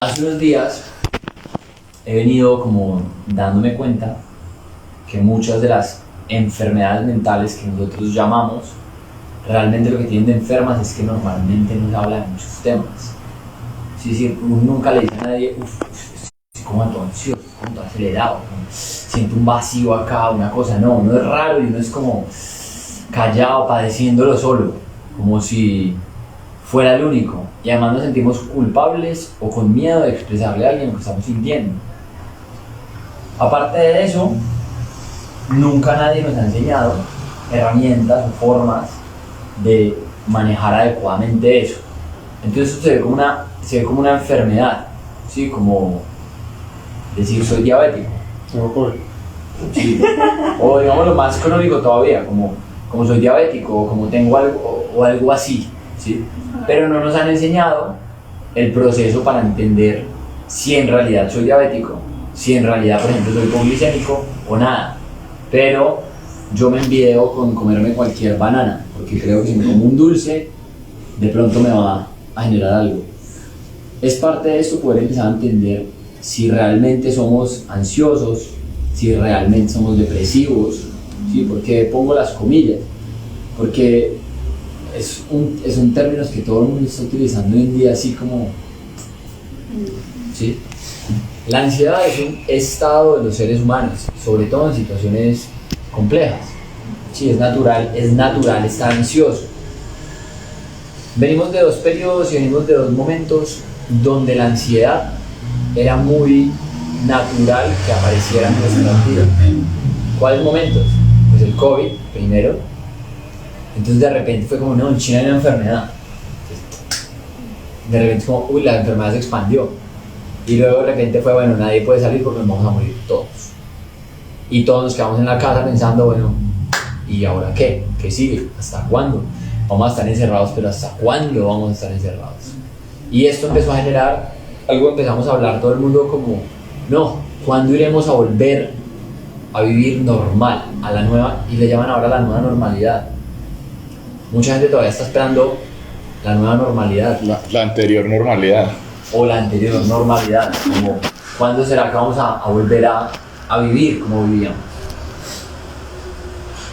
Hace unos días he venido como dándome cuenta que muchas de las enfermedades mentales que nosotros llamamos, realmente lo que tienen de enfermas es que normalmente no se habla de muchos temas. Es decir, uno nunca le dice a nadie, estoy como todo ansioso, como todo acelerado, siento un vacío acá, una cosa. No, uno es raro y uno es como callado, padeciéndolo solo, como si fuera el único, y además nos sentimos culpables o con miedo de expresarle a alguien lo que estamos sintiendo. Aparte de eso, nunca nadie nos ha enseñado herramientas o formas de manejar adecuadamente eso. Entonces esto se ve como una enfermedad, ¿sí? Como decir soy diabético. Tengo COVID. Sí. O digamos lo más crónico todavía, como soy diabético o como tengo algo o algo así, ¿sí? Pero no nos han enseñado el proceso para entender si en realidad soy diabético, si en realidad, por ejemplo, soy hipoglicémico o nada. Pero yo me envideo con comerme cualquier banana, porque creo que si me como un dulce, de pronto me va a generar algo. Es parte de esto poder empezar a entender si realmente somos ansiosos, si realmente somos depresivos, ¿sí? Porque pongo las comillas, porque son términos que todo el mundo está utilizando hoy en día así como, ¿sí? La ansiedad es un estado de los seres humanos, sobre todo en situaciones complejas. Sí, es natural estar ansioso. Venimos de dos periodos y venimos de dos momentos donde la ansiedad era muy natural que apareciera en nuestra vida. ¿Cuáles momentos? Pues el COVID primero. Entonces de repente fue como, no, en China hay una enfermedad. De repente como, uy, la enfermedad se expandió. Y luego de repente fue, bueno, nadie puede salir porque nos vamos a morir todos. Y todos nos quedamos en la casa pensando, bueno, ¿y ahora qué? ¿Qué sigue? ¿Hasta cuándo? Vamos a estar encerrados, pero ¿hasta cuándo vamos a estar encerrados? Y esto empezó a generar, algo empezamos a hablar todo el mundo como, no, ¿cuándo iremos a volver a vivir normal? A la nueva, y le llaman ahora la nueva normalidad. Mucha gente todavía está esperando la nueva normalidad. La anterior normalidad. O la anterior normalidad. Como, ¿cuándo será que vamos a volver a vivir como vivíamos?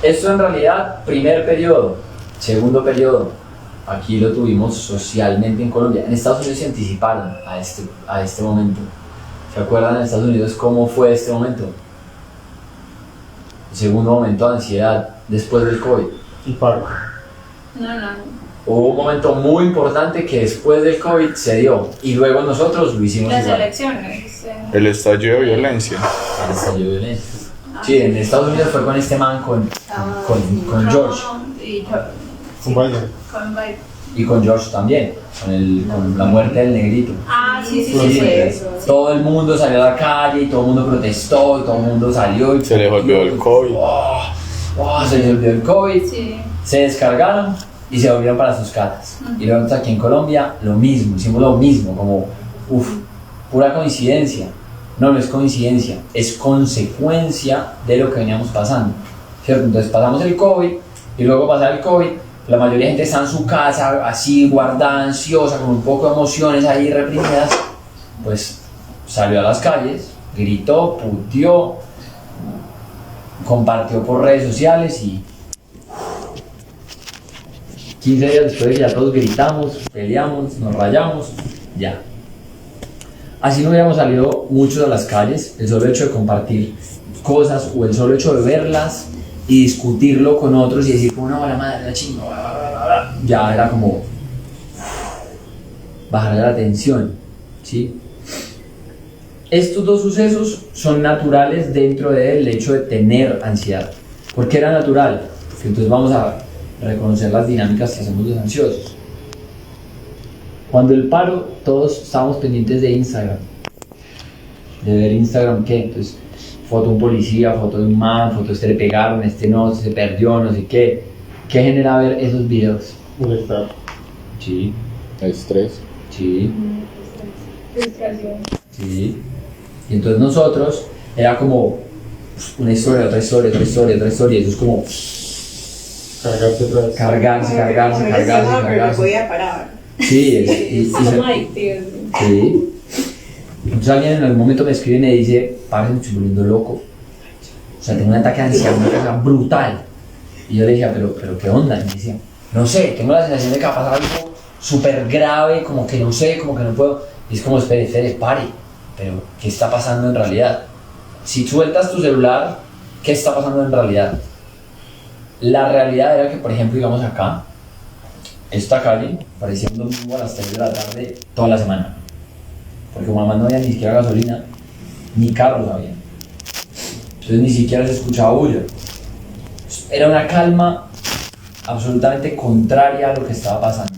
Esto en realidad, primer periodo. Segundo periodo, aquí lo tuvimos socialmente en Colombia. En Estados Unidos se anticiparon a este momento. ¿Se acuerdan en Estados Unidos cómo fue este momento? El segundo momento de ansiedad después del COVID. Y paro. No. Hubo un momento muy importante que después del COVID se dio y luego nosotros lo hicimos Las igual. elecciones. El estallido de violencia. El estallido de violencia. Sí, en Estados Unidos fue con este man, con George. Y Un baile. con Biden. Y con George también, con la muerte del negrito. Sí, Todo el mundo salió a la calle y todo el mundo protestó y todo el mundo salió. Y Se les olvidó el COVID. Se les olvidó el COVID. Sí. Se descargaron y se volvieron para sus casas. Y luego aquí en Colombia lo mismo, hicimos lo mismo, como, pura coincidencia. No es coincidencia, es consecuencia de lo que veníamos pasando, ¿cierto? Entonces pasamos el COVID y luego pasar el COVID, la mayoría de gente está en su casa, así guardada, ansiosa, con un poco de emociones ahí reprimidas, pues salió a las calles, gritó, puteó, compartió por redes sociales y 15 días después de que ya todos gritamos, peleamos, nos rayamos, ya. Así no hubiéramos salido muchos a las calles, el solo hecho de compartir cosas o el solo hecho de verlas y discutirlo con otros y decir como no, la madre, la chinga, ya era como bajarle la tensión, ¿sí? Estos dos sucesos son naturales dentro del hecho de tener ansiedad. ¿Por qué era natural? Porque entonces vamos a reconocer las dinámicas que hacemos los ansiosos. Cuando el paro, todos estábamos pendientes de Instagram. De ver Instagram, ¿qué? Entonces, foto de un policía, foto de un man, foto de este le pegaron, este no, se perdió, no sé qué. ¿Qué genera ver esos videos? Molestar. Sí. Estrés. Sí. Frustración. Sí. Y entonces nosotros, era como una historia, otra historia, otra historia, otra historia. Y eso es como Cargarse atrás. cargarse. No podía parar. Sí, y Como adictivo. sí. Entonces alguien en algún momento me escribe y me dice, parce, me estoy volviendo loco. O sea, tengo un ataque de ansiedad, una cosa brutal. Y yo le decía, pero ¿qué onda? Y me decía, no sé, tengo la sensación de que va a pasar algo súper grave, como que no sé, como que no puedo. Y es como, espere, pare. Pero, ¿qué está pasando en realidad? Si sueltas tu celular, ¿qué está pasando en realidad? La realidad era que, por ejemplo, digamos acá, esta calle parecía un domingo a las 3 de la tarde toda la semana. Porque como además no había ni siquiera gasolina, ni carros había. Entonces ni siquiera se escuchaba bulla. Era una calma absolutamente contraria a lo que estaba pasando.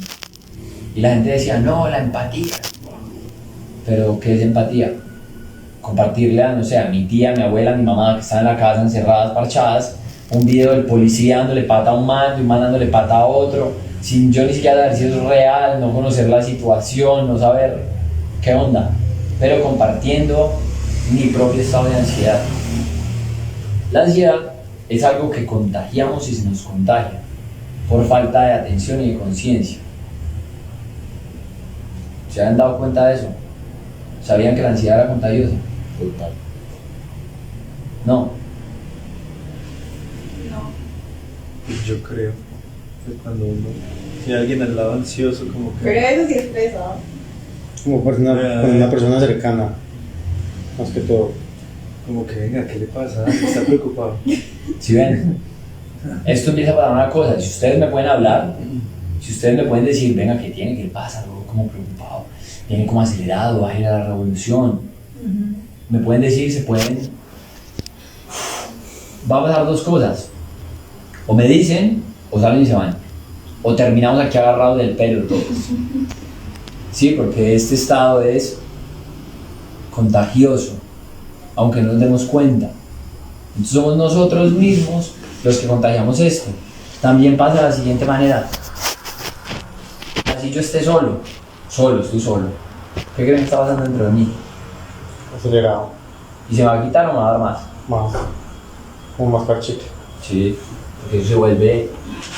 Y la gente decía, no, la empatía. Pero, ¿qué es empatía? Compartirle a, no sé, a mi tía, a mi abuela, a mi mamá que están en la casa encerradas, parchadas, un video del policía dándole pata a un man y un man dándole pata a otro, sin yo ni siquiera saber si eso es real, no conocer la situación, no saber qué onda, pero compartiendo mi propio estado de ansiedad. La ansiedad es algo que contagiamos y se nos contagia por falta de atención y de conciencia. ¿Se habían dado cuenta de eso? ¿Sabían que la ansiedad era contagiosa? Total. No. No. Yo creo que cuando uno tiene a alguien al lado ansioso, como que. Pero eso sí es pesado. Como con una persona cercana, más que todo. Como que, venga, ¿qué le pasa? Está preocupado. ¿Sí ven? Esto empieza a pasar una cosa. Si ustedes me pueden hablar, si ustedes me pueden decir, venga, ¿qué tiene? ¿Qué le pasa? Algo como preocupado. Viene como acelerado, va a ir a la revolución. Me pueden decir, se pueden. Va a pasar dos cosas. O me dicen, o salen y se van. O terminamos aquí agarrados del pelo todos. Sí, porque este estado es contagioso, aunque no nos demos cuenta. Entonces somos nosotros mismos los que contagiamos esto. También pasa de la siguiente manera. Así yo esté estoy solo. ¿Qué creen que está pasando dentro de mí? Acelerado. ¿Y se me va a quitar o me va a dar más? Más. Como más parchito. Sí, porque eso se vuelve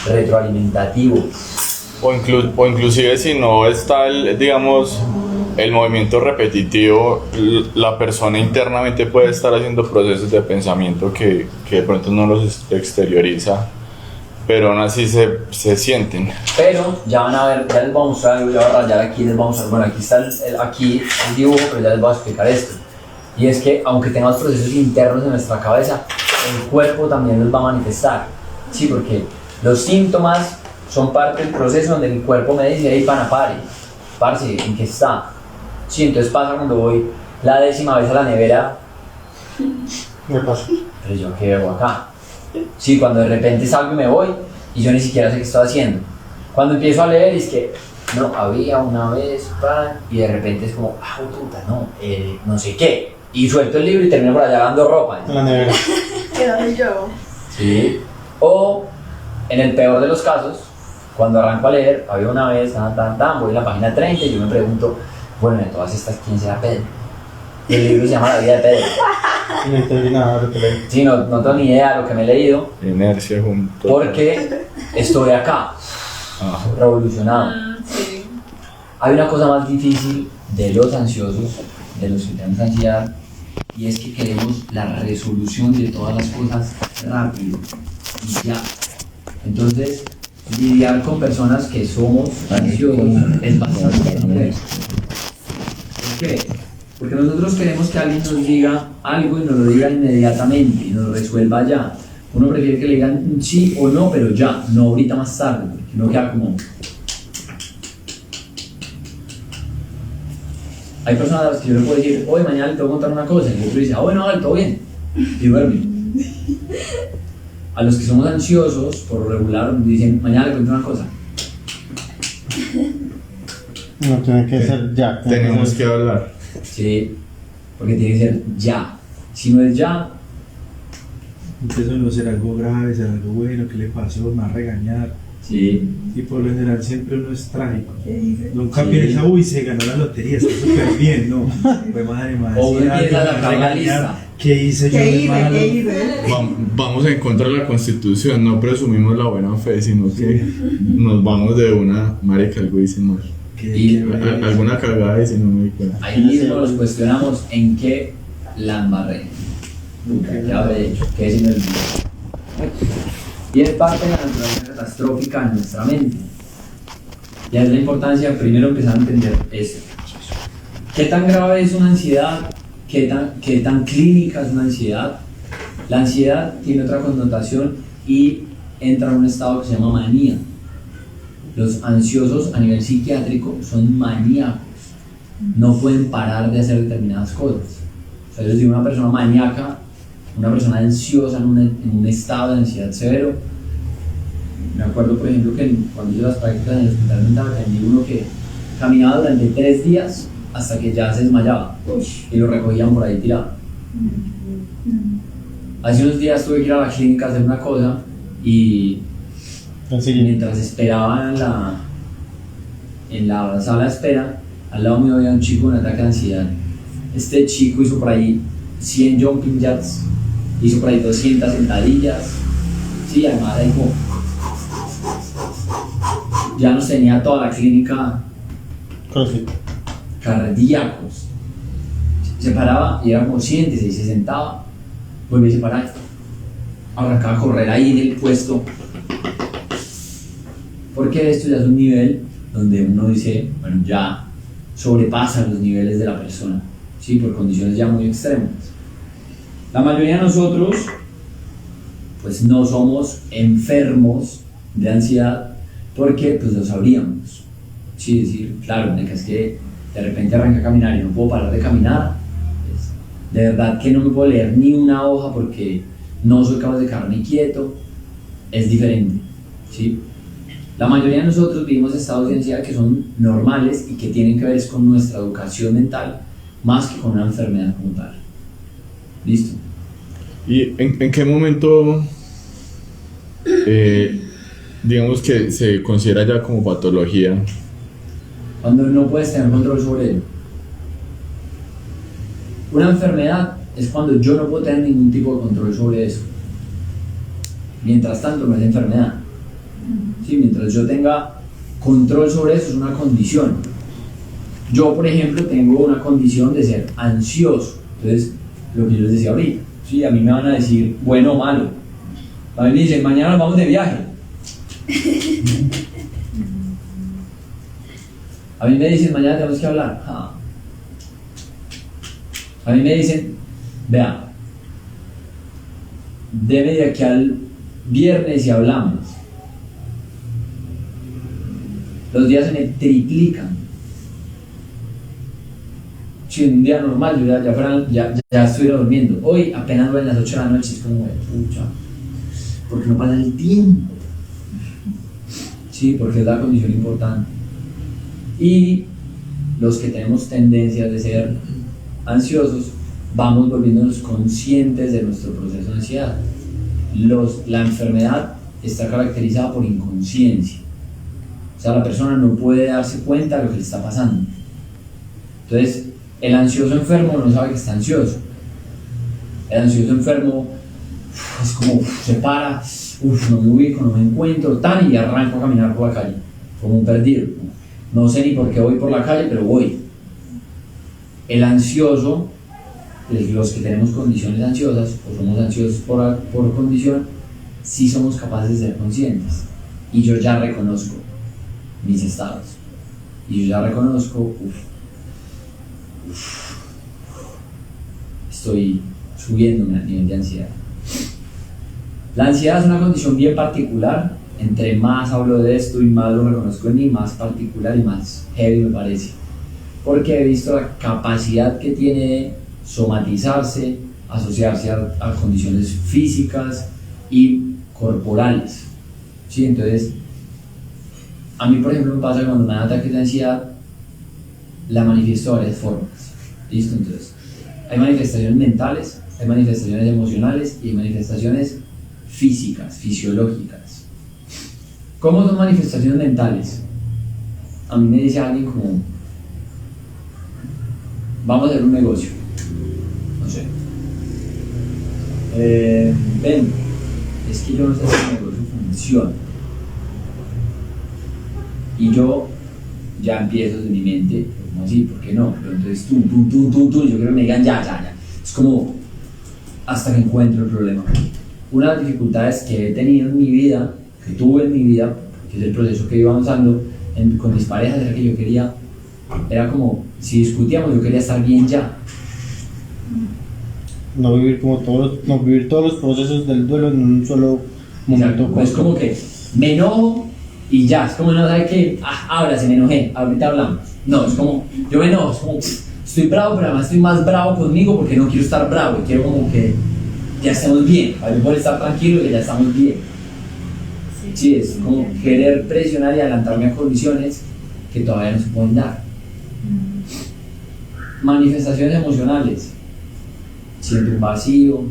retroalimentativo. O inclusive si no está digamos, el movimiento repetitivo, la persona internamente puede estar haciendo procesos de pensamiento que de pronto no los exterioriza, pero aún así se sienten. Pero ya van a ver, ya les voy a mostrar algo, ya voy a rayar aquí, les vamos a bueno, aquí está aquí el dibujo, pero ya les voy a explicar esto. Y es que aunque tengamos procesos internos en nuestra cabeza, el cuerpo también los va a manifestar. Sí, porque los síntomas son parte del proceso donde el cuerpo me dice, hey, pana, parce, ¿en qué está? Sí, entonces pasa cuando voy la 10ª vez a la nevera, Me pasa. pero yo qué hago acá. Sí, cuando de repente salgo y me voy y yo ni siquiera sé qué estoy haciendo. Cuando empiezo a leer es que, no, había una vez, pan, y de repente es como, puta, no, no sé qué. Y suelto el libro y termino por allá dando ropa. En la nevera. ¿Qué soy yo? Sí. O, en el peor de los casos, cuando arranco a leer, había una vez, voy a la página 30 y yo me pregunto, bueno, de todas estas, ¿quién será Pedro? Y el libro se llama La vida de Pedro. No entendí nada de lo que leí. Sí, no tengo ni idea de lo que me he leído, Inercia junto. porque estoy acá, revolucionado. Sí. Hay una cosa más difícil de los ansiosos, de los que tenemos ansiedad, y es que queremos la resolución de todas las cosas rápido y ya. Entonces, lidiar con personas que somos ansiosos es bastante complejo. ¿Por qué? Porque nosotros queremos que alguien nos diga algo y nos lo diga inmediatamente y nos lo resuelva ya. Uno prefiere que le digan un sí o no, pero ya, no ahorita más tarde, porque uno queda como... Hay personas a las que yo le puedo decir, hoy mañana le tengo que contar una cosa, y el otro dice, bueno, vale, todo bien, y duerme. A los que somos ansiosos, por lo regular, dicen, mañana le cuento una cosa. No, tiene que ser ya. Tenemos que hablar. Sí, porque tiene que ser ya. Si no es ya, Empieza a no ser algo grave, ser algo bueno, ¿qué le pasó? Me va a regañar. sí. Y por lo general siempre uno es trágico. ¿Qué dice? Nunca Sí. piensa, uy, se ganó la lotería, está súper bien, no. Pues madre, O uno decir algo, empieza a me va sacar la regañar. lista. ¿Qué hice yo ¿Qué de hice? malo? ¿Qué hice? Vamos en contra de la Constitución, no presumimos la buena fe, sino que nos vamos de una, marica, algo hice mal. Y Alguna cagada de si no me di cuenta. ahí mismo nos cuestionamos en qué la embarré. ¿Qué habré hecho? ¿Qué es en el mundo? Y es parte de la naturaleza catastrófica en nuestra mente. Y es la importancia de primero empezar a entender eso. ¿Qué tan grave es una ansiedad? ¿Qué tan clínica es una ansiedad? La ansiedad tiene otra connotación y entra en un estado que se llama manía. Los ansiosos a nivel psiquiátrico son maníacos. No pueden parar de hacer determinadas cosas. O sea, yo digo, una persona maníaca, una persona ansiosa en un estado de ansiedad severo. Me acuerdo, por ejemplo, que cuando hice las prácticas en el hospital mental, atendí uno que caminaba durante 3 días hasta que ya se desmayaba y lo recogían por ahí tirado. Hace unos días tuve que ir a la clínica a hacer una cosa y mientras esperaba en la sala de espera, al lado mío había un chico con un ataque de ansiedad. Este chico hizo por ahí 100 jumping jacks, hizo por ahí 200 sentadillas, sí, además ahí como ya nos tenía toda la clínica CrossFit. cardíacos. Se paraba y era como siéntese y se sentaba, volvía a separar, arrancaba a correr ahí en el puesto, porque esto ya es un nivel donde uno dice, bueno, ya sobrepasa los niveles de la persona, ¿sí? Por condiciones ya muy extremas. La mayoría de nosotros pues no somos enfermos de ansiedad porque pues lo sabríamos, ¿sí? Decir, claro, es que de repente arranca a caminar y no puedo parar de caminar, pues, de verdad que no me puedo leer ni una hoja porque no soy capaz de quedarme quieto, es diferente, ¿sí? La mayoría de nosotros vivimos estados de ansiedad que son normales y que tienen que ver con nuestra educación mental más que con una enfermedad como tal. ¿Listo? ¿Y en qué momento, digamos que se considera ya como patología? Cuando no puedes tener control sobre ello. Una enfermedad es cuando yo no puedo tener ningún tipo de control sobre eso. Mientras tanto no es enfermedad. ¿Sí? Mientras yo tenga control sobre eso es una condición. Yo, por ejemplo, tengo una condición de ser ansioso. Entonces, lo que yo les decía ahorita, ¿sí? A mí me van a decir bueno o malo. A mí me dicen, mañana nos vamos de viaje. A mí me dicen, mañana tenemos que hablar. A mí me dicen, vea, debe de aquí al viernes y hablamos. Los días se me triplican. Si un día normal yo ya estuviera durmiendo. Hoy apenas voy a las 8 de la noche, es como, pucha, porque no pasa el tiempo. Sí, porque es la condición importante. Y los que tenemos tendencias de ser ansiosos, vamos volviéndonos conscientes de nuestro proceso de ansiedad. La enfermedad está caracterizada por inconsciencia. O sea, la persona no puede darse cuenta de lo que le está pasando. Entonces, el ansioso enfermo no sabe que está ansioso. El ansioso enfermo es como se para, no me ubico, no me encuentro, y arranco a caminar por la calle, como un perdido. No sé ni por qué voy por la calle, pero voy. El ansioso, los que tenemos condiciones ansiosas, o somos ansiosos por condición, sí somos capaces de ser conscientes. Y yo ya reconozco mis estados. Y yo ya reconozco, estoy subiéndome al nivel de ansiedad. La ansiedad es una condición bien particular. Entre más hablo de esto y más lo reconozco en mí, más particular y más heavy me parece. Porque he visto la capacidad que tiene de somatizarse, asociarse a condiciones físicas y corporales. ¿Sí? Entonces, a mí, por ejemplo, me pasa cuando me da ataques de ansiedad, la manifiesto de varias formas. ¿Listo? Entonces, hay manifestaciones mentales, hay manifestaciones emocionales y hay manifestaciones físicas, fisiológicas. ¿Cómo son manifestaciones mentales? A mí me dice alguien como, vamos a hacer un negocio, no sé, ven, es que yo no sé si el negocio funciona, y yo ya empiezo desde mi mente, como así, ¿por qué no? Pero entonces yo quiero que me digan ya. Es como hasta que encuentro el problema. Una de las dificultades que he tenido en mi vida, que tuve en mi vida, que es el proceso que iba avanzando con mis parejas, era que yo quería, era como, si discutíamos, yo quería estar bien ya. No vivir no vivir todos los procesos del duelo en un solo momento. Exacto, es como que me enojo y ya, es como no sabe que, ahora se me enojé, ahorita hablamos. No, es como, yo me enojo, es como, estoy bravo, pero además estoy más bravo conmigo porque no quiero estar bravo, y quiero como que ya estemos bien, para yo poder estar tranquilo que ya estamos bien. Sí, es como querer presionar y adelantarme a condiciones que todavía no se pueden dar. Manifestaciones emocionales. Siento un vacío,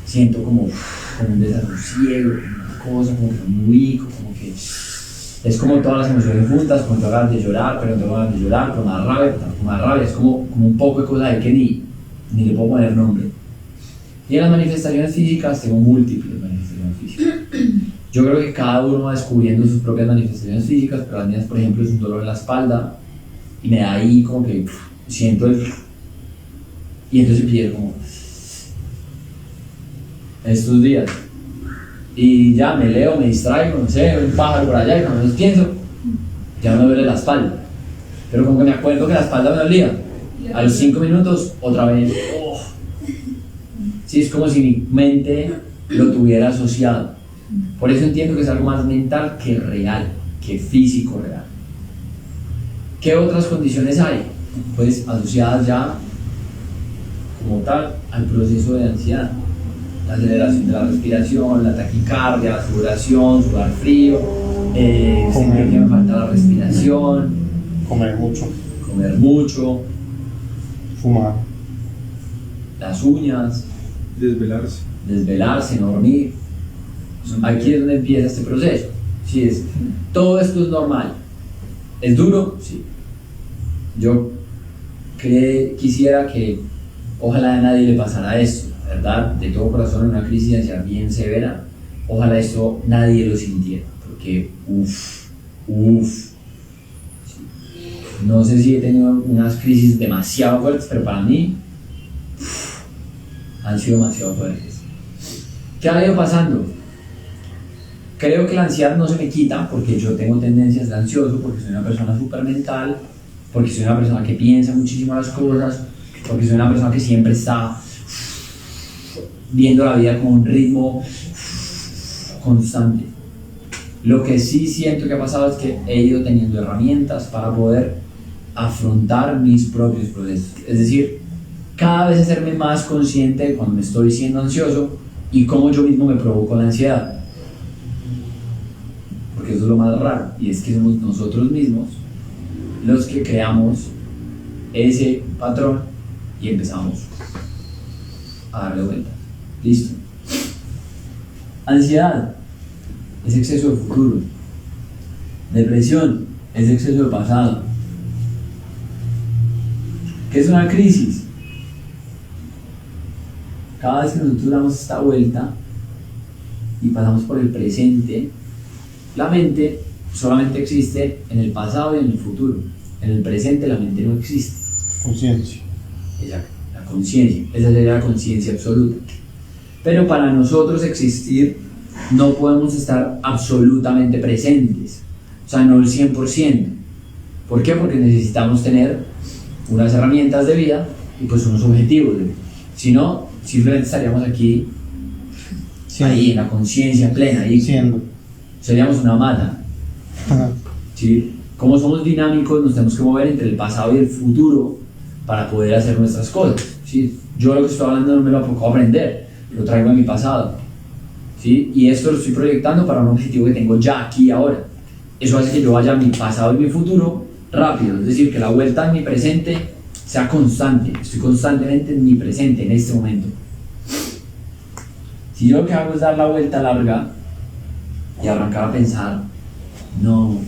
siento como un desasosiego, una cosa, como que me ubico, como que es como todas las emociones juntas, con todas ganas de llorar, pero no tengo ganas de llorar, con más rabia, es como un poco de cosas de que ni le puedo poner nombre. Y en las manifestaciones físicas tengo múltiples manifestaciones físicas. Yo creo que cada uno va descubriendo sus propias manifestaciones físicas, pero las mías, por ejemplo, es un dolor en la espalda y me da ahí como que siento el... Y entonces empiezo como estos días y ya me leo, me distraigo, no sé, un pájaro por allá y cuando menos pienso ya me duele la espalda, pero como que me acuerdo que la espalda me dolía a los 5 minutos otra vez. Sí, es como si mi mente lo tuviera asociado. Por eso entiendo que es algo más mental que real, que físico real. ¿Qué otras condiciones hay? Pues asociadas ya como tal al proceso de ansiedad. La aceleración de la respiración, la taquicardia, la sudoración, sudar frío, sentir que me falta la respiración, Comer mucho, fumar, las uñas, desvelarse, no dormir. Aquí es donde empieza este proceso. Sí, todo esto es normal. ¿Es duro? Sí. Yo quisiera que ojalá a nadie le pasara esto, ¿verdad? De todo corazón, una crisis de ansiedad bien severa. Ojalá esto nadie lo sintiera, porque sí. No sé si he tenido unas crisis demasiado fuertes, pero para mí han sido demasiado fuertes. ¿Qué ha ido pasando? Creo que la ansiedad no se me quita porque yo tengo tendencias de ansioso, porque soy una persona súper mental, porque soy una persona que piensa muchísimo las cosas, porque soy una persona que siempre está viendo la vida como un ritmo constante. Lo que sí siento que ha pasado es que he ido teniendo herramientas para poder afrontar mis propios procesos. Es decir, cada vez hacerme más consciente de cuando me estoy siendo ansioso y cómo yo mismo me provoco la ansiedad. Porque eso es lo más raro, y es que somos nosotros mismos los que creamos ese patrón y empezamos a darle vuelta. Listo. Ansiedad es exceso de futuro. Depresión es exceso de pasado. ¿Qué es una crisis? Cada vez que nosotros damos esta vuelta y pasamos por el presente, la mente solamente existe en el pasado y en el futuro. En el presente la mente no existe. conciencia. Exacto, la conciencia. Esa sería la conciencia absoluta. Pero para nosotros existir no podemos estar absolutamente presentes. O sea, no el 100%. ¿Por qué? Porque necesitamos tener unas herramientas de vida y pues unos objetivos. Si no, simplemente estaríamos aquí, ahí en la conciencia plena, ahí seríamos una mata. ¿Sí? Como somos dinámicos, nos tenemos que mover entre el pasado y el futuro para poder hacer nuestras cosas. ¿Sí? Yo lo que estoy hablando no me lo puedo aprender, lo traigo en mi pasado. ¿Sí? Y esto lo estoy proyectando para un objetivo que tengo ya aquí y ahora. Eso hace que yo vaya a mi pasado y mi futuro rápido, es decir, que la vuelta en mi presente sea constante. Estoy constantemente en mi presente, en este momento. Si yo lo que hago es dar la vuelta larga y arrancar a pensar, no,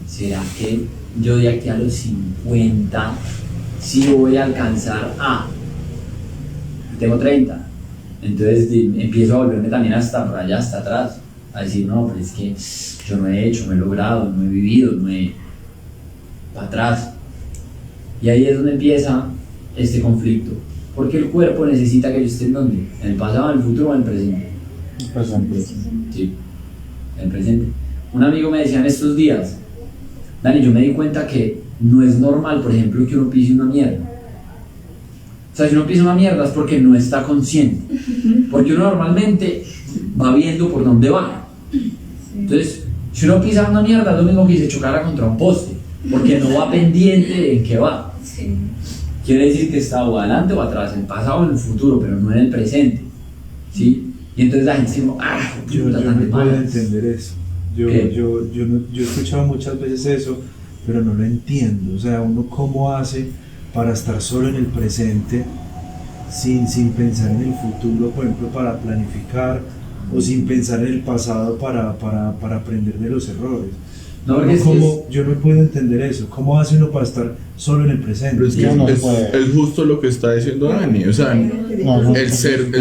¿será que yo de aquí a los 50 sí voy a alcanzar a? Tengo 30, entonces empiezo a volverme también hasta por allá, hasta atrás, a decir, no, pero es que yo no he hecho, no he logrado, no he vivido, no he... para atrás. Y ahí es donde empieza este conflicto. Porque el cuerpo necesita que yo esté en donde, en el pasado, en el futuro o en el presente. Sí, en el presente. Un amigo me decía en estos días, Dani, yo me di cuenta que no es normal, por ejemplo, que uno pise una mierda. O sea, si uno pisa una mierda es porque no está consciente. Porque uno normalmente va viendo por dónde va. Entonces, si uno pisa una mierda, es lo mismo que si se chocara contra un poste. Porque no va pendiente de en qué va. Quiere decir que está o adelante o atrás, en el pasado o en el futuro, pero no en el presente. ¿Sí? Y entonces la gente dice, yo puta, no tan de puedo malas. entender eso. Yo he escuchado muchas veces eso, pero no lo entiendo. O sea, uno cómo hace para estar solo en el presente sin pensar en el futuro, por ejemplo, para planificar, o sin pensar en el pasado para aprender de los errores. No, porque Yo no puedo entender eso. ¿Cómo hace uno para estar solo en el presente? Pero es que No, es, puede. es justo lo que está diciendo Dani, o sea, el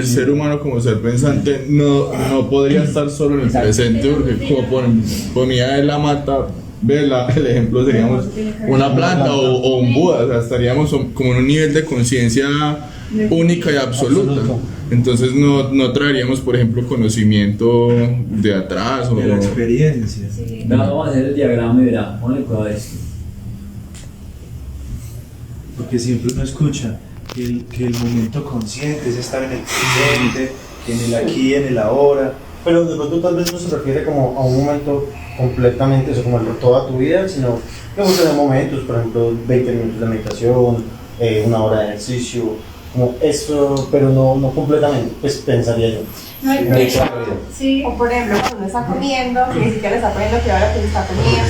ser humano como ser pensante no podría estar solo en el presente, porque como ponía en la mata, ve el ejemplo, seríamos una planta o un Buda, o sea, estaríamos como en un nivel de conciencia única y absoluta. Entonces no traeríamos, por ejemplo, conocimiento de atrás o De la experiencia. Vamos a hacer el diagrama y verá, ponle cuidado a esto. Porque siempre uno escucha que el momento consciente es estar en el presente, en el aquí, en el ahora. Pero de pronto tal vez no se refiere como a un momento completamente, o sea, como el de toda tu vida, sino que vos tenés momentos, por ejemplo, 20 minutos de meditación, una hora de ejercicio, como eso, pero no completamente, pues pensaría yo. No hay Exacto. problema. Sí. O por ejemplo, cuando uno está comiendo, que ni siquiera le está poniendo cuidado a lo que está comiendo.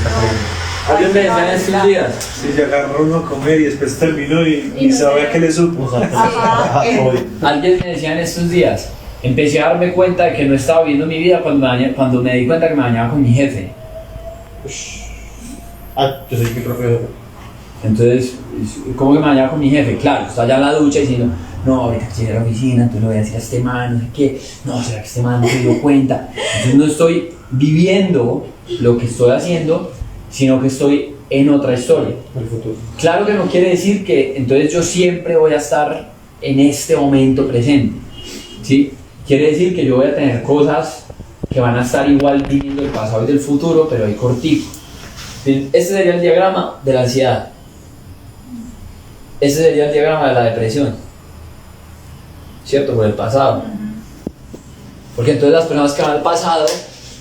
Alguien me decía en estos días, Si se agarró uno a comer y después terminó y Y no sabe sé. a qué le supo. Ajá. alguien me decía en estos días, empecé a darme cuenta de que no estaba viviendo mi vida cuando me di cuenta que me bañaba con mi jefe. Yo soy mi profe. Entonces, ¿cómo que me bañaba con mi jefe? Claro, está allá en la ducha diciendo, no, ahorita que llegue a la oficina, entonces le voy a decir a este man, no sé qué, no, será que este man no se dio cuenta. Entonces no estoy viviendo lo que estoy haciendo, sino que estoy en otra historia. El futuro. Claro que no quiere decir que entonces yo siempre voy a estar en este momento presente, ¿sí? Quiere decir que yo voy a tener cosas que van a estar igual viniendo del pasado y del futuro, pero ahí cortico. Este sería el diagrama de la ansiedad. Este sería el diagrama de la depresión, ¿cierto? Por el pasado. Porque entonces las personas que van al pasado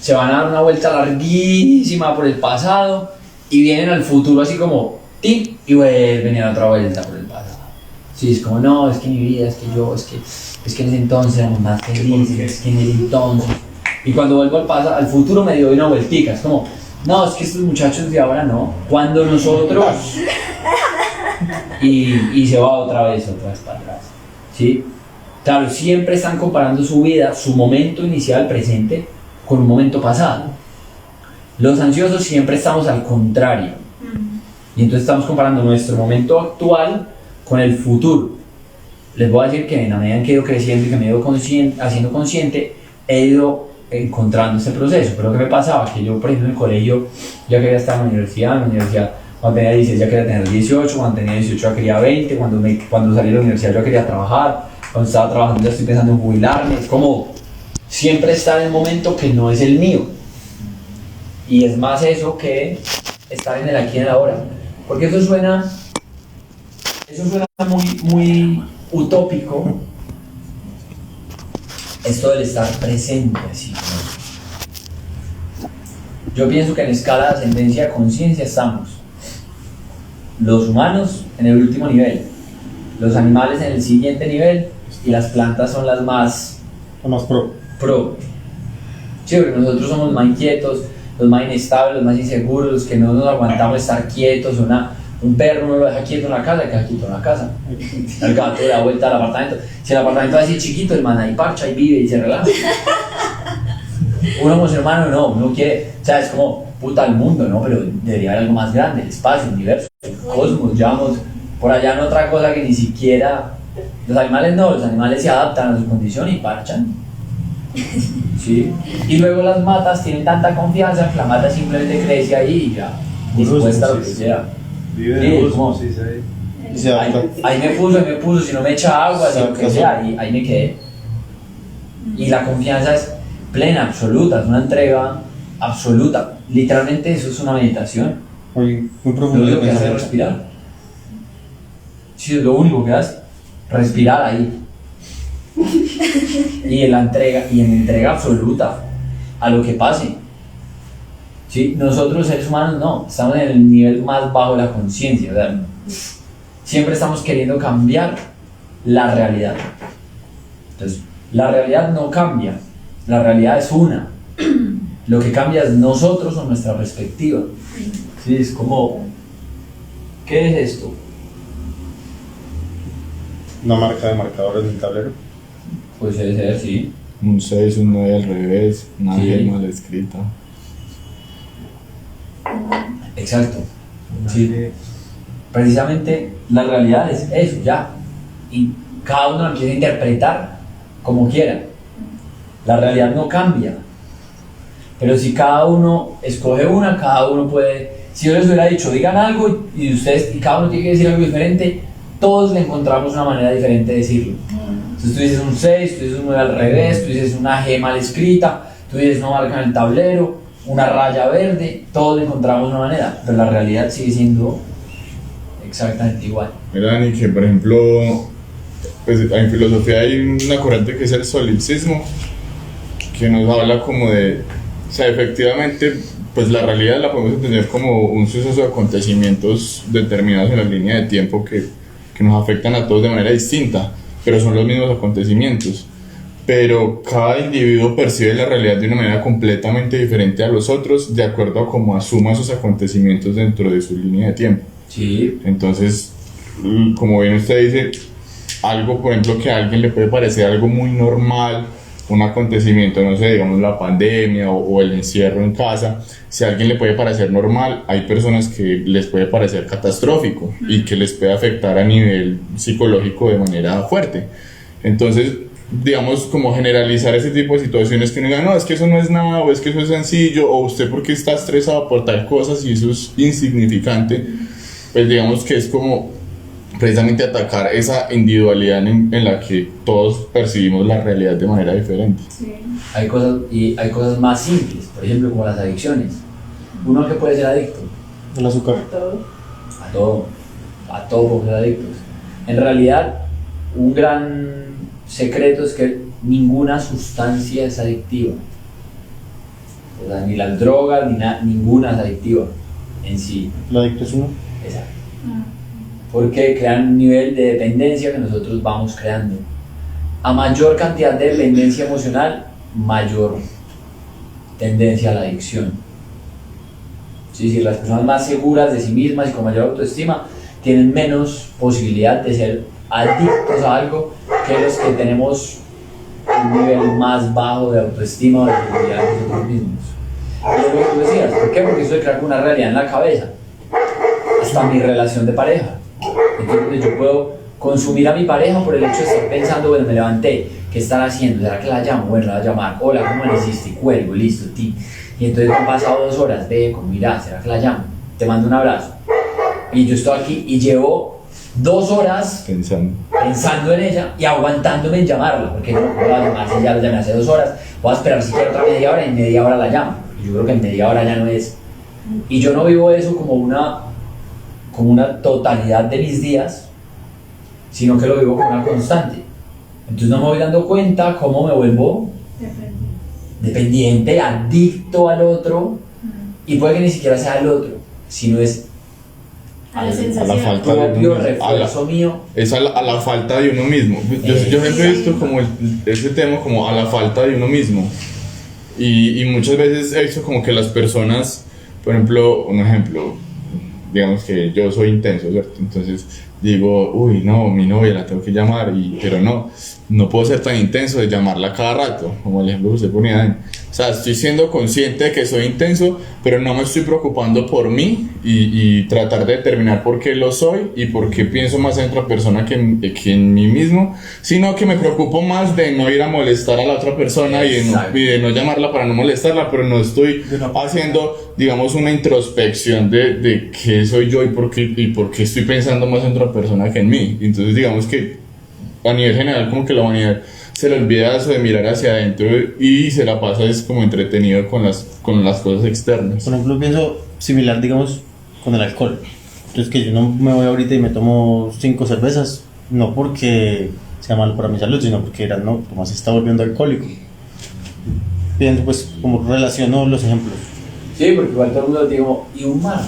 se van a dar una vuelta larguísima por el pasado y vienen al futuro así como ¡tim! Y vuelven a dar otra vuelta por el pasado. Sí, es como, no, es que mi vida, es que yo, es que en ese entonces éramos más felices, es que en ese entonces. Y cuando vuelvo al futuro me doy una vueltica, es como, no, es que estos muchachos de ahora no. Cuando nosotros... Y se va otra vez para atrás, ¿sí? Claro, siempre están comparando su vida, su momento inicial presente, con un momento pasado. Los ansiosos siempre estamos al contrario. Y entonces estamos comparando nuestro momento actual con el futuro. Les voy a decir que en la medida en que he ido creciendo y que me he ido haciendo consciente, he ido encontrando este proceso. Pero ¿qué me pasaba? Que yo, por ejemplo, en el colegio ya quería estar en la universidad cuando tenía 16 ya quería tener 18, cuando tenía 18 ya quería 20, cuando salí de la universidad ya quería trabajar, cuando estaba trabajando ya estoy pensando en jubilarme. Es como siempre estar en el momento que no es el mío. Y es más eso que estar en el aquí y en el ahora. Porque eso suena muy utópico, esto del estar presente, así. Yo pienso que en escala de ascendencia de conciencia estamos los humanos en el último nivel, los animales en el siguiente nivel y las plantas son las más Lo más pro. Sí, porque nosotros somos los más inquietos, los más inestables, los más inseguros, los que no nos aguantamos estar quietos. Un perro no lo deja quieto en la casa, queda quieto en la casa. El gato le da vuelta al apartamento. Si el apartamento es así chiquito, el man ahí parcha y vive y se relaja. Uno como ser humano no, uno quiere, o sea, es como puta el mundo, ¿no? Pero debería haber algo más grande, el espacio, el universo, el cosmos, llamamos por allá en otra cosa que ni siquiera. Los animales no, los animales se adaptan a su condición y parchan. ¿Sí? Y luego las matas tienen tanta confianza que la mata simplemente crece ahí y ya, dispuesta a lo que sea. Vive Sí, de uso, ¿cómo? sí, sí. Y se adapta. Ahí me puso, si no me echa agua, si lo que sea, ahí me quedé. Y la confianza es plena, absoluta, es una entrega absoluta. Literalmente eso es una meditación. Muy Lo profundo. único que hace es respirar. Sí, es lo único que hace. Respirar ahí. Y en entrega absoluta a lo que pase. ¿Sí? Nosotros seres humanos no, estamos en el nivel más bajo de la conciencia. Siempre estamos queriendo cambiar la realidad. Entonces, la realidad no cambia, la realidad es una. Lo que cambia es nosotros o nuestra perspectiva. Sí, es como, ¿qué es esto? Una marca de marcadores en el tablero. Pues debe ser, sí. Un 6, un 9 al revés, una Sí. 10 mal escrita. Exacto. Sí. Precisamente la realidad es eso, ya. Y cada uno lo empieza a interpretar como quiera. La realidad no cambia. Pero si cada uno escoge una, cada uno puede. Si yo les hubiera dicho, digan algo y ustedes, y cada uno tiene que decir algo diferente, todos le encontramos una manera diferente de decirlo. Entonces tú dices un 6, tú dices un 9 al revés, tú dices una G mal escrita, tú dices no marca en el tablero, una raya verde, todos le encontramos una manera, pero la realidad sigue siendo exactamente igual. Mira, Dani, que por ejemplo, pues en filosofía hay una corriente que es el solipsismo, que nos habla como de, o sea, efectivamente, pues la realidad la podemos entender como un suceso de acontecimientos determinados en la línea de tiempo que nos afectan a todos de manera distinta, pero son los mismos acontecimientos. Pero cada individuo percibe la realidad de una manera completamente diferente a los otros, de acuerdo a cómo asuma esos acontecimientos dentro de su línea de tiempo. Sí. Entonces, como bien usted dice, algo, por ejemplo, que a alguien le puede parecer algo muy normal, un acontecimiento, no sé, digamos la pandemia o el encierro en casa, si a alguien le puede parecer normal, hay personas que les puede parecer catastrófico y que les puede afectar a nivel psicológico de manera fuerte. Entonces, digamos, como generalizar ese tipo de situaciones que uno diga, no, es que eso no es nada, o es que eso es sencillo, o usted porque está estresado por tal cosa, si eso es insignificante, pues digamos que es como precisamente atacar esa individualidad en la que todos percibimos la realidad de manera diferente. Sí. Hay cosas más simples, por ejemplo, como las adicciones. Uno que puede ser adicto El azúcar. Todo. a todo por ser adictos. En realidad, un gran secreto es que ninguna sustancia es adictiva. O sea, ni las drogas, ninguna es adictiva en sí. La adicto es uno. Exacto. Porque crean un nivel de dependencia que nosotros vamos creando. A mayor cantidad de dependencia emocional, mayor tendencia a la adicción. Sí, sí, las personas más seguras de sí mismas y con mayor autoestima tienen menos posibilidad de ser adictos a algo que los que tenemos un nivel más bajo de autoestima o de seguridad de nosotros mismos. Y es lo que tú decías, ¿por qué? Porque eso de crear una realidad en la cabeza. Hasta mi relación de pareja. Entonces yo puedo consumir a mi pareja por el hecho de estar pensando, bueno, me levanté, ¿qué estará haciendo? ¿Será que la llamo? Bueno, la voy a llamar. Hola, ¿cómo amaneciste? Cuelgo, listo, ti. Y entonces han pasado 2 horas, ve, como mira, ¿será que la llamo? Te mando un abrazo. Y yo estoy aquí y llevo 2 horas pensando en ella y aguantándome en llamarla, porque no puedo llamar si ya la llamé hace 2 horas, voy a esperar siquiera otra media hora y en media hora la llamo. Yo creo que en media hora ya no es. Y yo no vivo eso como una totalidad de mis días, sino que lo vivo como una constante. Entonces no me voy dando cuenta cómo me vuelvo dependiente, adicto al otro, y puede que ni siquiera sea al otro, sino es A la a sensación. la falta de propio uno, refuerzo mío. es a la falta de uno mismo. Yo siempre he visto como ese tema como a la falta de uno mismo, y muchas veces he visto como que las personas, por ejemplo, un ejemplo, digamos que yo soy intenso, ¿cierto? Entonces digo, uy, no, mi novia la tengo que llamar, pero no puedo ser tan intenso de llamarla cada rato, como el ejemplo que usted ponía. sea, estoy siendo consciente de que soy intenso, pero no me estoy preocupando por mí y tratar de determinar por qué lo soy y por qué pienso más en otra persona que en mí mismo, sino que me preocupo más de no ir a molestar a la otra persona y de no llamarla para no molestarla, pero no estoy haciendo, digamos, una introspección de qué soy yo y por qué estoy pensando más en otra persona que en mí. Entonces, digamos que a nivel general, como que la humanidad se le olvida eso de mirar hacia adentro y se la pasa es como entretenido con las cosas externas. Por ejemplo, pienso similar, digamos, con el alcohol. Entonces, que yo no me voy ahorita y me tomo 5 cervezas, no porque sea malo para mi salud, sino porque no, Tomás se está volviendo alcohólico. Pienso, pues, como relaciono los ejemplos. Sí, porque igual todo el mundo digo, ¿y un martes?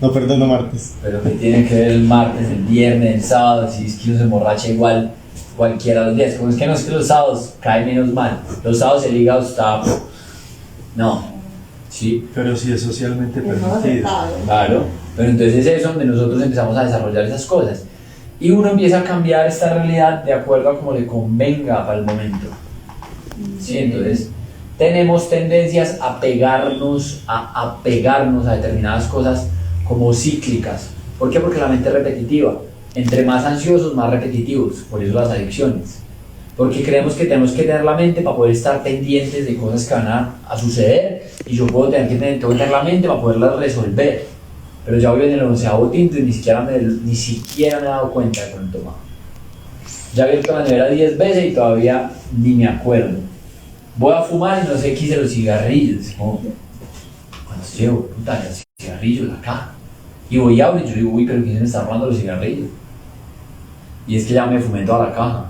No perdono martes. Pero que tiene que ver el martes, el viernes, el sábado, si es que uno se emborracha igual cualquiera de los días. Como es que no es que los sábados cae menos mal. Los sábados el hígado está... No. Sí. Pero sí es socialmente permitido. Claro. Pero entonces es eso donde nosotros empezamos a desarrollar esas cosas. Y uno empieza a cambiar esta realidad de acuerdo a como le convenga para el momento. Sí, entonces tenemos tendencias a pegarnos a determinadas cosas como cíclicas. ¿Por qué? Porque la mente es repetitiva. Entre más ansiosos, más repetitivos. Por eso las adicciones. Porque creemos que tenemos que tener la mente para poder estar pendientes de cosas que van a suceder. Y yo tengo que tener la mente para poderlas resolver. Pero ya voy en el 11º tinto y ni siquiera me he dado cuenta de cuánto más. Ya he abierto la nevera 10 veces y todavía ni me acuerdo. Voy a fumar y no sé qué hice los cigarrillos. Como, cuando llevo, puta, los cigarrillos, la caja. Y voy a abrir y yo digo, uy, pero ¿quién se me está robando los cigarrillos? Y es que ya me fumé toda la caja.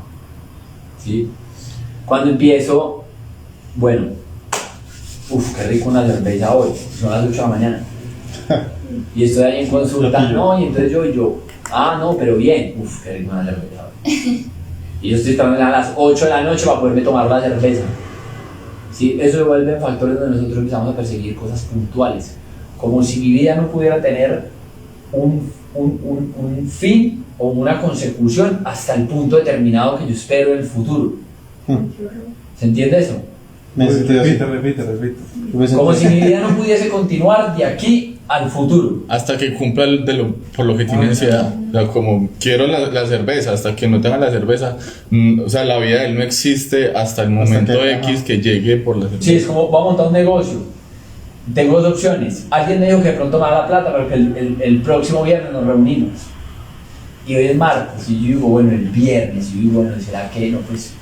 ¿Sí? Cuando empiezo, bueno, qué rico una cerveza hoy, son las 8 de la mañana. Y estoy ahí en consulta, no, y entonces yo, no, pero bien, qué rico una cerveza hoy. Y yo estoy esperando a las 8 de la noche para poderme tomar la cerveza. ¿Sí? Eso se vuelven factores donde nosotros empezamos a perseguir cosas puntuales, como si mi vida no pudiera tener un fin o una consecución hasta el punto determinado que yo espero en el futuro. ¿Se entiende eso? Repite. Como si mi vida no pudiese continuar de aquí al futuro. Hasta que cumpla por lo que tiene ansiedad. O sea, como quiero la cerveza, hasta que no tenga la cerveza, o sea, la vida de él no existe hasta el momento X que llegue por la cerveza. Sí, es como, voy a montar un negocio. Tengo 2 opciones. Alguien me dijo que de pronto me da la plata, pero que el próximo viernes nos reunimos. Y hoy es martes, y yo digo, bueno, el viernes, y yo digo, bueno, ¿será que no? Pues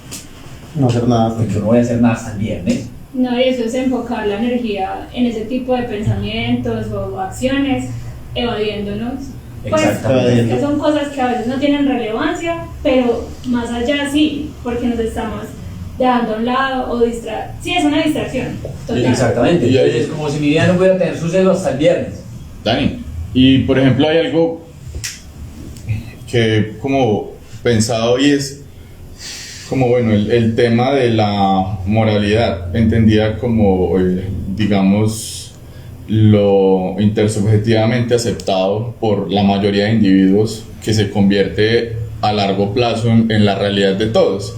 no hacer nada. Porque yo no voy a hacer nada hasta el viernes. No, y eso es enfocar la energía en ese tipo de pensamientos o acciones, evadiéndonos. Exactamente. Pues, que son cosas que a veces no tienen relevancia, pero más allá sí, porque nos estamos dejando a un lado o sí, es una distracción. Total. Exactamente. Entonces es como si mi vida no pudiera tener suceso hasta el viernes. Dani, y por ejemplo hay algo que como pensado y es como bueno el tema de la moralidad entendida como digamos lo intersubjetivamente aceptado por la mayoría de individuos que se convierte a largo plazo en la realidad de todos.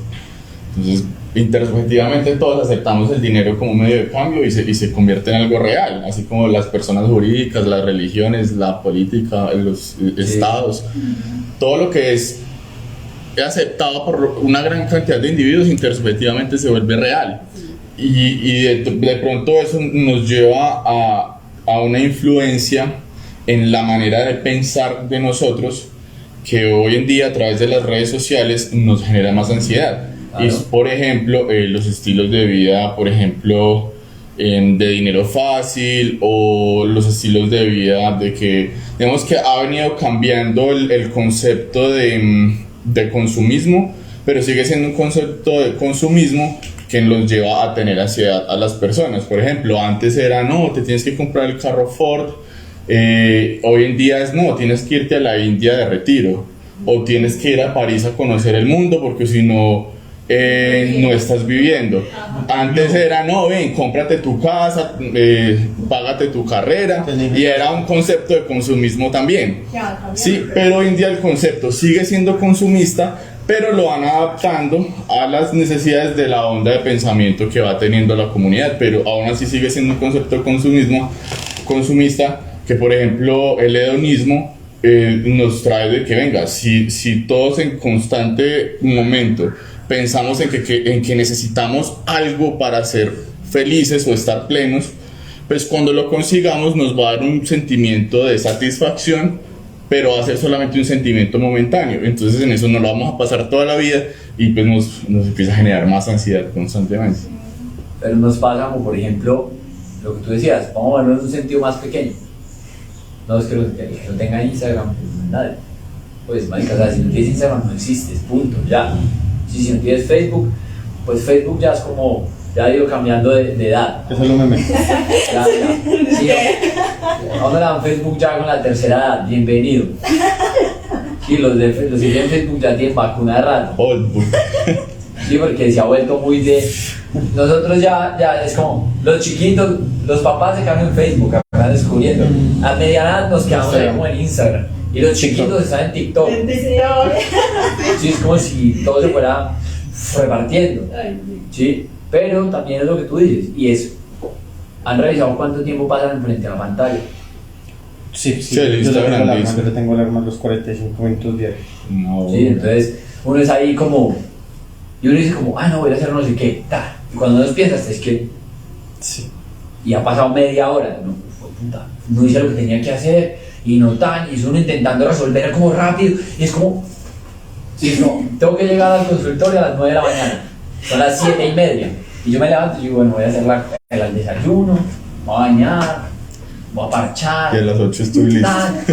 Entonces intersubjetivamente todos aceptamos el dinero como medio de cambio y se convierte en algo real, así como las personas jurídicas, las religiones, la política, los estados, todo lo que es aceptado por una gran cantidad de individuos intersubjetivamente se vuelve real y de pronto eso nos lleva a una influencia en la manera de pensar de nosotros que hoy en día a través de las redes sociales nos genera más ansiedad. Claro. Y por ejemplo los estilos de vida, por ejemplo de dinero fácil o los estilos de vida de que digamos que ha venido cambiando el concepto de consumismo, pero sigue siendo un concepto de consumismo que nos lleva a tener ansiedad a las personas. Por ejemplo, antes era no, te tienes que comprar el carro Ford, hoy en día es no, tienes que irte a la India de retiro o tienes que ir a París a conocer el mundo porque si no no estás viviendo. Antes era no, ven, cómprate tu casa, págate tu carrera y era un concepto de consumismo también. Sí, pero hoy en día el concepto sigue siendo consumista, pero lo van adaptando a las necesidades de la onda de pensamiento que va teniendo la comunidad, pero aún así sigue siendo un concepto consumista, que por ejemplo el hedonismo nos trae de que venga, si todos en constante momento pensamos en que necesitamos algo para ser felices o estar plenos, pues cuando lo consigamos nos va a dar un sentimiento de satisfacción, pero va a ser solamente un sentimiento momentáneo. Entonces en eso nos lo vamos a pasar toda la vida y pues nos empieza a generar más ansiedad constantemente. Pero nos pasa como, por ejemplo, lo que tú decías, vamos a verlo en un sentido más pequeño. No es que no tenga Instagram, pues no es nadie. Pues, marica, o sea, si no tienes Instagram no existes, punto, ya. Si no tienes Facebook, pues Facebook ya es como, ya ha ido cambiando de edad. Eso es lo meme. Ya. Sí, ahora le dan Facebook ya con la tercera edad, bienvenido. Sí, los que tienen Facebook ya tienen vacuna de rato. Old book. Sí, porque se ha vuelto muy de... Nosotros ya es como, los chiquitos, los papás se quedan en Facebook, acaban descubriendo. A mediana edad nos quedamos ahí como en Instagram. Y los chiquitos están en TikTok. Sí, es como si todo se fuera repartiendo. Sí, pero también es lo que tú dices. Y es, ¿han revisado cuánto tiempo pasan frente a la pantalla? Sí, Sí, el yo Instagram dice. le tengo alarma a los 45 minutos diarios. No. Sí, entonces uno es ahí como... Y uno dice como, no, voy a hacer no sé qué, ta. Y cuando uno piensas, es que... Sí. Y ha pasado media hora, no, fue puta, no hice lo que tenía que hacer, y no tan, y uno intentando resolver como rápido, y es como... Sí, no, tengo que llegar al consultorio a las 9 de la mañana, son las 7:30, y yo me levanto y digo, bueno, voy a hacer el desayuno, voy a bañar, voy a parchar, Y a las 8 estoy listo. tan,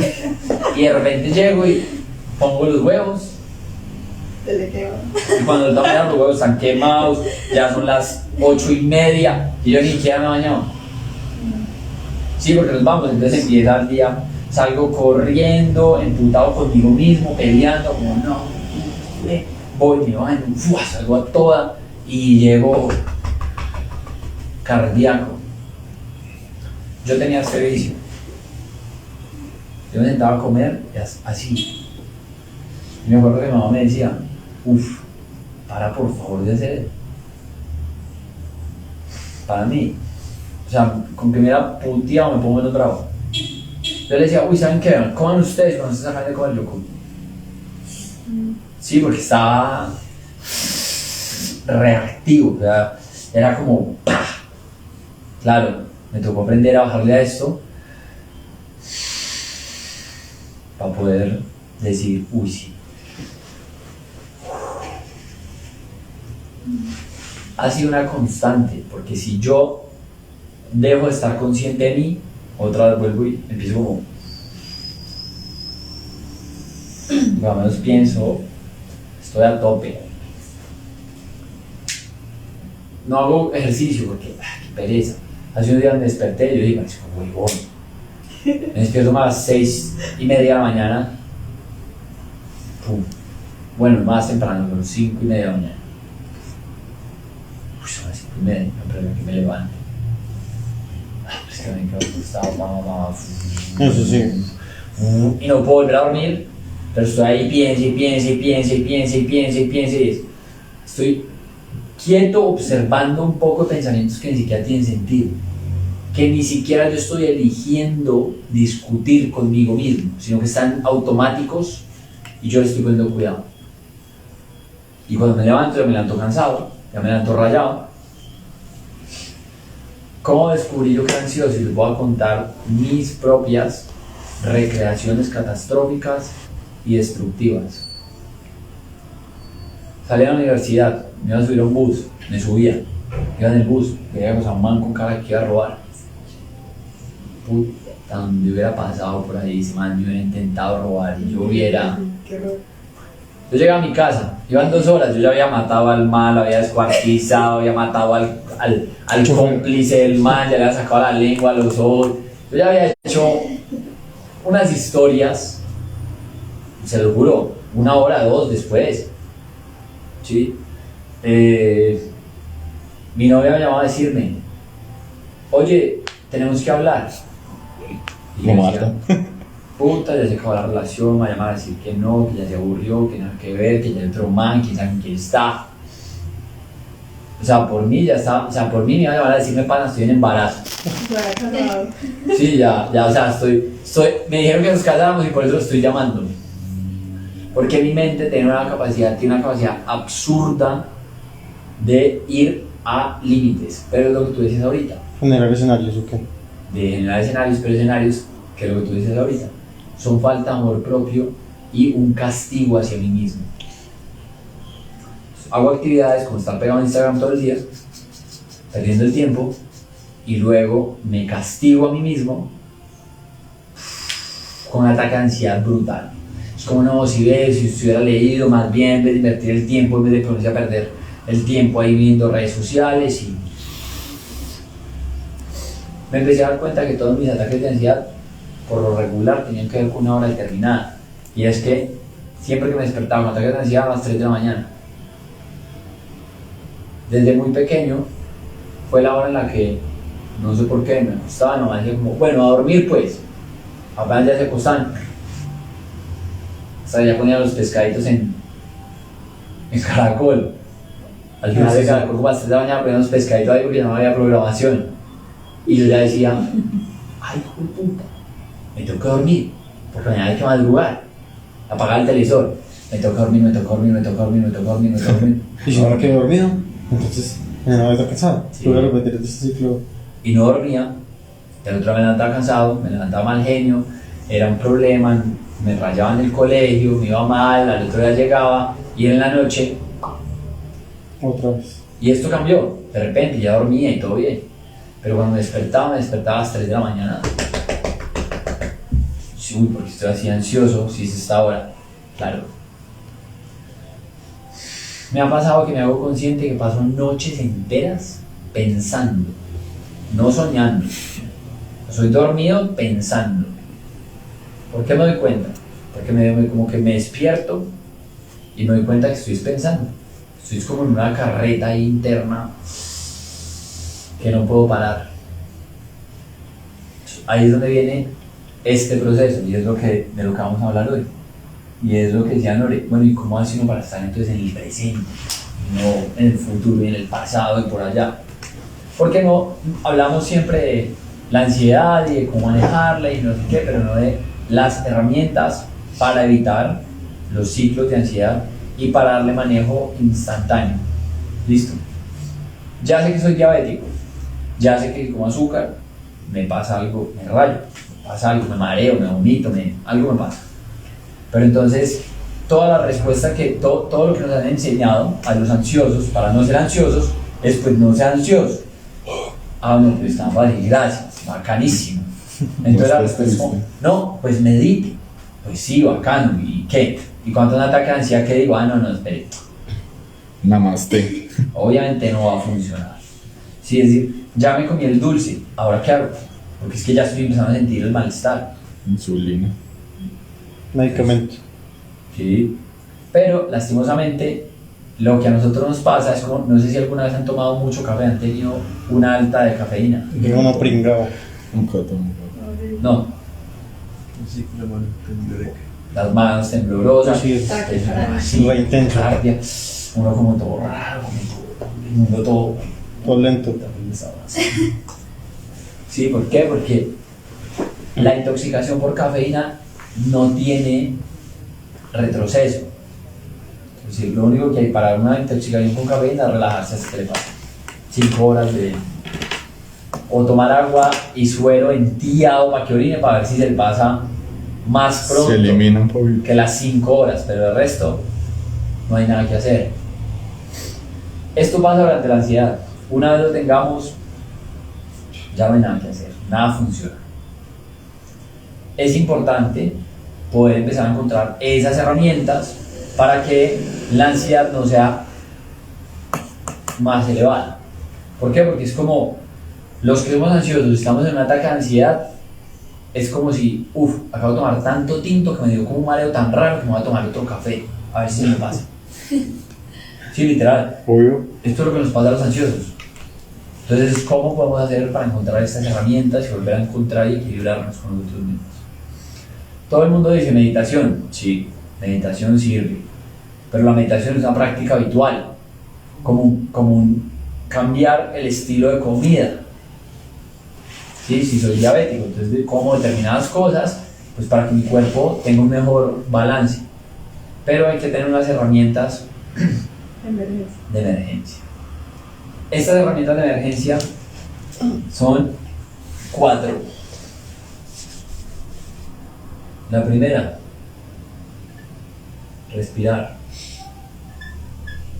y de repente llego y pongo los huevos, y cuando están mirando los huevos están quemados, ya son las 8:30 y yo ni siquiera me he bañado. Sí, porque nos vamos, entonces empieza el día, salgo corriendo, emputado conmigo mismo, peleando, como no, voy, me baño, salgo a toda y llego cardíaco. Yo tenía este vicio. Yo me sentaba a comer así. Y me acuerdo que mi mamá me decía, para por favor de hacer eso. Para mí. O sea, con que me hubiera puteado me pongo en otra agua. Yo le decía, ¿saben qué? Coman ustedes cuando se sacan de comer, yo como. Sí, porque estaba reactivo, o sea, era como ¡pah! Claro, me tocó aprender a bajarle a esto para poder decir, sí. Ha sido una constante, porque si yo dejo de estar consciente de mí, otra vez vuelvo y empiezo como... Al menos pienso, estoy a tope. No hago ejercicio porque, qué pereza. Hace unos días me desperté y yo digo, es como huevón. Me despierto a las 6:30 de la mañana. Pum. Bueno, más temprano, pero 5:30 de la mañana. Son las 5:30, pero que me levante. Es que me quedo acostado, Eso sí. y no puedo volver a dormir, pero estoy ahí, piense. Estoy quieto observando un poco de pensamientos que ni siquiera tienen sentido, que ni siquiera yo estoy eligiendo discutir conmigo mismo, sino que están automáticos y yo les estoy poniendo cuidado. Y cuando me levanto, ya me levanto cansado, ya me levanto rayado. ¿Cómo descubrí yo que era ansioso? Y les voy a contar mis propias recreaciones catastróficas y destructivas. Salí a la universidad, me iba a subir a un bus, me subía, iba en el bus, veía a un man con cara que iba a robar. Puta, donde hubiera pasado por ahí, ese man me hubiera intentado robar y yo hubiera... Yo llegué a mi casa, iban 2 horas, yo ya había matado al mal, lo había descuartizado, había matado al cómplice del mal, ya le había sacado la lengua a los ojos. Yo ya había hecho unas historias, se lo juro, 1 hora, 2 después. ¿Sí? Mi novia me llamó a decirme, oye, tenemos que hablar. Y Lo yo mata. puta, ya se acabó la relación, me va a llamar a decir que no, que ya se aburrió, que nada que ver, que ya hay otro man, que saben quién está. O sea, por mí ya está, o sea, por mí me iban a llamar a decirme, pana, estoy en embarazo. Ya casado. Sí, ya, o sea, me dijeron que nos casáramos y por eso lo estoy llamando. Porque mi mente tiene una capacidad absurda de ir a límites, pero es lo que tú dices ahorita, Generar escenarios, ¿o qué? de generar escenarios, pero escenarios, que es lo que tú dices ahorita, son falta de amor propio y un castigo hacia mí mismo. Hago actividades como estar pegado en Instagram todo el día, perdiendo el tiempo, y luego me castigo a mí mismo con un ataque de ansiedad brutal. Es como, no, si estuviera leído, más bien, en vez de invertir el tiempo, en vez de ponerse a perder el tiempo ahí viendo redes sociales, y me empecé a dar cuenta que todos mis ataques de ansiedad, por lo regular, tenían que ver con una hora determinada, y es que siempre que me despertaba con ataques de ansiedad a las 3 de la mañana. Desde muy pequeño fue la hora en la que, no sé por qué, me acostaba, no me decía como, bueno, a dormir pues, apenas ya se acostaban. O sea, ya ponía los pescaditos en Caracol. Al final de Caracol, como a las 3 de la mañana, ponía los pescaditos ahí porque no había programación. Y yo ya decía, ay, hijo de puta, me tengo que dormir, porque mañana hay que madrugar. Apagar el televisor, me tengo que dormir, me tengo que dormir, me tengo que dormir, me tengo que dormir, me tengo que dormir. Y si no me quedé dormido, entonces me voy a estar cansado. Sí. Voy a repetir este ciclo. Y no dormía, el otro día me levantaba cansado, me levantaba mal genio, era un problema, me rayaba en el colegio, me iba mal, al otro día llegaba y era en la noche, Otra vez. y esto cambió, de repente ya dormía y todo bien, pero cuando me despertaba a las 3 de la mañana. Sí, uy, porque estoy así ansioso, si es esta hora, claro. Me ha pasado que me hago consciente que paso noches enteras pensando, no soñando. Soy dormido pensando. ¿Por qué me doy cuenta? Porque como que me despierto y me doy cuenta que estoy pensando. Estoy como en una carreta ahí interna que no puedo parar. Ahí es donde viene este proceso y es de lo que vamos a hablar hoy. Y es lo que decía Nore, bueno, ¿y cómo hace uno para estar entonces en el presente? No en el futuro y en el pasado y por allá. Porque no hablamos siempre de la ansiedad y de cómo manejarla y no sé qué, pero no de las herramientas para evitar los ciclos de ansiedad y para darle manejo instantáneo. Listo. Ya sé que soy diabético, ya sé que como azúcar, me pasa algo, me rayo, me pasa algo, me mareo, me vomito, algo me pasa. Pero entonces, toda la respuesta todo lo que nos han enseñado a los ansiosos, para no ser ansiosos, es pues no ser ansioso. Ah, no, pues está fácil, gracias, bacanísimo. Entonces la respuesta es, no, pues medite. Pues sí, bacano, ¿y qué? Y cuando un ataque de ansiedad, ¿qué digo? Ah, no, espere. Namaste. Obviamente no va a funcionar. Sí, es decir, ya me comí el dulce, ¿ahora qué hago? Porque es que ya estoy empezando a sentir el malestar. Insulina. Medicamento. Sí. Pero lastimosamente, lo que a nosotros nos pasa es como, no sé si alguna vez han tomado mucho café, han tenido una alta de cafeína. Que uno pringado. Un cotón. No, Sí, la mano tendré. las manos temblorosas, Así es. así, Lo intenso. taquicardia, uno como todo raro, el mundo todo. Todo lento. Sí, ¿por qué? Porque la intoxicación por cafeína no tiene retroceso. Es decir, lo único que hay para una intoxicación con cafeína es relajarse hasta que le pase 5 horas de... O tomar agua y suero entiado para que orine para ver si se le pasa más pronto Se elimina un poquito. que las 5 horas, pero el resto no hay nada que hacer. Esto pasa durante la ansiedad. Una vez lo tengamos, ya no hay nada que hacer, nada funciona. Es importante poder empezar a encontrar esas herramientas para que la ansiedad no sea más elevada. ¿Por qué? Porque es como los que somos ansiosos, estamos en un ataque de ansiedad, es como si, acabo de tomar tanto tinto que me dio como un mareo tan raro que me voy a tomar otro café, a ver si se me pasa. Sí, literal. Obvio. Esto es lo que nos pasa a los ansiosos. Entonces, ¿cómo podemos hacer para encontrar estas herramientas y volver a encontrar y equilibrarnos con nosotros mismos? Todo el mundo dice meditación, sí, meditación sirve, pero la meditación es una práctica habitual, como un cambiar el estilo de comida. ¿Sí? Si soy diabético, entonces como determinadas cosas, pues para que mi cuerpo tenga un mejor balance. Pero hay que tener unas herramientas de emergencia. Estas herramientas de emergencia son 4. La primera, respirar.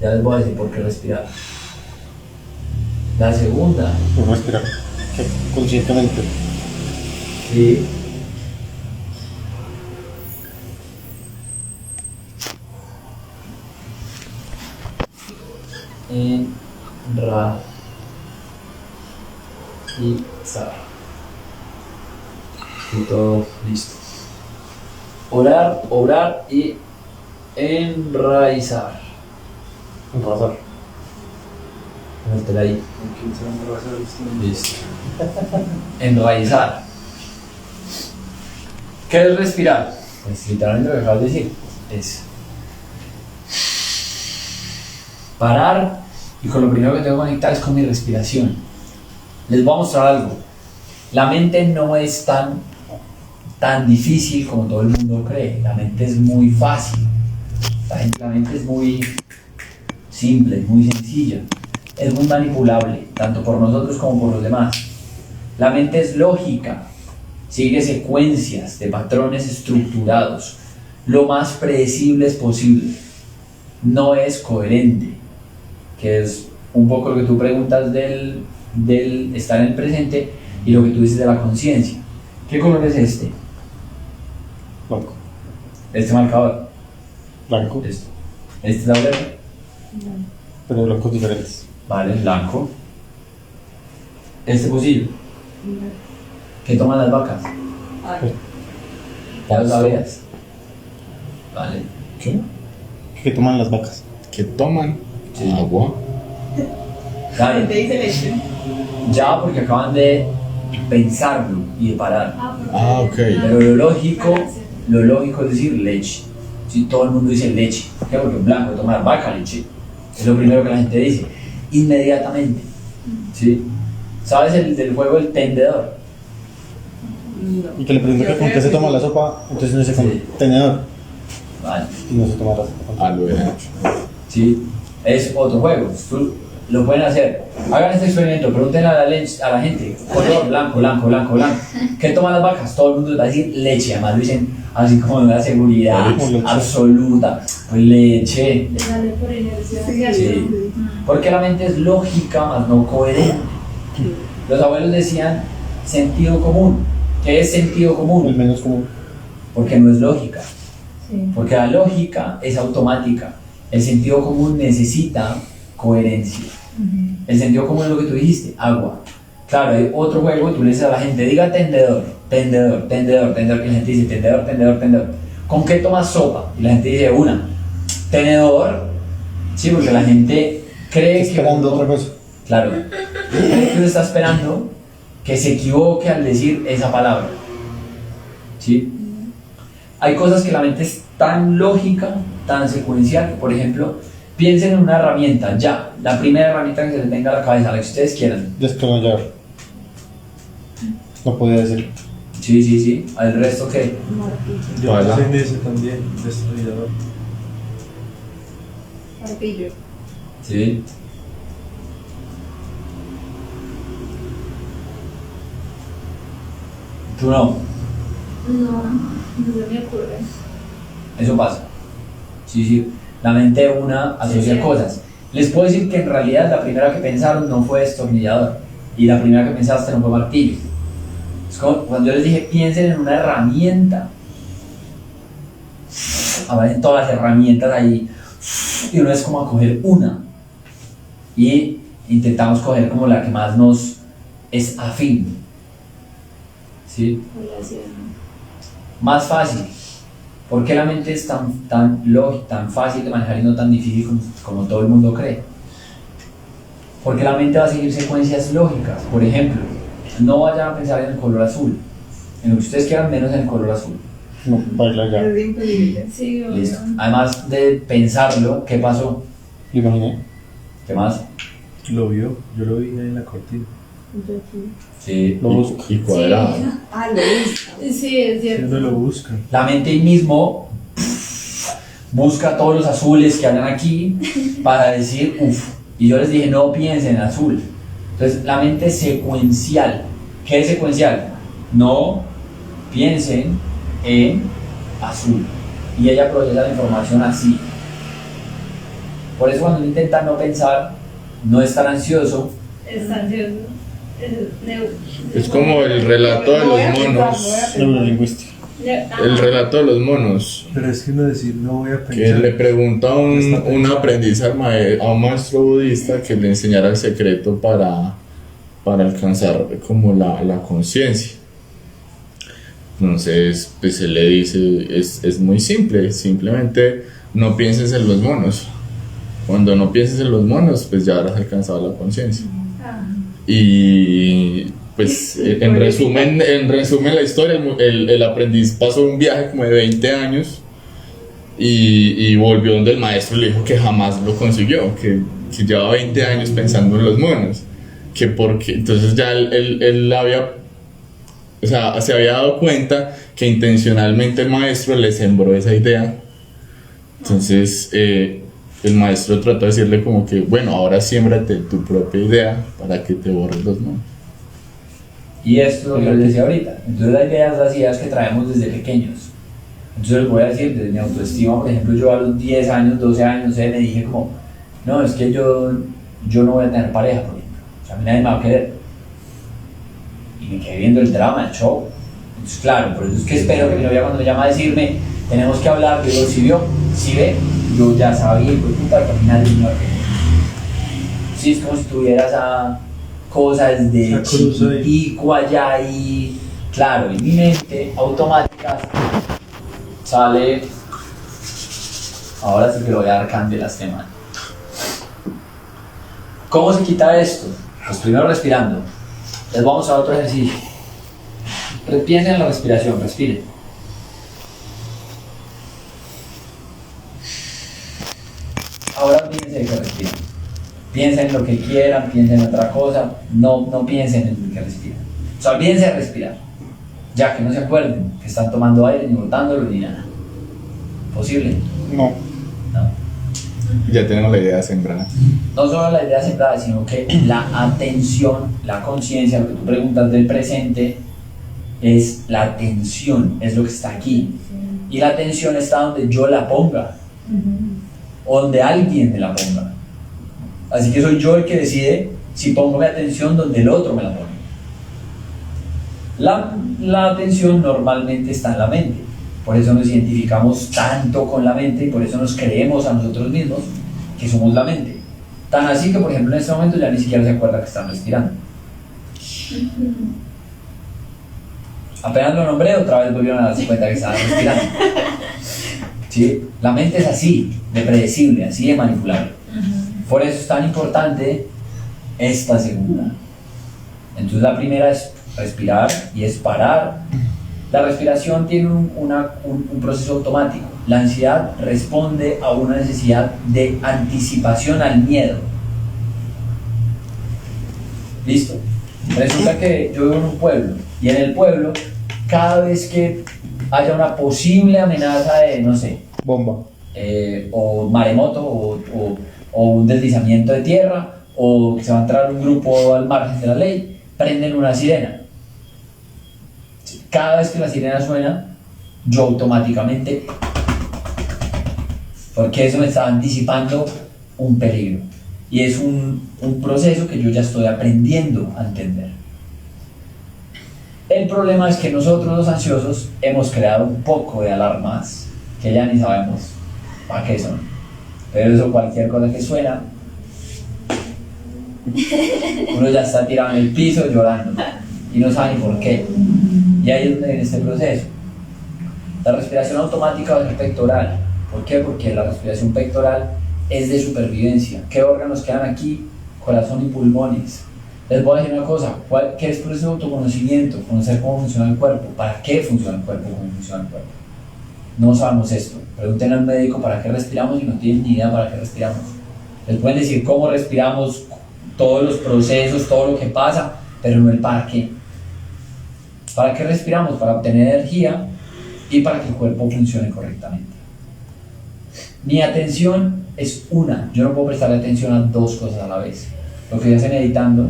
Ya les voy a decir por qué respirar. La segunda, Por respirar. Conscientemente. sí, enraizar. Y todo listo. Orar y enraizar. Enrazar. Métela ahí. ¿Quién se va a abrazar esto? Listo. Enraizar. ¿Qué es respirar? Pues literalmente lo que acabas de decir. Es parar y con lo primero que tengo que conectar es con mi respiración. Les voy a mostrar algo. La mente no es tan difícil como todo el mundo cree. La mente es muy fácil. La mente es muy simple, muy sencilla. Es muy manipulable, tanto por nosotros como por los demás. La mente es lógica, sigue secuencias de patrones estructurados, lo más predecibles posible. No es coherente, que es un poco lo que tú preguntas del estar en el presente y lo que tú dices de la conciencia. ¿Qué color es este? Blanco. Este marcador. Blanco. Este es tablero. Pero blancos diferentes. Vale, blanco. Este pocillo. ¿Qué toman las vacas? Ya lo sabías. Vale. ¿Qué? ¿Qué toman las vacas? ¿Qué toman? Sí. Agua. Dale. Te dice leche. Ya porque acaban de pensarlo y de parar. Ah, ok. Pero lo lógico es decir leche. Si todo el mundo dice leche. ¿Por qué? Porque en blanco tomar vaca leche. Es lo primero que la gente dice. Inmediatamente. ¿Sí? ¿Sabes el del juego del tendedor? Y que le pregunto que con qué se toma la sopa, entonces no se con Sí. tenedor Vale. y no se toma la sopa. Ah, lo he hecho. ¿Sí? Es otro juego. Tú lo pueden hacer. Hagan este experimento, pregúntenle a la gente, color blanco, blanco, blanco, blanco. ¿Qué toman las vacas? Todo el mundo les va a decir leche, además lo dicen así como de una seguridad Leche. absoluta. Pues leche. Le sale por inercia. Sí. Porque la mente es lógica, más no coherente. Los abuelos decían sentido común. ¿Qué es sentido El común? menos común. Porque no es lógica. Sí. Porque la lógica es automática. El sentido común necesita coherencia. El sentido común es lo que tú dijiste, agua. Claro, hay otro juego, tú le dices a la gente, diga tendedor, tendedor, tendedor, tendedor, y la gente dice tendedor, tendedor, tendedor. ¿Con qué tomas sopa? Y la gente dice una. Tenedor, sí, porque la gente cree que Esperando uno- otra cosa. Claro, cree que uno está esperando que se equivoque al decir esa palabra. ¿Sí? Hay cosas que la mente es tan lógica, tan secuencial, que por ejemplo, piensen en una herramienta, ya, la primera herramienta que se les venga a la cabeza, la que ustedes quieran. Destornillador. No podía decir. Sí, sí, sí. ¿Al resto qué? Yo Vaya. pensé en ese también, destornillador. Martillo. Sí. Tú no, No se me ocurre. eso pasa. Sí, sí. La mente una asocia Sí. cosas. Les puedo decir que en realidad la primera que pensaron no fue destornillador y la primera que pensaste no fue martillo. Es como cuando yo les dije piensen en una herramienta. Aparecen todas las herramientas ahí y uno es como a coger una y intentamos coger como la que más nos es afín. ¿Sí? Relación. Más fácil. ¿Por qué la mente es tan lógica, tan fácil de manejar y no tan difícil como todo el mundo cree? Porque la mente va a seguir secuencias lógicas. Por ejemplo, no vayan a pensar en el color azul, en lo que ustedes quieran menos en el color azul. No, baila ya. Es imposible. Sí, obvio. Listo. Además de pensarlo, ¿qué pasó? ¿Lo imaginé? ¿Qué más? Lo vio, yo lo vi ahí en la cortina. Sí. Lo busco. Y cuadrado. Ah, lo hizo. Sí, es Si cierto. uno lo busca. La mente ahí mismo busca todos los azules que hablan aquí para decir, uff. Y yo les dije, no piensen en azul. Entonces, la mente es secuencial. ¿Qué es secuencial? No piensen en azul. Y ella procesa la información así. Por eso cuando uno intenta no pensar, no estar ansioso, Es ansioso. Es como el relato de No voy a los pensar, monos. no voy a pensar. Neurolingüística. El relato de los monos. Pero es que uno decir, no voy a Que pensar. le pregunta a un aprendiz a un maestro budista que le enseñara el secreto para alcanzar como la conciencia. Entonces, pues él le dice, es muy simple, simplemente no pienses en los monos. Cuando no pienses en los monos, pues ya habrás alcanzado la conciencia. Y pues en resumen la historia, el aprendiz pasó un viaje como de 20 años y volvió donde el maestro le dijo que jamás lo consiguió, que llevaba 20 años pensando en los monos, que porque entonces ya él había, o sea, se había dado cuenta que intencionalmente el maestro le sembró esa idea. Entonces el maestro trató de decirle como que, bueno, ahora siémbrate tu propia idea para que te borres los monos. y esto es lo que les decía ahorita. Entonces las ideas que traemos desde pequeños. Entonces les voy a decir, desde mi autoestima, por ejemplo, yo a los 10 años, 12 años, me dije como, no, es que yo no voy a tener pareja, por ejemplo. O sea, a mí nadie me va a querer. Y me quedé viendo el drama, el show. Entonces, claro, por eso es que espero que mi novia cuando me llama a decirme, tenemos que hablar, yo digo, si vio, si ve, yo ya sabía, pues puta, que al final es una. Sí, es como si tuviera esa cosa desde Esa cruz ahí. chiquitico allá y claro, en mi mente automática sale, ahora sí que lo voy a dar candela a este man. ¿Cómo se quita esto? Pues primero respirando. Les vamos a otro ejercicio. Piensen en la respiración, respiren. Ahora piensen que respiran. Piensen en lo que quieran, piensen en otra cosa, no piensen en lo que respiran. O sea, olvídense de respirar. Ya que no se acuerden que están tomando aire, ni botándolo, ni nada. ¿Posible? No. No. Ya tenemos la idea sembrada. No solo la idea centrada, sino que la atención, la conciencia, lo que tú preguntas del presente, es la atención, es lo que está aquí. Y la atención está donde yo la ponga, o donde alguien me la ponga. Así que soy yo el que decide si pongo mi atención donde el otro me la pone. La atención normalmente está en la mente, por eso nos identificamos tanto con la mente y por eso nos creemos a nosotros mismos que somos la mente. Tan así que, por ejemplo, en este momento ya ni siquiera se acuerda que están respirando. Apenas lo nombré, otra vez volvieron a darse cuenta que estaban respirando. ¿Sí? La mente es así, de predecible, así de manipulable. Por eso es tan importante esta segunda. Entonces la primera es respirar y es parar. La respiración tiene un proceso automático. La ansiedad responde a una necesidad de anticipación al miedo. ¿Listo? Resulta que yo vivo en un pueblo y en el pueblo, cada vez que haya una posible amenaza de, no sé, Bomba. o maremoto o un deslizamiento de tierra o que se va a entrar un grupo al margen de la ley, prenden una sirena. Cada vez que la sirena suena, yo automáticamente, porque eso me está anticipando un peligro y es un proceso que yo ya estoy aprendiendo a entender. El problema es que nosotros los ansiosos hemos creado un poco de alarmas que ya ni sabemos para qué son. Pero eso, cualquier cosa que suena, uno ya está tirado en el piso llorando y no sabe ni por qué. Y ahí es donde viene este proceso. La respiración automática va a ser pectoral. ¿Por qué? Porque la respiración pectoral es de supervivencia. ¿Qué órganos quedan aquí? Corazón y pulmones. Les voy a decir una cosa, ¿qué es proceso de autoconocimiento? Conocer cómo funciona el cuerpo. ¿Para qué funciona el cuerpo? ¿Cómo funciona el cuerpo? no sabemos esto. Pregunten al médico para qué respiramos y no tienen ni idea para qué respiramos. Les pueden decir cómo respiramos, todos los procesos, todo lo que pasa, pero no el para qué. ¿Para qué respiramos? Para obtener energía y para que el cuerpo funcione correctamente. Mi atención es una, yo no puedo prestar atención a dos cosas a la vez. Lo que yo hace meditando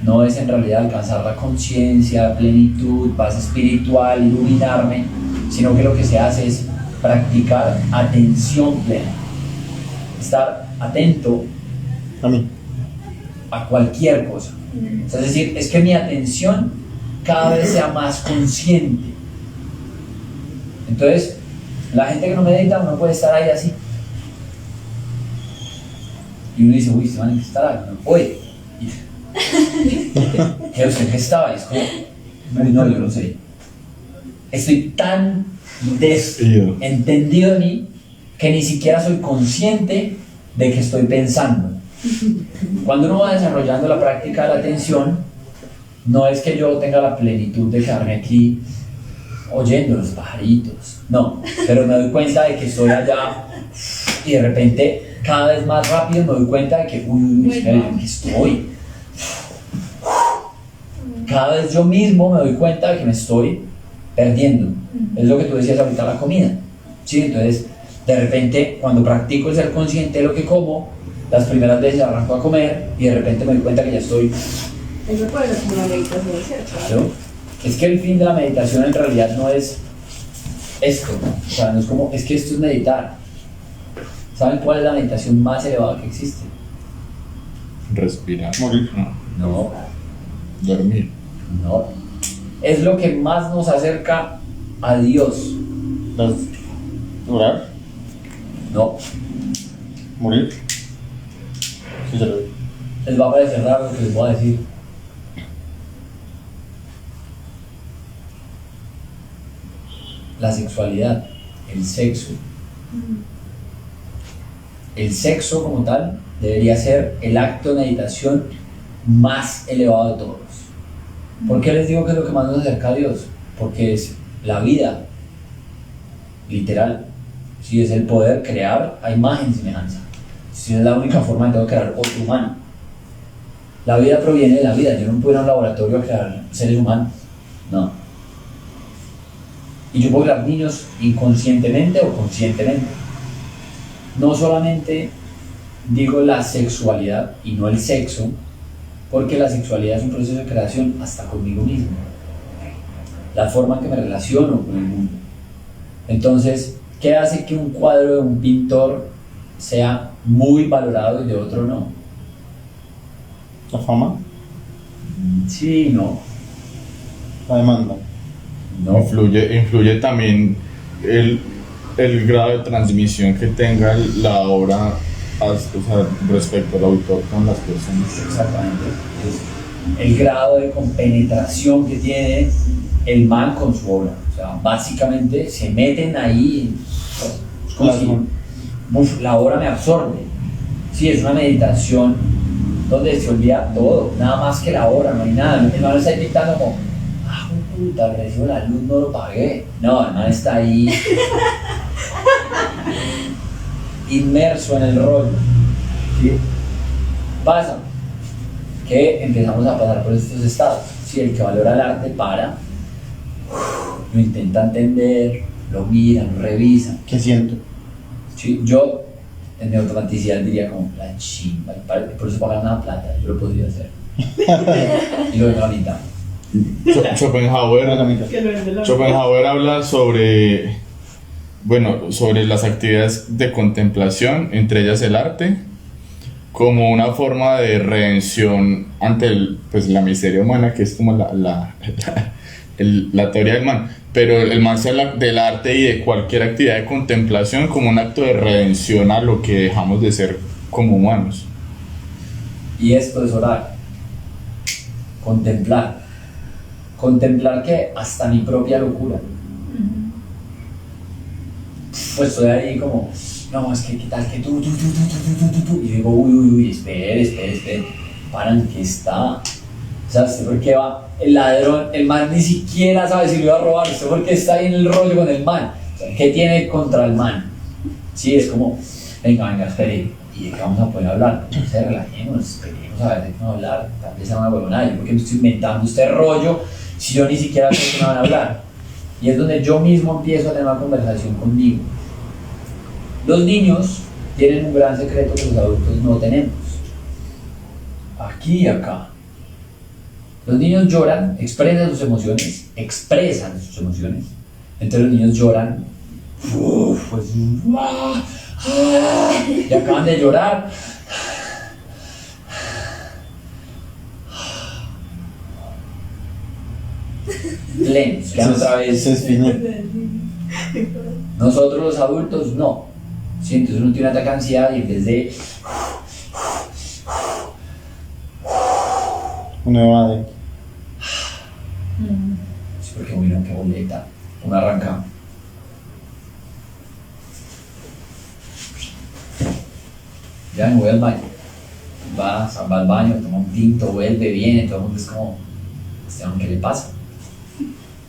no es en realidad alcanzar la conciencia, plenitud, paz espiritual, iluminarme, sino que lo que se hace es practicar atención plena. Estar atento A mí. a cualquier cosa. Es decir, es que mi atención cada vez sea más consciente. Entonces, la gente que no medita, uno puede estar ahí así. Y uno dice, uy, se van a estar ahí. Oye, ¿qué usted qué estaba? Y es como, uy, no, yo no sé. Estoy tan desentendido de mí que ni siquiera soy consciente de que estoy pensando. Cuando uno va desarrollando la práctica de la atención, no es que yo tenga la plenitud de quedarme aquí oyendo los pajaritos, no, pero me doy cuenta de que estoy allá y de repente cada vez más rápido me doy cuenta de que uy, espera, ¿en qué estoy? Cada vez yo mismo me doy cuenta de que me estoy perdiendo. Es lo que tú decías ahorita, la comida, ¿sí? Entonces, de repente, cuando practico el ser consciente de lo que como, las primeras veces arranco a comer y de repente me doy cuenta que ya estoy... Eso puede ser como una meditación, ¿cierto? Claro. Es que el fin de la meditación en realidad no es esto, o sea, no es como, es que esto es meditar. ¿Saben cuál es la meditación más elevada que existe? Respirar. Morir. No, Dormir. no. Es lo que más nos acerca a Dios. Orar. No, Morir. Sí, se lo digo. les va a parecer raro lo que les voy a decir. La sexualidad, el sexo. El sexo como tal debería ser el acto de meditación más elevado de todos. ¿Por qué les digo que es lo que más nos acerca a Dios? Porque es la vida, literal. Si es el poder crear a imagen y semejanza. Si es la única forma de tengo que crear otro humano. La vida proviene de la vida. Yo no puedo ir a un laboratorio a crear seres humanos. No. Y yo puedo crear niños inconscientemente o conscientemente. No solamente digo la sexualidad y no el sexo, porque la sexualidad es un proceso de creación hasta conmigo mismo. La forma en que me relaciono con el mundo. Entonces, ¿qué hace que un cuadro de un pintor sea muy valorado y de otro no? La fama. Sí, no. La demanda. No. Influye también el grado de transmisión que tenga la obra, o sea, respecto al autor con las personas. Exactamente. Es el grado de compenetración que tiene el man con su obra. O sea, básicamente se meten ahí. Es como si uf, la obra me absorbe. Sí, es una meditación donde se olvida todo, nada más que la obra, no hay nada. El man está dictando como, puta, el recibo de la luz no lo pagué. No, el man está ahí inmerso en el rollo. ¿Sí? Pasa que empezamos a pasar por estos estados. ¿Sí? El que valora el arte lo intenta entender, lo mira, lo revisa. ¿Qué siento? ¿Sí? Yo en mi automaticidad diría como la chimba, y por eso pagan una plata, yo lo podría hacer. Y lo de la mitad. Schopenhauer habla sobre las actividades de contemplación, entre ellas el arte, como una forma de redención ante la miseria humana, que es como la teoría del man. Pero el man se habla del arte y de cualquier actividad de contemplación como un acto de redención a lo que dejamos de ser como humanos. Y esto es orar, contemplar que hasta mi propia locura. Pues estoy ahí como, no, es que qué tal que tú, y digo, uy, espere, paran, que está, ¿sabes por qué va? El ladrón, el man ni siquiera sabe si lo iba a robar, ¿usted por qué está ahí en el rollo con el man? sea, ¿qué tiene contra el man? Sí, es como, venga, espere, ¿y de qué vamos a poder hablar? No sé, relajémonos, esperemos a ver de qué vamos a hablar, tal vez sea una huevonada, yo porque me estoy inventando este rollo si yo ni siquiera sé qué me van a hablar. Y es donde yo mismo empiezo a tener una conversación conmigo. Los niños tienen un gran secreto que los adultos no tenemos. Aquí y acá. Los niños lloran, expresan sus emociones, entonces los niños lloran, pues, y acaban de llorar. Plenos, quedan otra vez. Ese es fino. Nosotros los adultos no. Sí, entonces uno tiene un ataque de ansiedad y en vez de Uno evade. sí, porque bueno, qué boleta, uno arranca. Ya me voy al baño. Va al baño, toma un tinto, vuelve, viene, todo el mundo es como, ¿qué le pasa?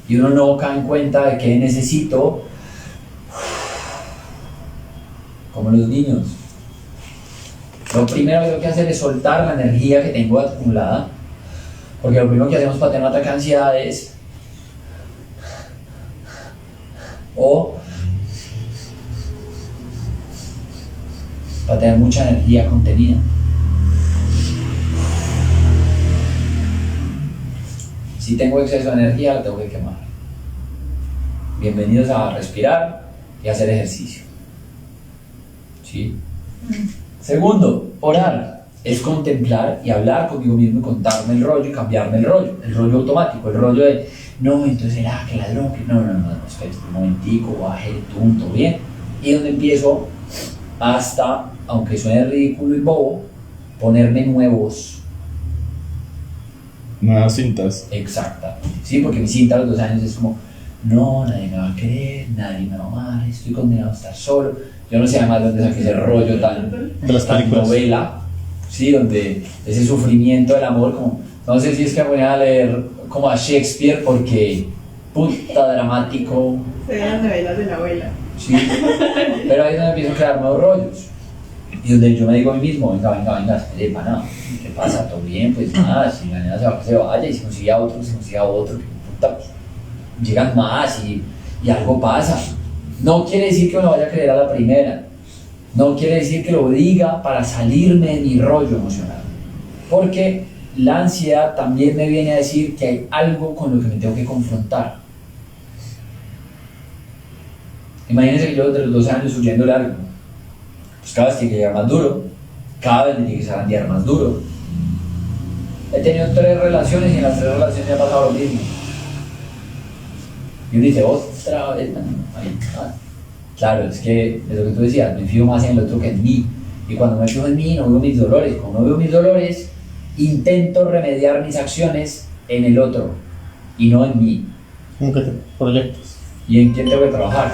Y uno no cae en cuenta de que necesito, como los niños. Lo primero que tengo que hacer es soltar la energía que tengo acumulada, porque lo primero que hacemos para tener un ataque de ansiedad es o para tener mucha energía contenida. Si tengo exceso de energía, la tengo que quemar. Bienvenidos a respirar y hacer ejercicio. ¿Sí? Segundo, orar es contemplar y hablar conmigo mismo y contarme el rollo y cambiarme el rollo automático, el rollo de no, entonces era que ladrón, que no, espera un momentico, baje el punto, bien. Y donde empiezo hasta, aunque suene ridículo y bobo, ponerme nuevos. Nuevas cintas. Exactamente, sí, porque mi cinta a los 2 años es como, no, nadie me va a querer, nadie me va a amar, estoy condenado a estar solo. Yo no sé además dónde saqué ese rollo De las tan películas. novela, sí, donde ese sufrimiento del amor, como, no sé si es que voy a leer como a Shakespeare porque puta dramático, Se ven las novelas de la abuela. sí, pero ahí es donde empiezo a crear nuevos rollos. Y donde yo me digo a mí mismo, venga, espere, pana, ¿qué pasa? ¿Todo bien? Pues nada, si la nena se va, que se vaya, y si consigue a otro, que puta, pues, llegan más y algo pasa. No quiere decir que me lo vaya a creer a la primera, no quiere decir que lo diga para salirme de mi rollo emocional, porque la ansiedad también me viene a decir que hay algo con lo que me tengo que confrontar. Imagínense que yo desde los 12 años huyendo de algo. Pues cada vez tiene que llegar más duro, cada vez me tiene que zarandear más duro. He tenido 3 relaciones y en las 3 relaciones me ha pasado lo mismo. Y uno dice, otra vez, claro, es que es lo que tú decías, me fijo más en el otro que en mí. Y cuando me fijo en mí, no veo mis dolores. Como no veo mis dolores, intento remediar mis acciones en el otro y no en mí. ¿Cómo que te proyectas? ¿Y en quién tengo que trabajar?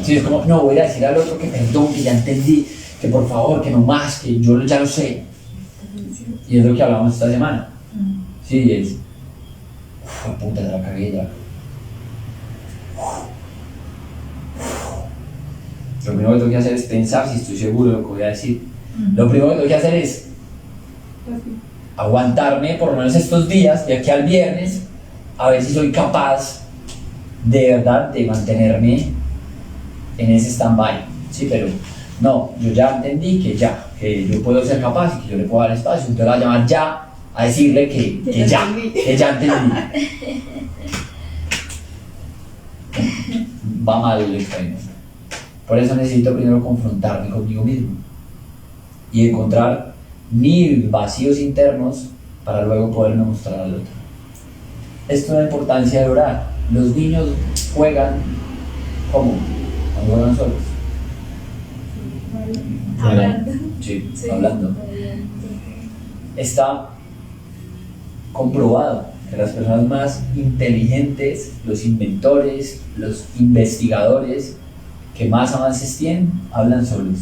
Sí, es como, no, voy a decir al otro que perdón, que ya entendí, que por favor, que no más, que yo ya lo sé. Y es lo que hablamos esta semana. Sí, es, puta, se la cagué ya. Lo primero que tengo que hacer es pensar si estoy seguro de lo que voy a decir. Lo primero que tengo que hacer es aguantarme por lo menos estos días, de aquí al viernes, a ver si soy capaz de verdad de mantenerme en ese stand-by, sí, pero no, yo ya entendí que yo puedo ser capaz y que yo le puedo dar espacio, entonces la voy a llamar ya a decirle que ya entendí. Va mal el experimento. Por eso necesito primero confrontarme conmigo mismo y encontrar mis vacíos internos para luego poderme mostrar al otro. Esto es la importancia de orar. Los niños juegan ¿cómo? Cuando juegan solos. Hablando. Sí, Sí. hablando. Está comprobado que las personas más inteligentes, los inventores, los investigadores que más avances tienen, hablan solos.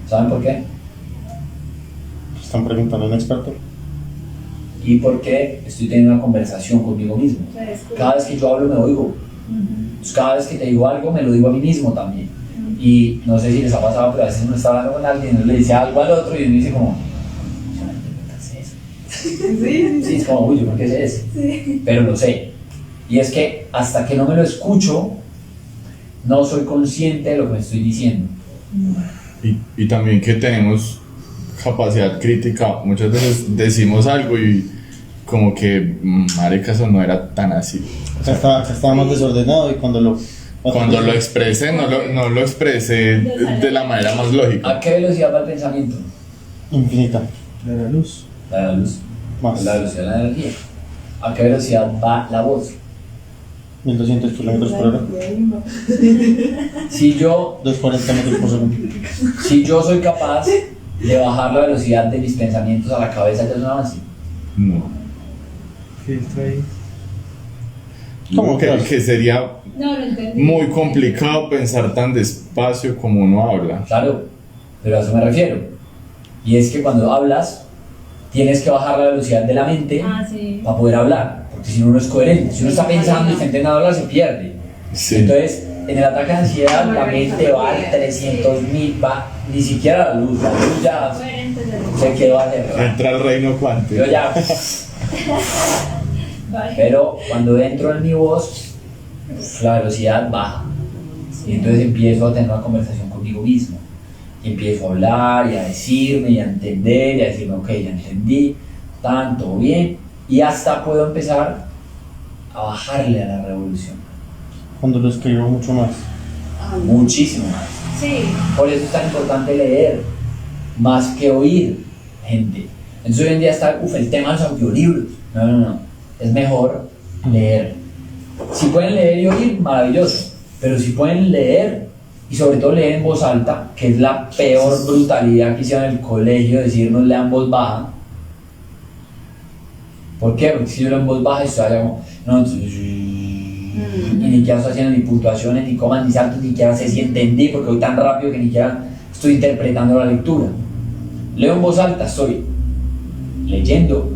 ¿Saben por qué? Están preguntando a un experto. y porque estoy teniendo una conversación conmigo mismo. Cada vez que yo hablo me oigo. Entonces, cada vez que te digo algo me lo digo a mí mismo también. Y no sé si les ha pasado, pero a veces uno está hablando con alguien y uno le dice algo al otro y uno dice como, sí, es como, uy, ¿yo por qué sé eso? Sí. Pero lo sé. Y es que hasta que no me lo escucho, no soy consciente de lo que me estoy diciendo. Y también que tenemos capacidad crítica, muchas veces decimos algo y como que, marica, eso no era tan así. Acá estaba más desordenado y cuando lo expresé, no lo expresé de la manera más lógica. ¿A qué velocidad va el pensamiento? infinita. La luz. La luz. Más. La velocidad de la energía. ¿A qué velocidad va la voz? 1200 kilómetros por hora. Si yo 240 metros por segundo. Si yo soy capaz de bajar la velocidad de mis pensamientos a la cabeza, ¿ya es un avance? No. Filtra ahí. ¿Cómo que sería No, lo entendí. muy complicado pensar tan despacio como uno habla. Claro, pero a eso me refiero. Y es que cuando hablas, tienes que bajar la velocidad de la mente Sí. para poder hablar, porque si no, uno es coherente. Si uno está pensando y está intentando hablar, se pierde. Sí. Entonces, en el ataque de ansiedad, la mente va al 300.000, va ni siquiera a la luz ya se quedó aterrada. Entra al reino cuántico. Yo ya. Pero cuando entro en mi voz, la velocidad baja. Y entonces empiezo a tener una conversación conmigo mismo. Y empiezo a hablar y a decirme y a entender y a decirme, ok, ya entendí, tanto bien. Y hasta puedo empezar a bajarle a la revolución. Cuando lo escribo mucho más. Muchísimo más. Sí. Por eso es tan importante leer, más que oír gente. Entonces hoy en día está el tema de los audiolibros. No. Es mejor leer. Si pueden leer y oír, maravilloso. Pero si pueden leer, y sobre todo leer en voz alta, que es la peor brutalidad que hicieron en el colegio, decirnos lean en voz baja. ¿Por qué? Porque si yo leo en voz baja, estoy allá como, no, y ni siquiera estoy haciendo ni puntuaciones, ni comas, ni saltos, ni siquiera sé si entendí, porque voy tan rápido que ni siquiera estoy interpretando la lectura. Leo en voz alta, estoy leyendo,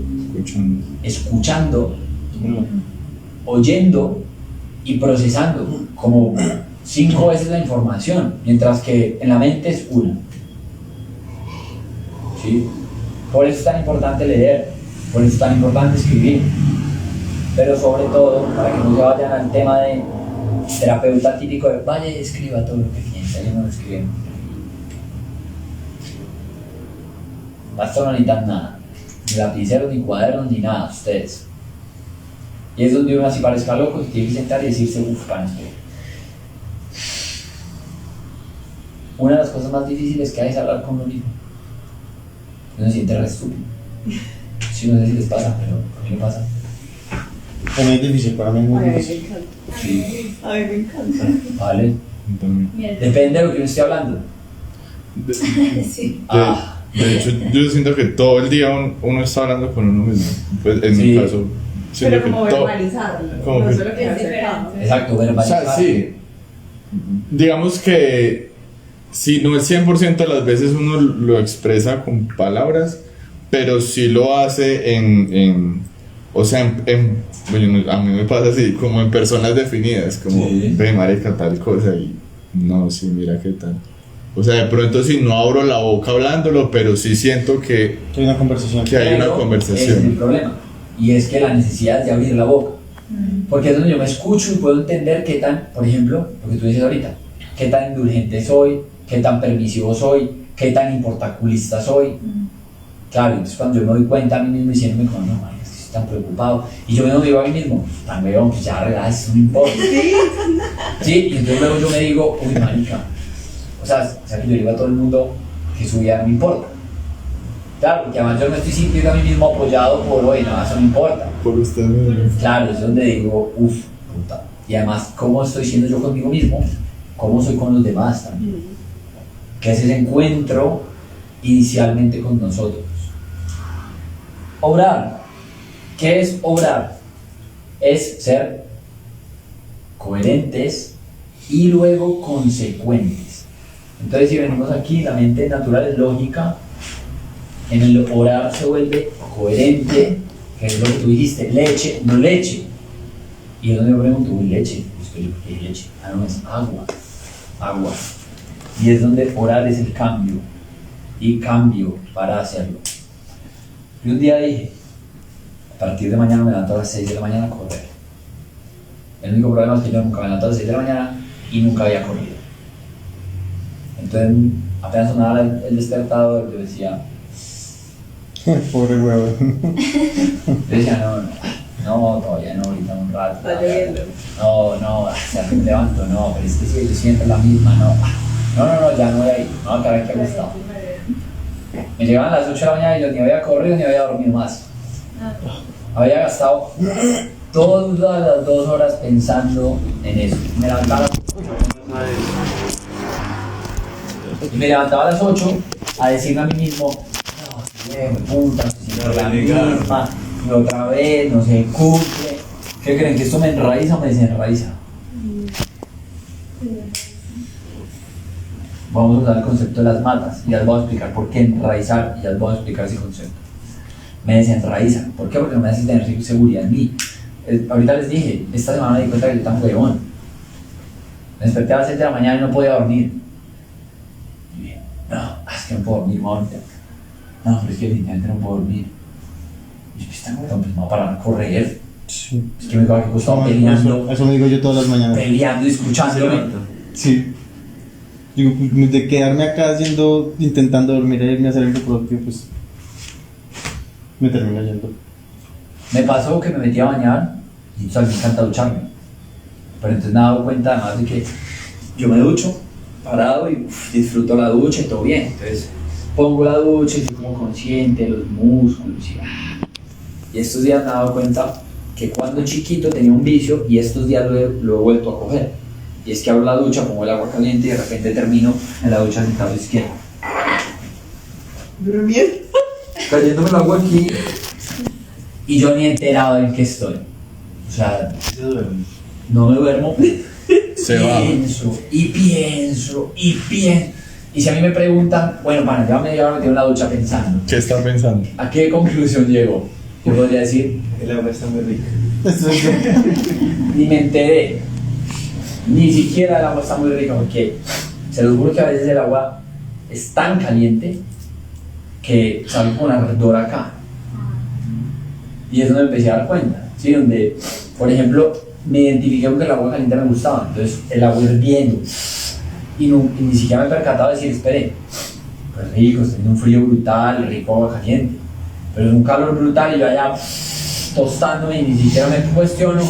escuchando, oyendo y procesando como 5 veces la información, mientras que en la mente es una. ¿Sí? Por eso es tan importante leer, por eso es tan importante escribir, pero sobre todo para que no se vayan al tema de terapeuta típico de vaya y escriba todo lo que piensa, yo no lo escribo. Pastor, no necesitan nada, ni lapiceros, ni cuadernos, ni nada, ustedes. Y es donde uno así parezca loco, se tiene que sentar y decirse, uff, pan, estoy. Una de las cosas más difíciles que hay es hablar con uno mismo. Uno se siente re estúpido. Sí, no sé si les pasa, pero a mí me pasa. Para mí es difícil, para mí es muy A mí me difícil. encanta. Sí, A mí me encanta. vale. También. Depende de lo que uno esté hablando. Sí. De hecho, yo siento que todo el día uno está hablando con uno mismo. Pues en mi caso, siento Pero como que todo. verbalizarlo. como No que- solo que Es hacer diferente. Exacto, O verbalizar. sea, sí. Digamos que si no el 100% de las veces uno lo expresa con palabras, pero sí lo hace bueno, a mí me pasa así, como en personas definidas, como, Sí. ve, marica, tal cosa, y no, sí, mira qué tal. O sea, de pronto si no abro la boca hablándolo, pero sí siento que Hay una conversación. Que hay una Pero conversación. ese es el problema. Y es que la necesidad es de abrir la boca. Porque es donde yo me escucho y puedo entender qué tan, por ejemplo, lo que tú dices ahorita, qué tan indulgente soy, qué tan permisivo soy, qué tan importaculista soy. Claro, entonces cuando yo me doy cuenta a mí mismo diciéndome como, no, man, es que estoy tan preocupado. Y yo me digo a mí mismo, tan weón, pues ya relájese, no me importa. Sí, y entonces luego yo me digo, uy, marica. O sea que yo digo a todo el mundo que su vida no me importa. Claro, porque además yo me estoy sintiendo a mí mismo apoyado por, oye, nada, eso no importa. por usted mismo. Claro, es donde digo, uff, puta. Y además, ¿cómo estoy siendo yo conmigo mismo? ¿Cómo soy con los demás también? Que es ese encuentro inicialmente con nosotros. Obrar. ¿Qué es obrar? Es ser coherentes y luego consecuentes. Entonces, si venimos aquí, la mente natural es lógica. En el orar se vuelve coherente que es lo que tú dijiste, leche, no leche. Y es donde me pregunto, uy, leche, pues que ¿qué es leche? Ah, no, es agua, agua. Y es donde orar es el cambio, y cambio para hacerlo. Y un día dije, a partir de mañana me levanto a las 6 de la mañana a correr. El único problema es que yo nunca me levanto a las 6 de la mañana y nunca había corrido. Entonces, apenas sonaba el despertador, yo decía, Pobre huevo. yo decía, no, todavía no, ahorita un rato. Está lloviendo. No, hasta que me levanto, no, pero es que si yo siempre la misma, no, ya no voy a ir, no, que ahora que ha gustado. Me llegaban a las 8 de la mañana y yo ni había corrido ni había dormido más. Había gastado todas las 2 horas pensando en eso. Me levantaba a las 8 a decirme a mí mismo, no, puta, siempre la misma, y otra vez, no se cumple. ¿Qué creen? ¿Que esto me enraiza o me desenraiza? Vamos a usar el concepto de las matas y ya les voy a explicar por qué enraizar y ya les voy a explicar ese concepto. Me desenraiza. ¿Por qué? Porque no me hace tener seguridad en mí. Ahorita les dije, esta semana me di cuenta que yo tan huevón. Me desperté a las 7 de la mañana y no podía dormir. Y dije, no, es que no puedo dormir, mamá. No, pero es que definitivamente no puedo dormir. Y yo, pues tan huevón, pues me voy a parar a correr. Sí. Es que me acabo que estaba peleando, Eso me digo yo todas las mañanas. peleando y escuchándome. Sí. Digo, pues, de quedarme acá intentando dormir e irme a hacer algo propio, pues me termino yendo. Me pasó que me metí a bañar y a mí me encanta ducharme. Pero entonces me he dado cuenta además de que yo me ducho parado y disfruto la ducha y todo bien. Entonces pongo la ducha y estoy como consciente de los músculos y estos días me he dado cuenta que cuando chiquito tenía un vicio y estos días lo he vuelto a coger. Y es que abro la ducha, pongo el agua caliente y de repente termino en la ducha sentado izquierdo. Durmiendo. Cayéndome el agua aquí y yo ni enterado en qué estoy. O sea, no me duermo. Se va. Pienso. Y si a mí me preguntan, bueno, para ya media hora me quedo en la ducha pensando, ¿Qué están pensando? ¿a qué conclusión llego? Yo podría decir, El agua está muy rica. ni me enteré. Ni siquiera el agua está muy rica porque se los juro que a veces el agua es tan caliente que sale con un ardor acá. Y es donde me empecé a dar cuenta, ¿sí? Donde, por ejemplo, me identifiqué con que el agua caliente me gustaba, entonces el agua hirviendo. Y ni siquiera me he percatado de decir, espere, pues rico, estoy en un frío brutal, rico agua caliente. Pero es un calor brutal y yo allá tostándome y ni siquiera me cuestiono.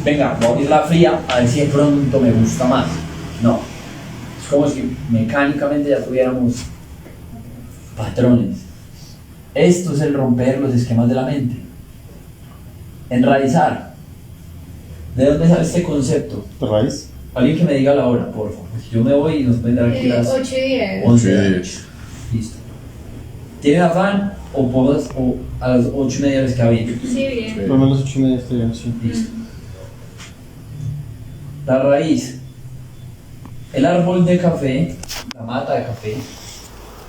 Venga, voy a abrir la fría a ver si de pronto me gusta más. No, es como si mecánicamente ya tuviéramos patrones. Esto es el romper los esquemas de la mente. Enraizar. ¿De dónde sale este concepto? ¿Raíz? Alguien que me diga la hora, por favor. Yo me voy y nos pueden dar aquí las 8 y 10. 11 de la noche. Listo. ¿Tienen afán o a las 8:30 les queda bien? Sí, bien. Por lo menos 8:30 estoy bien, sí. Listo. La raíz. El árbol de café, la mata de café,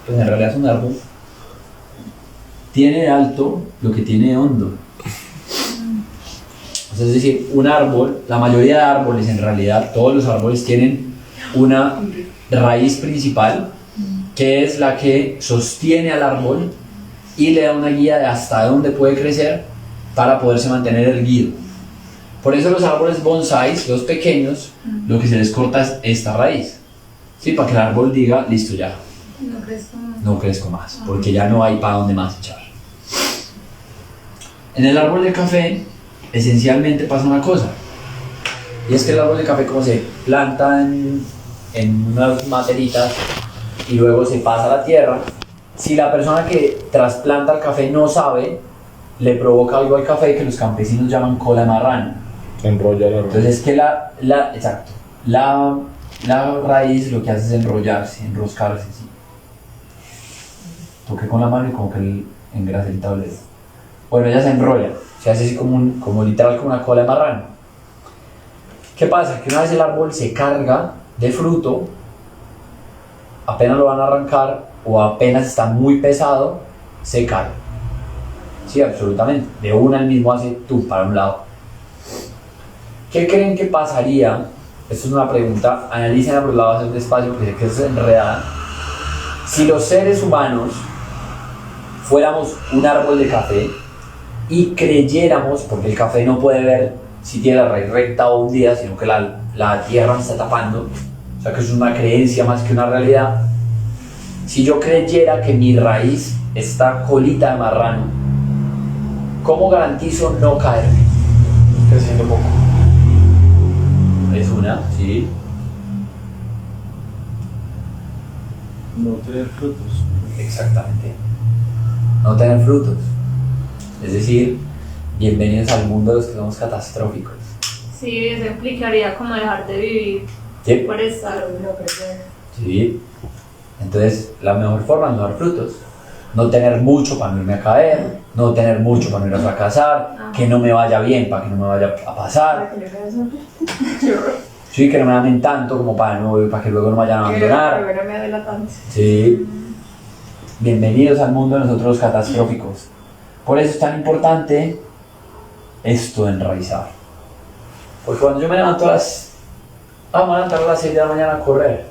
pues en realidad es un árbol, tiene de alto lo que tiene de hondo. O sea, es decir, un árbol, la mayoría de árboles en realidad, todos los árboles tienen una raíz principal, que es la que sostiene al árbol y le da una guía de hasta dónde puede crecer para poderse mantener erguido. Por eso los árboles bonsais, los pequeños, lo que se les corta es esta raíz, ¿sí? Para que el árbol diga, listo ya, No crezco más. no crezco más, porque ya no hay para dónde más echar. En el árbol de café, esencialmente pasa una cosa, y es que el árbol de café, como se planta en unas materitas y luego se pasa a la tierra, si la persona que trasplanta el café no sabe, le provoca algo al café que los campesinos llaman cola de marrano. Enrolla la Entonces es que exacto, la raíz lo que hace es enrollarse, enroscarse, ¿sí? Toqué con la mano y como que engrasé el tablero. Bueno, ella se enrolla, se hace así como literal como una cola de marrano. ¿Qué pasa? Que una vez el árbol se carga de fruto, apenas lo van a arrancar o apenas está muy pesado, se cae. Sí, absolutamente. De una el mismo hace tú para un lado. ¿Qué creen que pasaría? Esto es una pregunta, analícenla, pero la voy a hacer despacio porque sé que es enredada. Si los seres humanos fuéramos un árbol de café y creyéramos, porque el café no puede ver si tiene la raíz recta o hundida, sino que la tierra me está tapando, o sea que es una creencia más que una realidad. Si yo creyera que mi raíz está colita de marrano, ¿cómo garantizo no caerme? Creciendo poco. Es una, sí. No tener frutos. Exactamente. No tener frutos. Es decir, bienvenidos al mundo de los que somos catastróficos. Sí, eso implicaría como dejar de vivir ¿Sí? por estar. Sí. Entonces, la mejor forma es no dar frutos. No tener mucho para no irme a caer, no tener mucho para no ir a fracasar, que no me vaya bien para que no me vaya a pasar. Sí, que no me amen tanto como para que luego no me vayan a abandonar. Pero me adela tanto. Sí. Bienvenidos al mundo de nosotros los catastróficos. Por eso es tan importante esto de enraizar. Porque cuando yo me levanto me voy a levantar a las 6 de la mañana a correr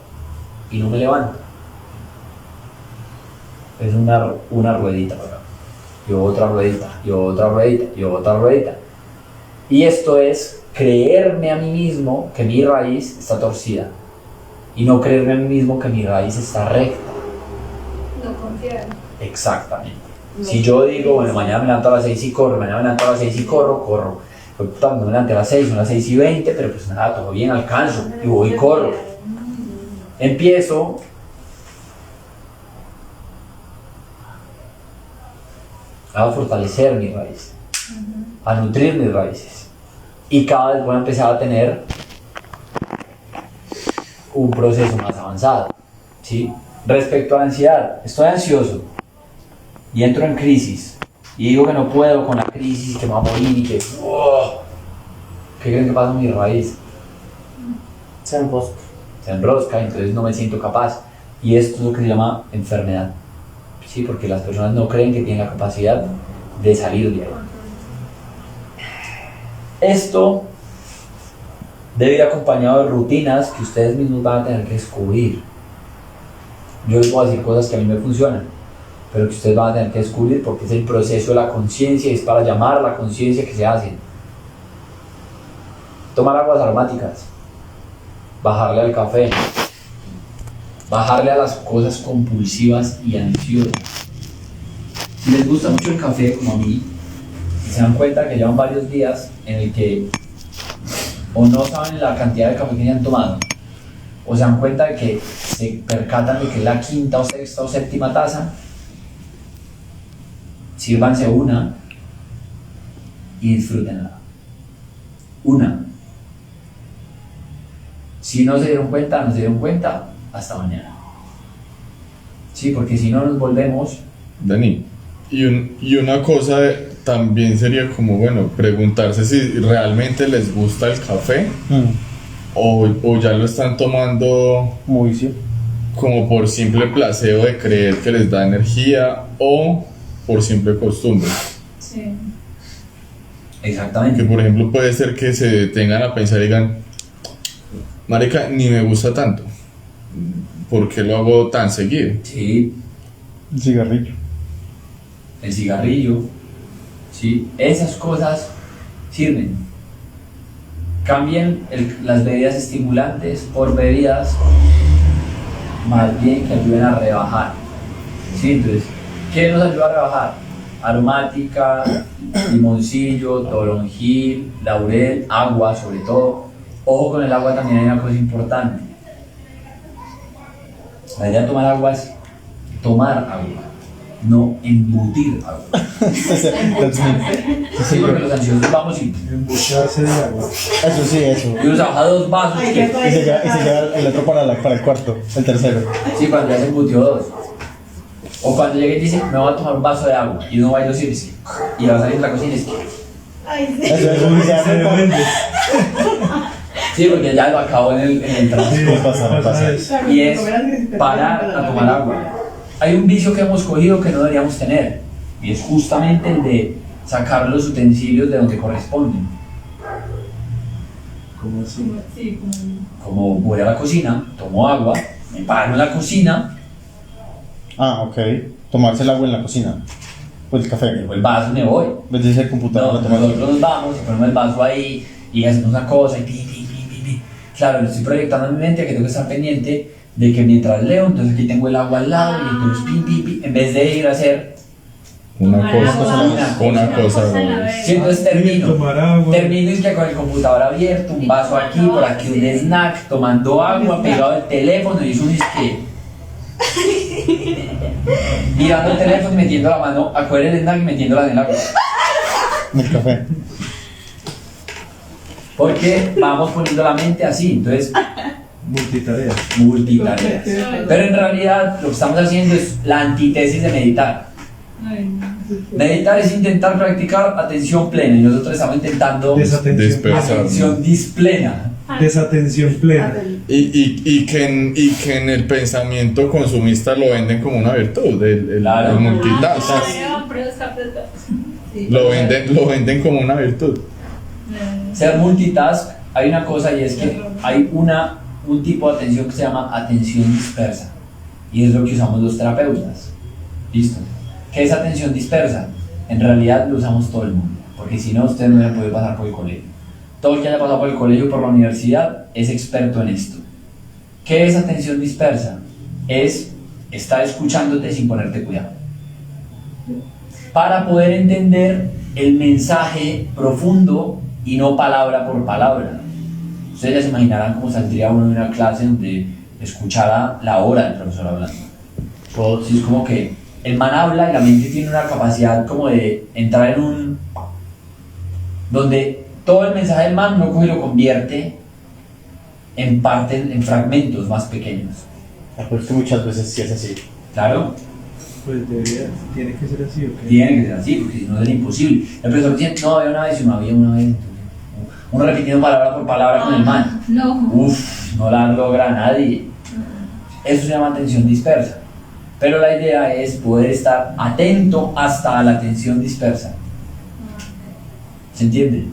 y no me levanto. Es una ruedita para acá, y otra ruedita, y otra ruedita, y otra ruedita. Y esto es creerme a mí mismo que mi raíz está torcida y no creerme a mí mismo que mi raíz está recta. No confiar. Exactamente. Si yo digo, bueno, mañana me levanto a las 6 y corro, mañana me levanto a las 6 y corro. Pues puta, no me levanté a las 6, son las 6 y 20, pero pues nada, todo bien, alcanzo, y voy y corro. Empiezo a fortalecer mi raíz, a nutrir mis raíces. Y cada vez voy a empezar a tener un proceso más avanzado, ¿sí? Respecto a la ansiedad, estoy ansioso y entro en crisis y digo que no puedo con la crisis, que me va a morir y que... ¿Qué creen que pasa con mi raíz? Se enrosca. Se enrosca, entonces no me siento capaz. Y esto es lo que se llama enfermedad. Sí, porque las personas no creen que tienen la capacidad de salir de ahí. Esto debe ir acompañado de rutinas que ustedes mismos van a tener que descubrir. Yo les voy a decir cosas que a mí me funcionan, pero que ustedes van a tener que descubrir porque es el proceso de la conciencia y es para llamar la conciencia que se hacen. Tomar aguas aromáticas, bajarle al café, bajarle a las cosas compulsivas y ansiosas. Si les gusta mucho el café, como a mí, se dan cuenta que llevan varios días en el que o no saben la cantidad de café que ya han tomado, o se dan cuenta de que se percatan de que es la quinta o sexta o séptima taza, sírvanse una y disfrútenla. Una. Si no se dieron cuenta, hasta mañana. Sí, porque si no nos volvemos... Dani, y una cosa también sería como, bueno, preguntarse si realmente les gusta el café o ya lo están tomando Muy sí. como por simple placebo de creer que les da energía o por simple costumbre. Sí. Exactamente. Que por ejemplo puede ser que se detengan a pensar y digan, marica, ni me gusta tanto, ¿por qué lo hago tan seguido? Sí, Un cigarrillo. el cigarrillo, sí, esas cosas sirven. Cambien las bebidas estimulantes por bebidas más bien que ayuden a rebajar. Sí, entonces, ¿qué nos ayuda a rebajar? Aromática, limoncillo, toronjil, laurel, agua sobre todo. Ojo con el agua, también hay una cosa importante. La idea de tomar agua es tomar agua, no embutir agua. Sí, porque los ansiosos vamos y Embucharse de agua. Eso sí, eso. uno se baja 2 vasos. Ay, que- qué Y se lleva el otro para el cuarto, el tercero. Sí, cuando ya se embutió 2. O cuando llegue y dice, me voy a tomar un vaso de agua y uno va y lo sirve y va a salir de la cocina y es que... Ay, sí. Eso, y se hace el cuarto. Sí, porque ya lo acabó en el tránsito. Sí, pasa. eso. Y es parar a tomar agua. Hay un vicio que hemos cogido que no deberíamos tener y es justamente el de sacar los utensilios de donde corresponden. ¿Cómo así? Sí, Como voy a la cocina, tomo agua, me paro en la cocina, Ah, ok. Tomarse el agua en la cocina. Pues el café. llevo el vaso y me voy. Desde el computador No, la tomas. nosotros nos vamos y ponemos el vaso ahí y hacemos una cosa y pi, pi, pi, pi, pi. Claro, lo estoy proyectando en mi mente que tengo que estar pendiente de que mientras leo, entonces aquí tengo el agua al lado y entonces pi, pi, pi, en vez de ir a hacer. Una Tomar cosa, agua, una cosa. a la vez. Sí, entonces Tomar agua. termino y es que con el computador abierto, un vaso aquí, por aquí un snack, tomando agua, pegado al teléfono y es un disque. Mirando el teléfono y metiendo la mano a coger el snack y metiéndola en el agua. En el café. Porque vamos poniendo la mente así, entonces Multitarea. multitareas. Pero en realidad lo que estamos haciendo es la antítesis de meditar. Ay, no. Meditar es intentar practicar atención plena y nosotros estamos intentando Desatención plena. Dispersar. atención displena. Desatención plena. Y que en el pensamiento consumista lo venden como una virtud, Claro. el multitask. Ah, pero está. Sí. Lo venden como una virtud. Ser multitask, hay una cosa y es que hay un tipo de atención que se llama atención dispersa y es lo que usamos los terapeutas. ¿Listo? ¿Qué es atención dispersa? En realidad lo usamos todo el mundo, porque si no, usted no hubiera podido pasar por el colegio. Todo el que haya pasado por el colegio o por la universidad es experto en esto. ¿Qué es atención dispersa? Es estar escuchándote sin ponerte cuidado. Para poder entender el mensaje profundo y no palabra por palabra. Ustedes ya se imaginarán cómo saldría uno de una clase donde escuchara la hora del profesor hablando. Sí, es como que el man habla y la mente tiene una capacidad como de entrar en un... donde todo el mensaje del man no coge y lo convierte en partes, en fragmentos más pequeños. Pero es que muchas veces sí es así. Claro, Pues tiene que ser así, ¿ok? tiene que ser así, porque si no sería imposible. El profesor dice, no, había una vez y no había una vez. Entonces, uno repitiendo palabra por palabra con el man. No. Uf, no la logra nadie. Eso se llama atención dispersa. Pero la idea es poder estar atento hasta la atención dispersa. ¿Se entiende?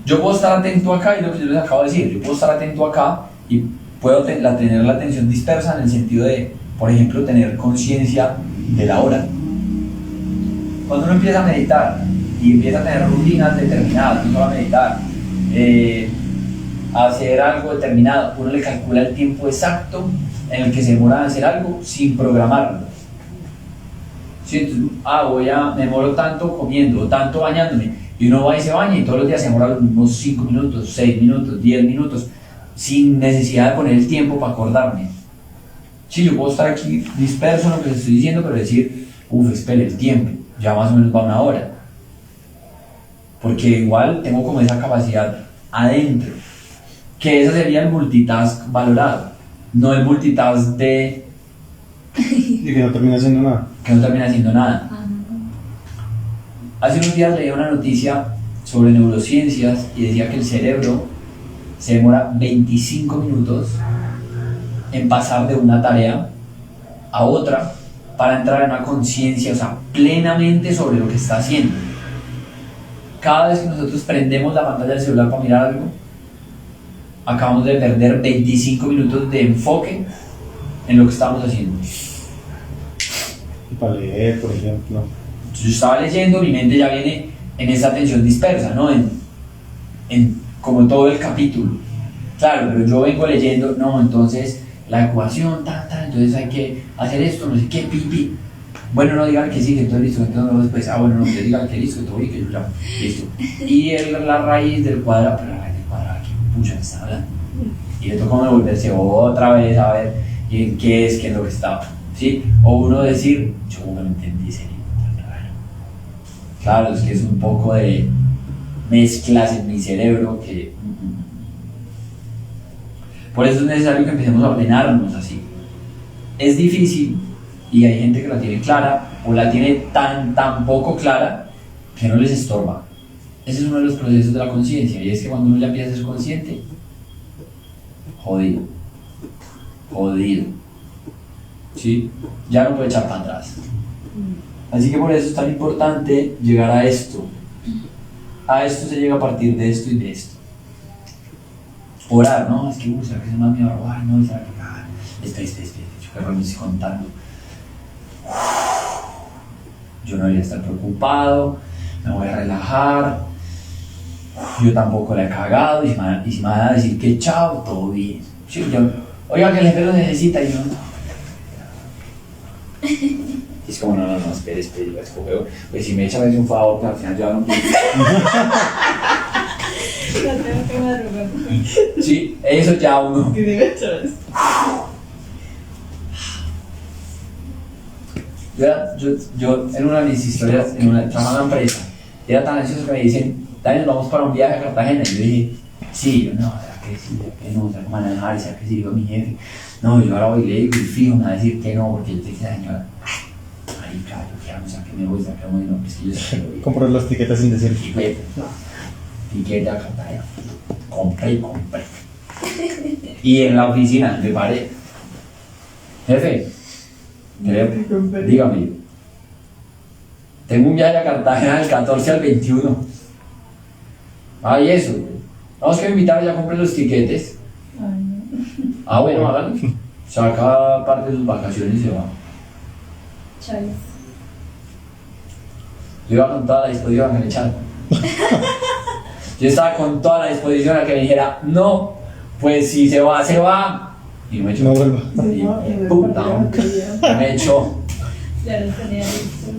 Yo puedo estar atento acá y lo que yo les acabo de decir, yo puedo estar atento acá y puedo tener la atención dispersa en el sentido de, por ejemplo, tener conciencia de la hora. Cuando uno empieza a meditar y empieza a tener rutinas determinadas, no solo a meditar, a hacer algo determinado, uno le calcula el tiempo exacto en el que se demora en hacer algo sin programarlo. ¿Sí? Entonces, me demoro tanto comiendo, o tanto bañándome, y uno va y se baña y todos los días se demora los mismos 5 minutos, 6 minutos, 10 minutos, sin necesidad de poner el tiempo para acordarme. Sí, yo puedo estar aquí disperso en lo que les estoy diciendo, pero decir, espere el tiempo, ya más o menos va una hora. Porque igual tengo como esa capacidad adentro, que ese sería el multitask valorado, no el multitask de Y que no termina haciendo nada. que no termina haciendo nada. Hace unos días leí una noticia sobre neurociencias y decía que el cerebro se demora 25 minutos en pasar de una tarea a otra para entrar en una conciencia, o sea, plenamente sobre lo que está haciendo. Cada vez que nosotros prendemos la pantalla del celular para mirar algo, acabamos de perder 25 minutos de enfoque en lo que estamos haciendo. Y para leer, por ejemplo. Yo estaba leyendo, mi mente ya viene en esa atención dispersa, ¿no? En como todo el capítulo. Claro, pero yo vengo leyendo, no, entonces la ecuación, entonces hay que hacer esto, no sé qué, pi. Bueno, no digan que sí, que todo listo, entonces no después, bueno, no, que digan que listo, que todo y que yo ya, listo. Y la raíz del cuadrado, pero la raíz del cuadrado, ¿qué pucha me está hablando? Y le tocó volverse otra vez a ver qué es lo que estaba, ¿sí? O uno decir, yo no lo entendí, sería tan raro. Claro, es que es un poco de mezclas en mi cerebro que... Por eso es necesario que empecemos a ordenarnos así. Es difícil y hay gente que la tiene clara o la tiene tan poco clara que no les estorba. Ese es uno de los procesos de la conciencia y es que cuando uno ya empieza a ser consciente, jodido, ¿sí? Ya no puede echar para atrás. Así que por eso es tan importante llegar a esto. A esto se llega a partir de esto y de esto. Orar, ¿no? Es que, ¿será que se me va a robar? No, ¿será que? Espera, yo que me estoy contando. Yo no debería estar preocupado, me voy a relajar. Yo tampoco la he cagado y si me van a decir que chao, todo bien. Sí, oiga, que el jefe lo necesita y yo no. Y es como, no, espere, pues si me echan un favor, que al final yo no puedo. Ya tengo que madrugar. Sí, eso ya uno. Yo en una de mis historias, trabajaba en una empresa, era tan ansioso que me dicen, Daniel, vamos para un viaje a Cartagena. Y yo dije, sí, yo no, ¿será que sí? ¿Será que no? ¿Será que me van a dejar? ¿Será que sí? Digo a mi jefe, no, yo ahora voy y le digo, y fijo, me va a decir que no, porque yo te dije, señora, marica, yo quiero, o sea, que me voy, ¿será que no? Pues que yo sé que voy. Comprar las tiquetas sin decir. Tiquete a Cartagena. Compré. Y en la oficina me paré. Jefe, dígame, tengo un viaje a Cartagena del 14 al 21. Ay, eso. Vamos que me invitaron, ya compré los tiquetes. Ah, bueno, háganlo. Saca parte de sus vacaciones y se va. Chávez. Yo iba con toda la disposición a que me echaran. Yo estaba con toda la disposición a que me dijera, no, pues si se va, se va. Y me echó. No vuelva. Y puta, me echó. Ya lo tenía listo.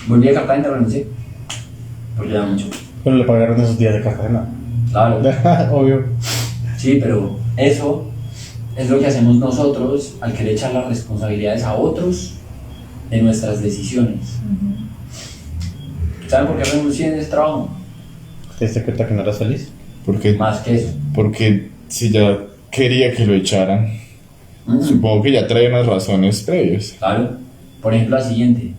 Volví a Cartagena y renuncié. Porque ya mucho. Pero le pagaron esos días de Cartagena. Claro. Obvio. Sí, pero eso es lo que hacemos nosotros al querer echar las responsabilidades a otros de nuestras decisiones. ¿Saben por qué renuncié en ese trabajo? ¿Te diste cuenta que no eras feliz? Porque, Más que eso. porque si ya quería que lo echaran, supongo que ya trae unas razones previas. Claro. Por ejemplo, la siguiente.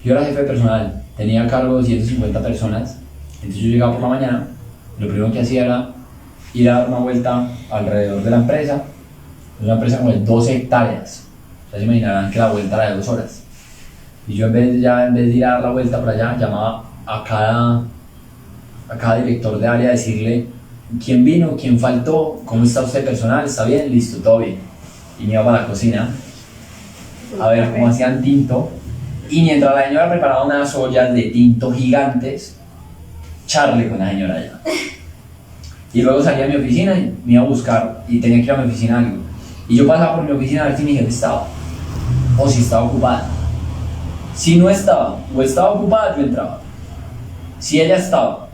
Yo era jefe de personal, tenía a cargo de 150 personas. Entonces yo llegaba por la mañana, lo primero que hacía era ir a dar una vuelta alrededor de la empresa. Es una empresa como de 12 hectáreas. Ustedes se imaginarán que la vuelta era de 2 horas. Y yo en vez de ir a dar la vuelta por allá, llamaba a cada director de área a decirle quién vino, quién faltó, cómo está usted personal, está bien, listo, todo bien. Y me iba para la cocina a ver cómo hacían tinto. Y mientras la señora preparaba unas ollas de tinto gigantes, charle con la señora allá. Y luego salía a mi oficina y me iba a buscar y tenía que ir a mi oficina algo. Y yo pasaba por mi oficina a ver si mi jefe estaba o si estaba ocupada. Si no estaba o estaba ocupada, yo entraba. Si ella estaba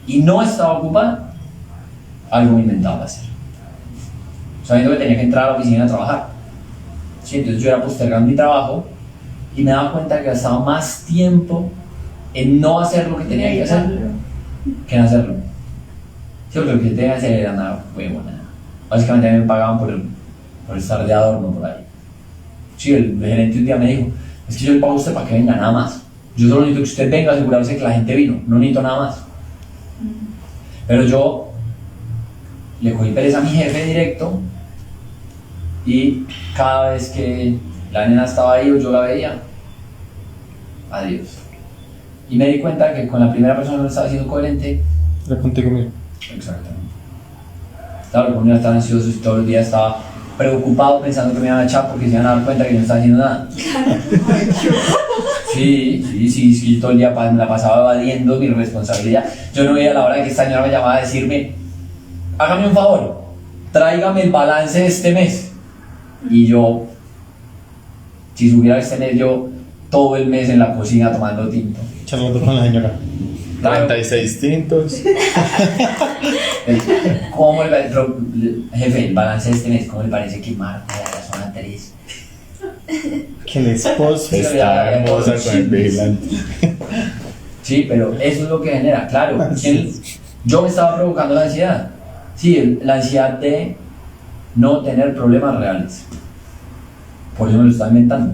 y no estaba ocupada, algo me inventaba hacer. Sabiendo que tenía que entrar a la oficina a trabajar. Sí, entonces yo era postergando mi trabajo y me daba cuenta que gastaba más tiempo en no hacer lo que tenía que hacer que en hacerlo. Sí, porque lo que tenía que hacer era nada huevona. Básicamente a mí me pagaban por estar de adorno por ahí. Sí, el gerente un día me dijo, es que yo le pago a usted para que venga, nada más. Yo solo necesito que usted venga a asegurarse que la gente vino, no necesito nada más. Pero yo le cogí pereza a mi jefe directo y cada vez que la nena estaba ahí o yo la veía, adiós. Y me di cuenta que con la primera persona no estaba siendo coherente. Era contigo mismo. Exactamente. Claro, conmigo estaba ansioso y todos los días estaba preocupado pensando que me iban a echar porque se iban a dar cuenta que yo no estaba haciendo nada. Sí, todo el día me la pasaba evadiendo mi responsabilidad. Yo no veía la hora de que esta señora me llamaba a decirme, hágame un favor, tráigame el balance de este mes. Y yo, si supiera este mes, yo todo el mes en la cocina tomando tinto. Charlando con la señora. 36 tintos. ¿Cómo le parece, jefe, el balance de este mes, cómo le parece que Marta de la zona 3? Que el esposo. Está hermosa con el vigilante. Sí, pero eso es lo que genera, claro. Yo me estaba provocando la ansiedad. Sí, la ansiedad de no tener problemas reales. Por eso me lo estaba inventando.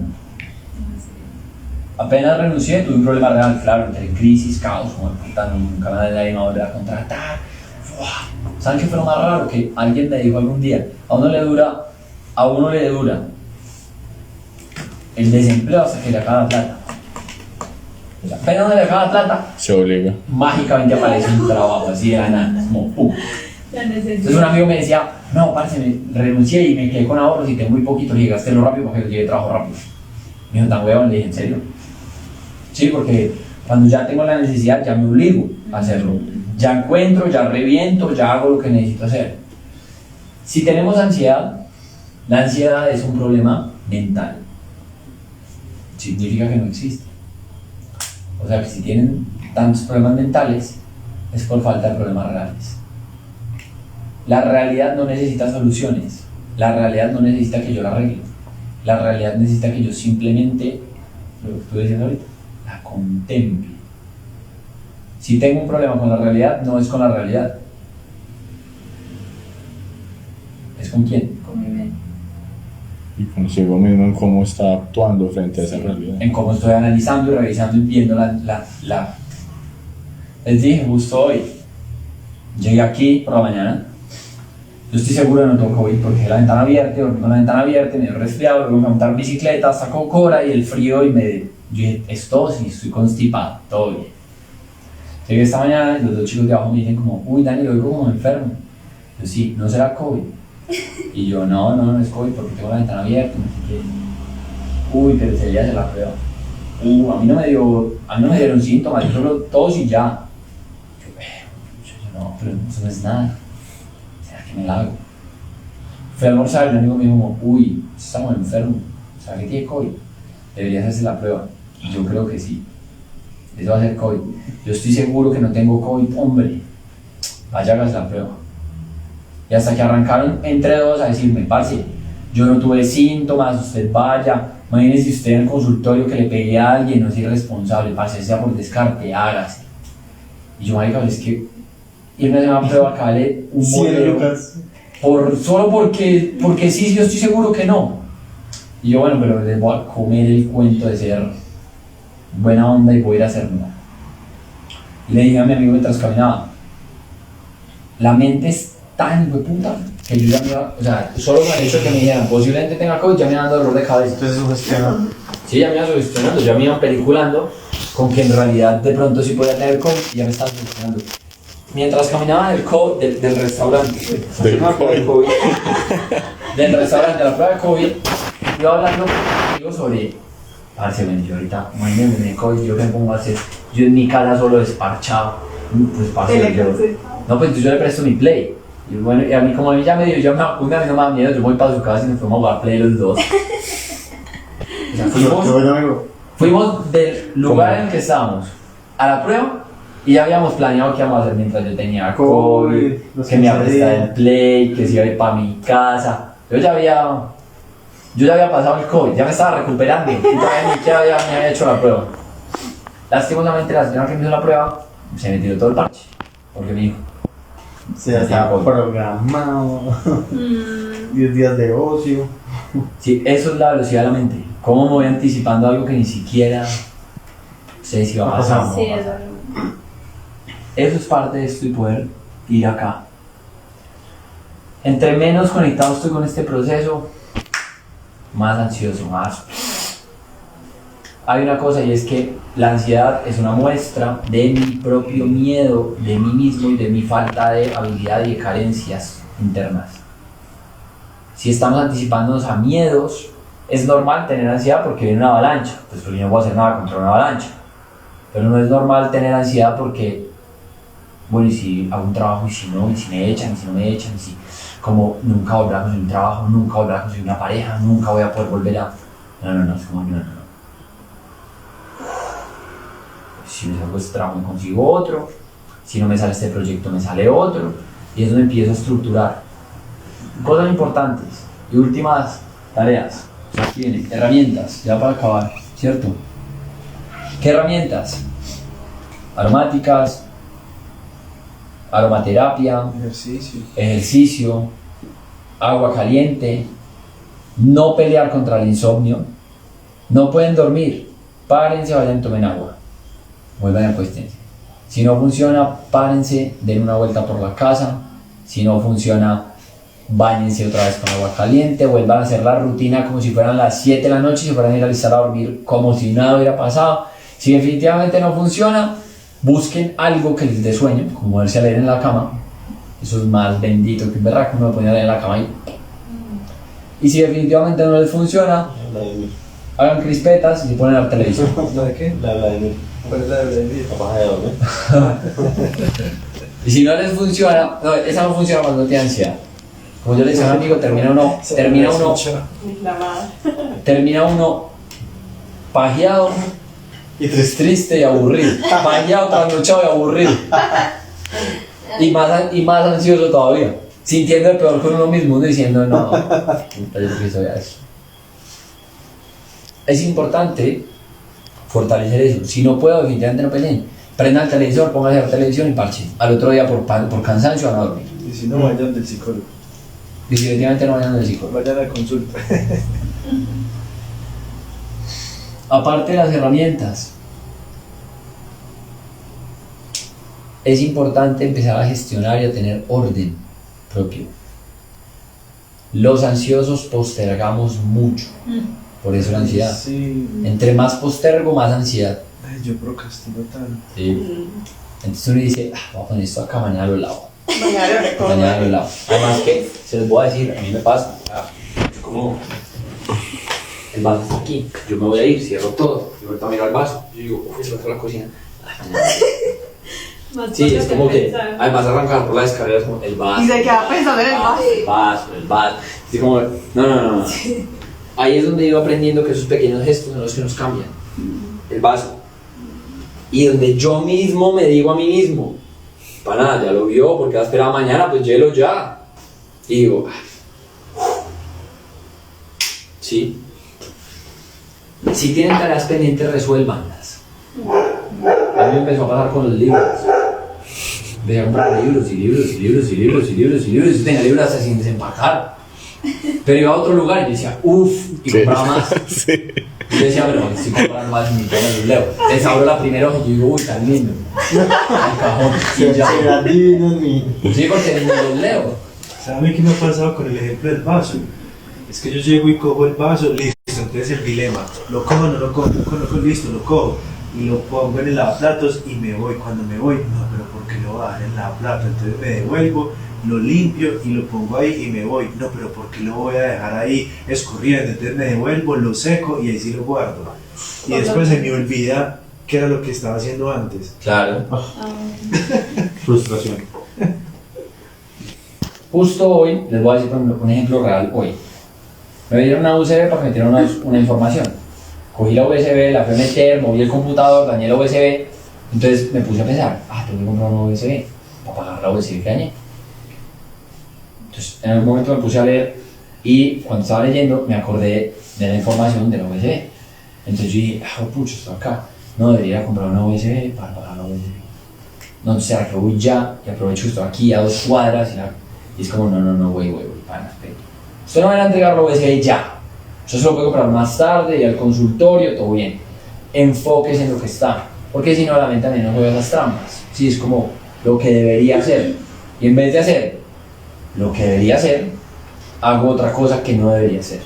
Apenas renuncié, tuve un problema real, claro, entre crisis, caos, como puta, nunca nadie me va a volver a contratar. ¿Saben qué fue lo más raro? Que alguien me dijo algún día, a uno le dura el desempleo hasta que le acaba la plata. O sea, pero donde le acaba la plata, Se obliga. mágicamente aparece un trabajo así de la nada, como ¡pum! La Entonces un necesidad. amigo me decía, no, parce, me renuncié y me quedé con ahorros y tengo muy poquito, y gastélo rápido porque llegué trabajo rápido. Me dijo, tan huevón, le dije, ¿en serio? Sí, porque cuando ya tengo la necesidad ya me obligo a hacerlo. Ya encuentro, ya reviento, ya hago lo que necesito hacer. Si tenemos ansiedad, la ansiedad es un problema mental. Significa que no existe. O sea que si tienen tantos problemas mentales, es por falta de problemas reales. La realidad no necesita soluciones. La realidad no necesita que yo la arregle. La realidad necesita que yo simplemente, lo que estuve diciendo ahorita, la contemple. Si tengo un problema con la realidad, no es con la realidad. ¿Es con quién? Con mi mente. Y consigo mismo en cómo está actuando frente a esa realidad. En cómo estoy analizando y revisando y viendo Les dije justo hoy, llegué aquí por la mañana, yo estoy seguro que no tengo COVID porque dejé la ventana abierta, dormí con la ventana abierta, me dio resfriado, luego me a montar bicicleta, saco cora y el frío y yo dije, es todo, sí, estoy constipado, todo bien. Llegué esta mañana y los dos chicos de abajo me dicen como, uy Dani, lo oigo como enfermo. Yo sí, ¿no será COVID? Y yo, no es COVID porque tengo la ventana abierta, no sé qué. Uy, pero ese día hacer la prueba. A mí no me dieron síntomas, yo solo tos y ya. Yo, no, pero eso no es nada. ¿Será que me la hago? Fui a almorzar y un amigo me dijo, como, uy, estamos enfermos, ¿será que tiene COVID? Deberías hacerse la prueba. Y yo creo que sí. Eso va a ser COVID. Yo estoy seguro que no tengo COVID, hombre. Vaya, hagas la prueba. Y hasta que arrancaron entre dos a decirme, parce, yo no tuve síntomas, usted vaya. Imagínese usted en el consultorio que le pegué a alguien, no es irresponsable, parce, sea por descarte, hágase. Y yo, marica, es que irme a hacer una prueba acá vale un 100 bolero. lucas. Solo porque sí, yo estoy seguro que no. Y yo, bueno, pero les voy a comer el cuento de ser buena onda y voy a ir a hacerlo. Y le dije a mi amigo mientras caminaba, la mente es tan hijueputa que yo ya me iba, o sea, solo con el hecho de que me dijeran posiblemente tenga COVID ya me iba dando dolor de cabeza. Entonces sugestiona. Sí, ya me iba sugestionando, ya me iban peliculando con que en realidad de pronto sí podía tener COVID y ya me estaba sugestionando. Mientras caminaba del restaurante, Del COVID. del restaurante, de la prueba de COVID, iba hablando conmigo sobre, parce, bueno, yo ahorita, mañana me COVID, yo qué me pongo a hacer, yo en mi casa solo desparchado, pues parce, yo, no, pues yo le presto mi play. Y bueno, y a mí como a mí ya me dio, yo me vacuné, a mí no me da miedo, yo voy para su casa y nos fuimos a jugar play los dos. O sea, Qué buen amigo. fuimos del lugar en el que estábamos a la prueba y ya habíamos planeado qué íbamos a hacer mientras yo tenía COVID, los que me iba a 15 prestar días. el play, que se iba a ir para mi casa. Yo ya había pasado el COVID, ya me estaba recuperando y todavía ni siquiera me había hecho la prueba. Lastimosamente la señora que me hizo la prueba se me tiró todo el parche, porque me dijo, Se está programado. 10 días de ocio. sí, eso es la velocidad de la mente. ¿Cómo me voy anticipando algo que ni siquiera sé si va a pasar? o no Sí, va a eso. pasar? Eso es parte de esto y poder ir acá. Entre menos conectado estoy con este proceso, más ansioso, más. Hay una cosa y es que la ansiedad es una muestra de mi propio miedo, de mí mismo y de mi falta de habilidad y de carencias internas. Si estamos anticipándonos a miedos, es normal tener ansiedad porque viene una avalancha, pues porque yo no puedo hacer nada contra una avalancha. Pero no es normal tener ansiedad porque, bueno, y si hago un trabajo y si no, y si me echan, y si no me echan, y si como nunca volveré a conseguir un trabajo, nunca volveré a conseguir una pareja, nunca voy a poder volver a... No, es como no. Si me salgo este trabajo me consigo otro, si no me sale este proyecto me sale otro, y eso me empiezo a estructurar. Cosas importantes y últimas tareas. O sea, aquí vienen herramientas, ya para acabar, ¿cierto? ¿Qué herramientas? Aromáticas, aromaterapia, ejercicio, agua caliente, no pelear contra el insomnio, no pueden dormir, párense, vayan, tomen agua, vuelvan y acuéstense. Si no funciona, párense, den una vuelta por la casa. Si no funciona, báñense otra vez con agua caliente, vuelvan a hacer la rutina como si fueran las 7 de la noche y se fueran a ir a alistar a dormir como si nada hubiera pasado. Si definitivamente no funciona, busquen algo que les dé sueño, como verse a leer en la cama. Eso es más bendito que un berraco, uno me ponía a leer en la cama ahí. Y si definitivamente no les funciona, hagan crispetas y se ponen al televisor. ¿La de qué? La de mí. ¿Cuál es la de Vladimir? La paja de dormir. Y si no les funciona, no, esa no funciona cuando no tiene ansiedad. Como yo le decía a un amigo, termina uno pajeado, Y tres. triste y aburrido. Pajeado, trasnochado y aburrido. Y más ansioso todavía. Sintiendo el peor con uno mismo, uno diciendo, no, puta, yo por qué soy eso. Es importante fortalecer eso. Si no puedo, definitivamente no peleen. Prendan el televisor, pónganse a ver televisión y parchen. Al otro día por cansancio van a dormir. Y si no, vayan del psicólogo. Definitivamente no vayan al psicólogo. Vayan a consulta. Aparte de las herramientas, es importante empezar a gestionar y a tener orden propio. Los ansiosos postergamos mucho, por eso la ansiedad. Sí. Entre más postergo, más ansiedad. Ay, yo procrastino tanto. ¿Sí? Entonces uno dice, voy a poner esto acá, mañana lo lavo. Mañana lo Mañana lo lavo. Además que, se les voy a decir, a mí me pasa, yo como el vaso está aquí, yo me voy a ir, cierro todo, y ahorita miro al vaso, yo digo, uy, se va a la cocina. Sí, es como que, además arrancar por la escalera es como el vaso. Y se queda pensando en el vaso. El vaso. Así como, no. Ahí es donde he ido aprendiendo que esos pequeños gestos son los que nos cambian. El vaso. Y donde yo mismo me digo a mí mismo, para nada, ya lo vio, porque va a esperar mañana, pues hielo ya. Y digo, sí. Si tienen tareas pendientes, resuélvanlas. A mí me empezó a pasar con los libros. Empecé a comprar libros y tenía libros hasta sin desempacar. Pero iba a otro lugar y yo decía, y compraba más. Sí. Y yo decía, pero si compran más, ni pena los leo. Les abro la primera hoja y yo digo, tan lindo. Al cajón. Y ya. Será divino en mí. Sí, porque ni los leo. ¿Sabe qué me ha pasado con el ejemplo del vaso? Es que yo llego y cojo el vaso, listo, entonces el dilema, lo cojo, no lo cojo, listo, lo cojo y lo pongo en el lavaplatos y me voy. Cuando me voy, no, pero ¿por qué lo voy a dar en el lavaplatos? Entonces me devuelvo, lo limpio y lo pongo ahí y me voy. No, pero ¿por qué lo voy a dejar ahí escurriendo? Entonces me devuelvo, lo seco y ahí sí lo guardo. Y después se me olvida qué era lo que estaba haciendo antes. Claro. Frustración. Justo hoy, les voy a decir un ejemplo real hoy. Me dieron una USB para que metieran una información. Cogí la USB, la fui a meter, moví el computador, dañé la USB. Entonces me puse a pensar, tengo que comprar una USB para pagar la USB que dañé. Entonces en algún momento me puse a leer y cuando estaba leyendo me acordé de la información de la USB. Entonces yo dije, pucha, esto acá. No, debería comprar una USB para pagar la USB. No, será que voy ya y aprovecho que estoy aquí a 2 cuadras y es como, no, voy, pana, espera. Usted no va a entregar la USB ya. Usted se lo puede comprar más tarde y al consultorio, todo bien. Enfóquese en lo que está. Porque si no, la mente también no juega esas trampas. Sí, es como lo que debería hacer. Y en vez de hacer lo que debería hacer, hago otra cosa que no debería hacer.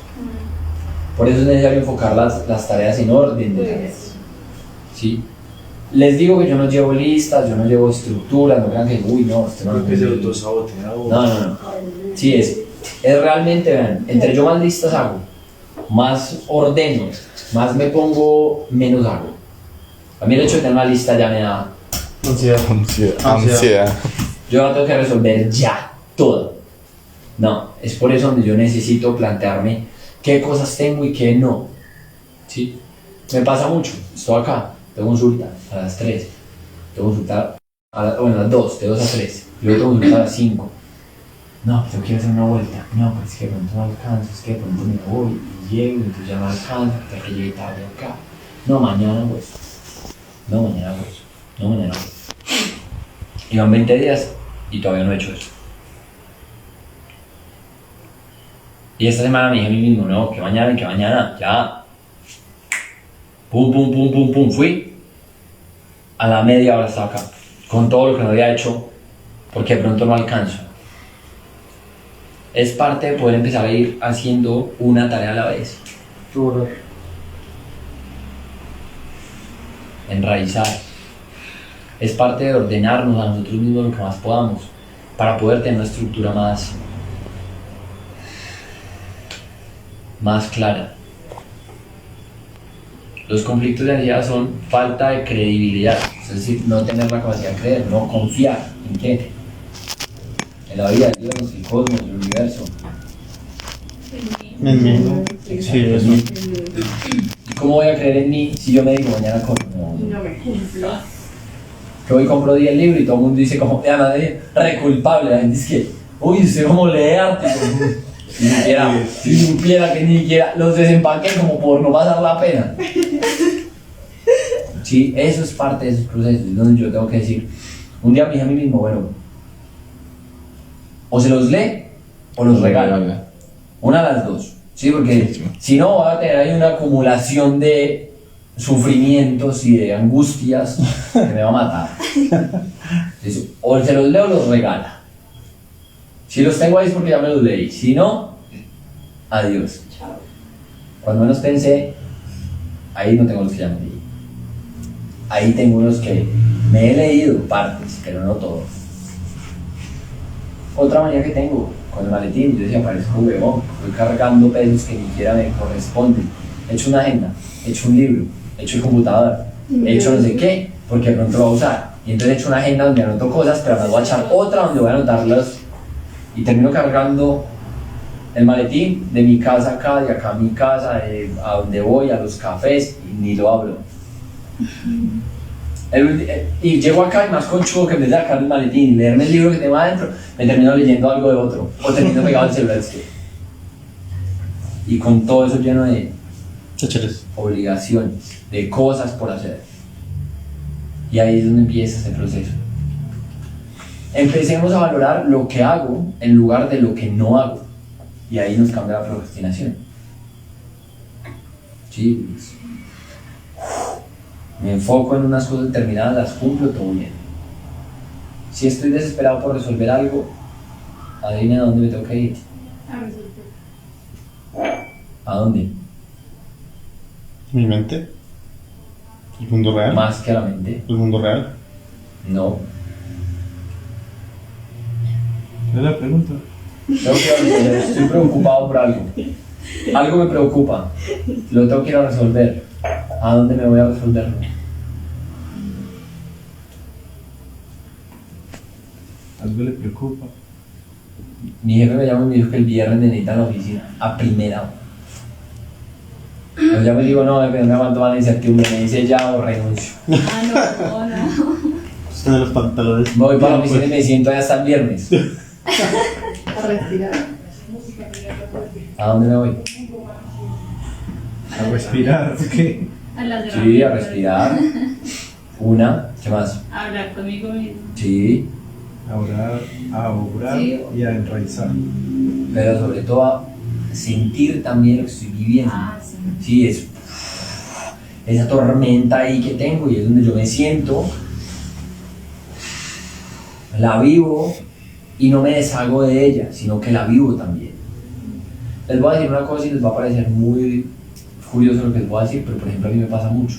Por eso es necesario enfocar las tareas en orden de tareas. ¿Sí? Les digo que yo no llevo listas, yo no llevo estructuras, no crean que, no, este no Creo lo que se entendí. autosabotea uno. No. Sí, es realmente, vean, entre yo más listas hago, más ordeno, más me pongo, menos hago. A mí el hecho de tener una lista ya me da, Ansiedad. yo la tengo que resolver ya, todo. No, es por eso donde yo necesito plantearme qué cosas tengo y qué no. ¿Sí? Me pasa mucho, estoy acá, tengo consulta a las 3, tengo consulta a las 2, de 2 a 3, y luego tengo consulta a las 5. No, pues yo quiero hacer una vuelta. No, pues es que de pronto no alcanzo, es que de pronto me voy y llego, entonces ya no alcanzo, hasta que llegue tarde acá. No, mañana pues. No, mañana pues. No, mañana pues. Y van 20 días y todavía no he hecho eso. Y esta semana me dije a mí mismo, no, que mañana, ya. Pum, fui. A la media hora estaba acá, con todo lo que no había hecho, porque de pronto no alcanzo. Es parte de poder empezar a ir haciendo una tarea a la vez. enraizar. Es parte de ordenarnos a nosotros mismos lo que más podamos para poder tener una estructura más clara. Los conflictos de ansiedad son falta de credibilidad, es decir, no tener la capacidad de creer, no confiar en qué, en la vida, en Dios, el cosmos, el universo. En mí. Sí, es mí. ¿Cómo voy a creer en mí si yo me digo mañana con no? Y no me cumple. Que hoy compro 10 libros y todo el mundo dice como, ya madre, re culpable, la gente dice que, uy, usted como lee arte, si supiera que ni siquiera los desempaqué como por no pasar la pena. Sí, eso es parte de esos procesos, es donde yo tengo que decir, un día me dije a mí mismo, bueno, o se los lee o los regala. Una de las dos, ¿sí? Porque si no va a tener ahí una acumulación de sufrimientos y de angustias que me va a matar. Entonces, o se los leo o los regala. Si los tengo ahí es porque ya me los leí, si no, adiós. Cuando menos pensé, ahí no tengo los que ya me leí. Ahí tengo unos que me he leído partes, pero no todos. Otra manía que tengo con el maletín, yo decía, parezco un huevón, voy cargando pesos que ni siquiera me corresponden. He hecho una agenda, he hecho un libro, he hecho el computador, he hecho no sé qué, porque de pronto lo voy a usar. Y entonces he hecho una agenda donde anoto cosas, pero me voy a echar otra donde voy a anotarlas. Y termino cargando el maletín de mi casa acá, de acá a mi casa, a donde voy, a los cafés, y ni lo abro. Y llego acá y más conchudo que en vez de sacar el maletín y leerme el libro que tengo adentro, me termino leyendo algo de otro, o termino pegado al celular. Y con todo eso lleno de obligaciones, de cosas por hacer. Y ahí es donde empieza este proceso. Empecemos a valorar lo que hago en lugar de lo que no hago. Y ahí nos cambia la procrastinación. Sí, pues, me enfoco en unas cosas determinadas, las cumplo, todo bien. Si estoy desesperado por resolver algo, adivina a dónde me tengo que ir. ¿A dónde? Mi mente. El mundo real. Más que a la mente. El mundo real. No. ¿Es la pregunta? Tengo que ir a resolver, estoy preocupado por algo. Algo me preocupa. Lo tengo que ir a resolver. ¿A dónde me voy a resolverlo? Algo le preocupa. Mi jefe me llama y me dijo que el viernes me necesita en la oficina, a primera hora. Yo ya me digo, no, jefe, no me aguanto más la incertidumbre, me dice ya o renuncio. Ah, no. Usted de los pantalones. Voy para la oficina y me siento allá hasta el viernes. A respirar. ¿A dónde me voy? A respirar, ¿qué? A las Sí, a respirar. Una, ¿qué más? A hablar conmigo mismo. Sí, A orar, Sí. y a enraizar. pero sobre todo a sentir también lo que estoy viviendo. Sí. Sí, es esa tormenta ahí que tengo y es donde yo me siento, la vivo y no me deshago de ella, sino que la vivo también. Les voy a decir una cosa y les va a parecer muy curioso lo que les voy a decir, pero por ejemplo a mí me pasa mucho.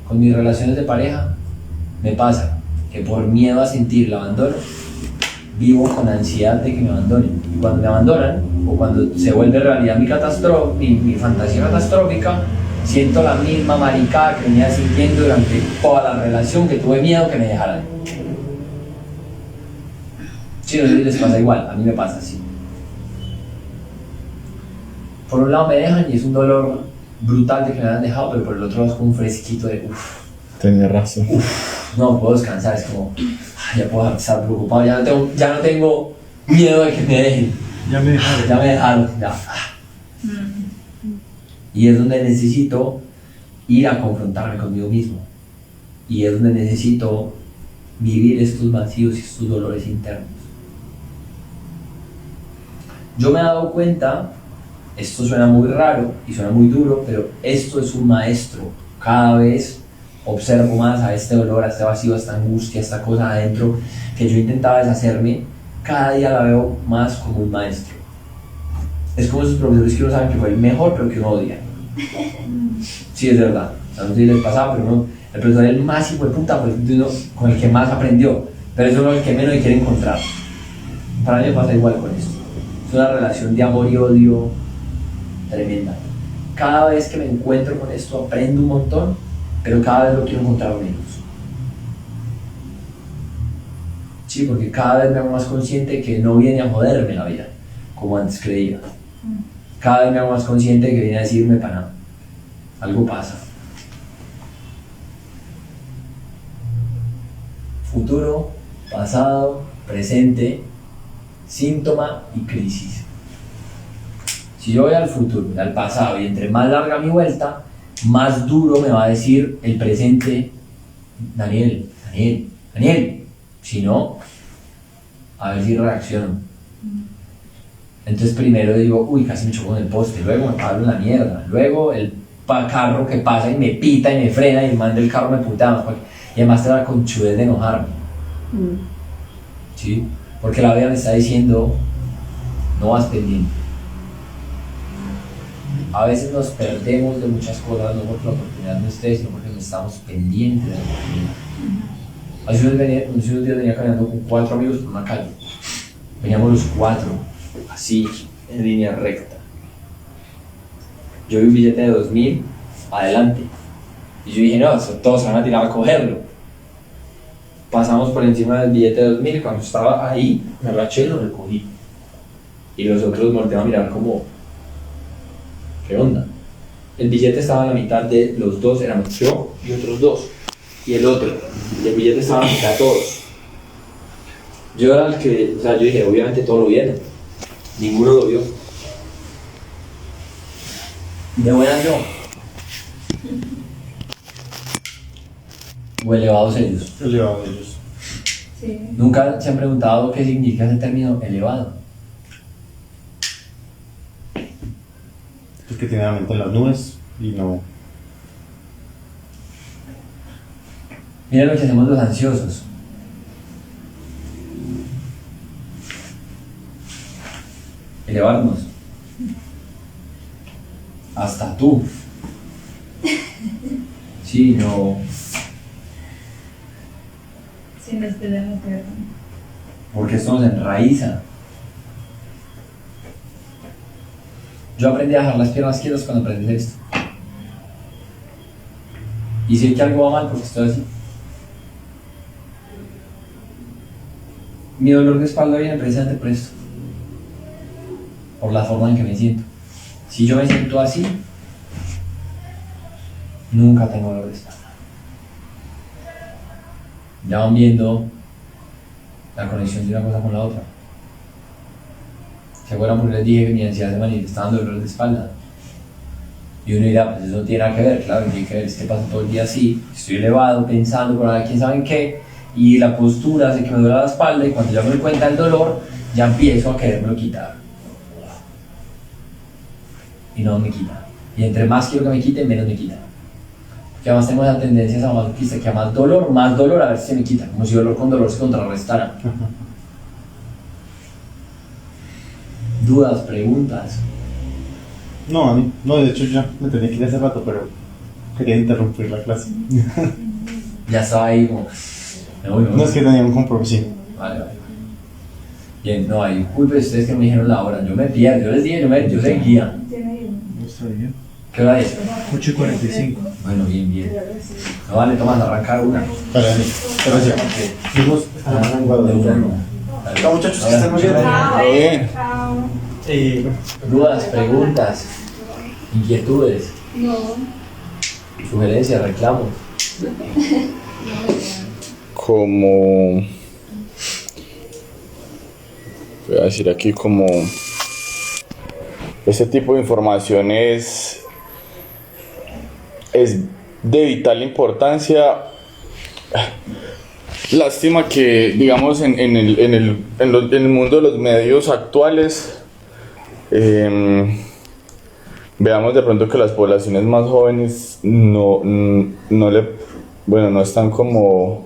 Con mis relaciones de pareja me pasa que por miedo a sentir el abandono, vivo con ansiedad de que me abandonen. Y cuando me abandonan, o cuando se vuelve realidad mi fantasía catastrófica, siento la misma maricada que venía sintiendo durante toda la relación, que tuve miedo que me dejaran. Sí, no sé si les pasa igual, a mí me pasa así. Por un lado me dejan y es un dolor brutal de que me hayan dejado, pero por el otro lado es como un fresquito de uff. Tenía razón. No puedo descansar, es como, ya puedo estar preocupado, ya no tengo miedo de que me dejen, Ya me dejaron. ya me dejaron, ya. Y es donde necesito ir a confrontarme conmigo mismo. Y es donde necesito vivir estos vacíos y estos dolores internos. Yo me he dado cuenta, esto suena muy raro y suena muy duro, pero esto es un maestro. Cada vez observo más a este dolor, a este vacío, a esta angustia, a esta cosa adentro que yo intentaba deshacerme. Cada día la veo más como un maestro. Es como esos profesores que uno sabe que fue el mejor, pero que uno odia. Sí, es verdad. O sea, no sé si les pasaba, pero uno, El profesor el más hijo de puta fue uno con el que más aprendió, pero es uno el que menos le quiere encontrar. Para mí me pasa igual con esto. Es una relación de amor y odio tremenda. Cada vez que me encuentro con esto aprendo un montón, pero cada vez lo quiero encontrar menos. Sí, porque cada vez me hago más consciente de que no viene a joderme la vida, como antes creía. Cada vez me hago más consciente de que viene a decirme para nada. Algo pasa. Futuro, pasado, presente, síntoma y crisis. Si yo voy al futuro, al pasado, y entre más larga mi vuelta, más duro me va a decir el presente, Daniel. Si no, a ver si reacciono. Entonces primero digo, uy, casi me choco en el poste, luego me paro en la mierda, luego el carro que pasa y me pita y me frena y el man del carro me putea, y además te da la conchudez de enojarme. ¿Sí? Porque la vida me está diciendo, no vas pendiente. A veces nos perdemos de muchas cosas, no porque la oportunidad no esté, sino porque no estamos pendientes de la oportunidad. Hace unos días venía caminando con 4 amigos por una calle. Veníamos los 4, así, en línea recta. Yo vi un billete de 2000 adelante. Y yo dije, no, todos se van a tirar a cogerlo. Pasamos por encima del billete de 2000 y cuando estaba ahí, me agaché y lo recogí. Y los otros voltearon a mirar como, ¿qué onda? El billete estaba a la mitad de los dos, éramos yo y otros 2. Y el otro, y el billete estaba a la mitad de todos. Yo era el que, o sea, yo dije, obviamente todos lo vieron. Ninguno lo vio. De buenas yo. O elevados ellos. Elevados ellos. Sí. Nunca se han preguntado qué significa ese término elevado. Es que tiene la mente en las nubes y no. Mira lo que hacemos los ansiosos. Elevarnos. Hasta tú. Sí, no. Sin despedir la tierra. Porque esto nos enraiza. Yo aprendí a dejar las piernas quietas cuando aprendí esto. Y sé que algo va mal porque estoy así. Mi dolor de espalda viene precisamente por esto. Por la forma en que me siento. Si yo me siento así, nunca tengo dolor de espalda. Ya van viendo la conexión de una cosa con la otra. ¿Se acuerdan porque les dije que mi ansiedad se manifestaba en dolor de espalda? Y uno dirá, pues eso no tiene nada que ver, claro, tiene que ver, es que paso todo el día así, estoy elevado, pensando, por ahí quién sabe en qué, y la postura hace que me duele la espalda, y cuando ya me doy cuenta del dolor, ya empiezo a querérmelo quitar. Y no me quita. Y entre más quiero que me quite, menos me quita. Porque además tengo esa tendencia a masoquista, que a más dolor, a ver si se me quita, como si dolor con dolor se contrarrestara. Dudas, preguntas. No, a mí, no, de hecho ya me tenía que ir hace rato, pero quería interrumpir la clase. Ya estaba ahí como... me voy. No es que tenía un compromiso. Vale. Bien, no hay culpa, ustedes que no me dijeron la hora, yo me pierdo, yo les dije, yo seguía. No está bien. ¿Qué hora es? 8:45. Bueno, bien. No vale, Tomás, arrancar una. Para mí. Gracias. Vimos a la Chao, muchachos, que estén muy bien. Bien. Chao. Dudas, preguntas, inquietudes, No. sugerencias, reclamos. Como, voy a decir aquí, como este tipo de información es de vital importancia. Lástima que, digamos, en el mundo de los medios actuales veamos de pronto que las poblaciones más jóvenes no están como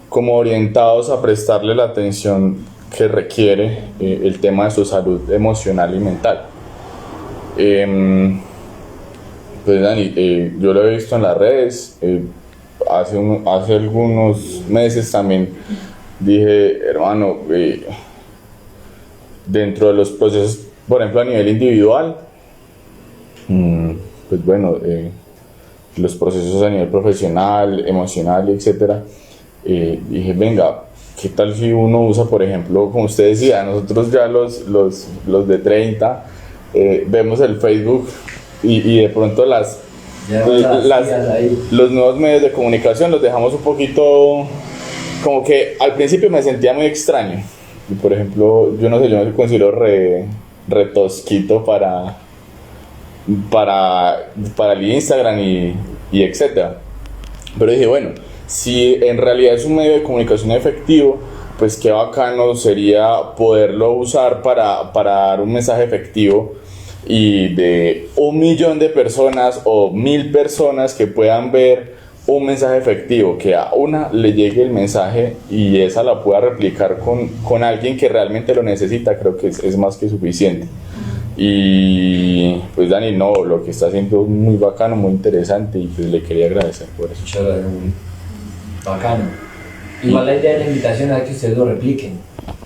orientados a prestarle la atención que requiere el tema de su salud emocional y mental. Pues Dani, yo lo he visto en las redes, hace algunos meses también dije, hermano, dentro de los procesos, por ejemplo a nivel individual, pues bueno, los procesos a nivel profesional, emocional, etcétera, dije, venga, ¿qué tal si uno usa, por ejemplo, como usted decía, nosotros ya los de 30 vemos el Facebook y de pronto los nuevos medios de comunicación los dejamos un poquito, como que al principio me sentía muy extraño. Y por ejemplo, yo no sé, yo me considero re tosquito para el Instagram y etcétera. Pero dije, bueno, si en realidad es un medio de comunicación efectivo, pues qué bacano sería poderlo usar para dar un mensaje efectivo y de 1 millón de personas o 1000 personas que puedan ver un mensaje efectivo, que a una le llegue el mensaje y esa la pueda replicar con alguien que realmente lo necesita, creo que es más que suficiente. Y pues Dani, no, lo que está haciendo es muy bacano, muy interesante y pues le quería agradecer por eso. Muchas gracias, muy bacano. Igual la idea de la invitación es que ustedes lo repliquen.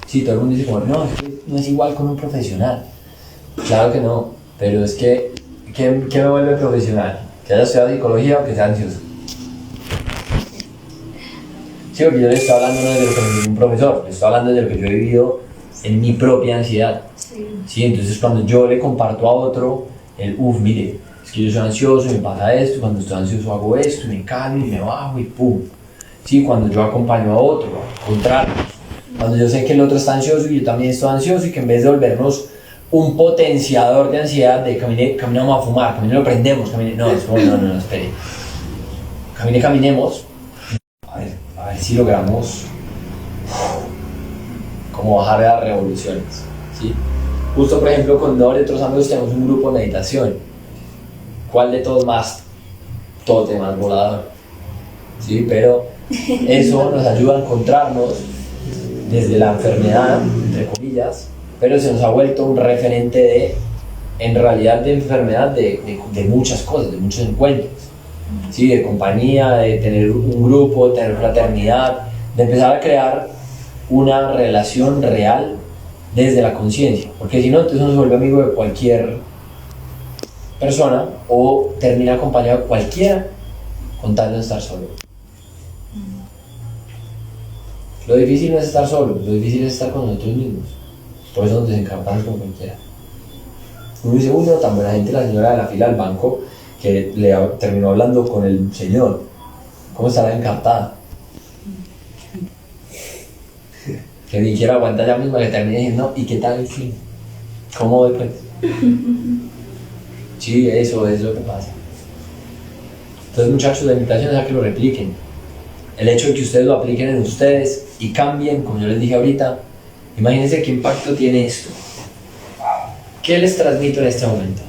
Sí, todo el mundo dice como, no, es que no es igual con un profesional. Claro que no, pero es que, ¿qué me vuelve profesional? Que haya estudiado psicología o que sea ansioso. Sí, porque yo le estoy hablando no de lo que me dice un profesor, le estoy hablando de lo que yo he vivido en mi propia ansiedad. Sí, entonces cuando yo le comparto a otro, mire, es que yo soy ansioso y me pasa esto, y cuando estoy ansioso hago esto, y me calmo y me bajo y pum. Sí, cuando yo acompaño a otro, al contrario, cuando yo sé que el otro está ansioso y yo también estoy ansioso y que en vez de volvernos un potenciador de ansiedad de caminamos a fumar, lo prendemos, no, espere, caminemos, a ver si logramos como bajar las revoluciones, ¿sí? Justo por ejemplo con Nor y otros amigos tenemos un grupo de meditación. ¿Cuál de todos más? Todo más volador, ¿sí? Pero eso nos ayuda a encontrarnos desde la enfermedad, entre comillas, pero se nos ha vuelto un referente en realidad de enfermedad de muchas cosas, de muchos encuentros, ¿sí? De compañía, de tener un grupo, de tener fraternidad, de empezar a crear una relación real desde la conciencia, porque si no, entonces uno se vuelve amigo de cualquier persona o termina acompañado de cualquiera con tal de estar solo. Lo difícil no es estar solo, lo difícil es estar con nosotros mismos. Por eso nos desencartamos con cualquiera. Uno dice, uy, no, tan buena gente la señora de la fila del banco que terminó hablando con el señor. ¿Cómo estará encantada? Que ni siquiera aguanta ya misma que termine diciendo, ¿y qué tal el fin? ¿Cómo voy pues? Sí, eso es lo que pasa. Entonces muchachos, la invitación es a que lo repliquen. El hecho de que ustedes lo apliquen en ustedes y cambien, como yo les dije ahorita, imagínense qué impacto tiene esto. ¿Qué les transmito en este momento?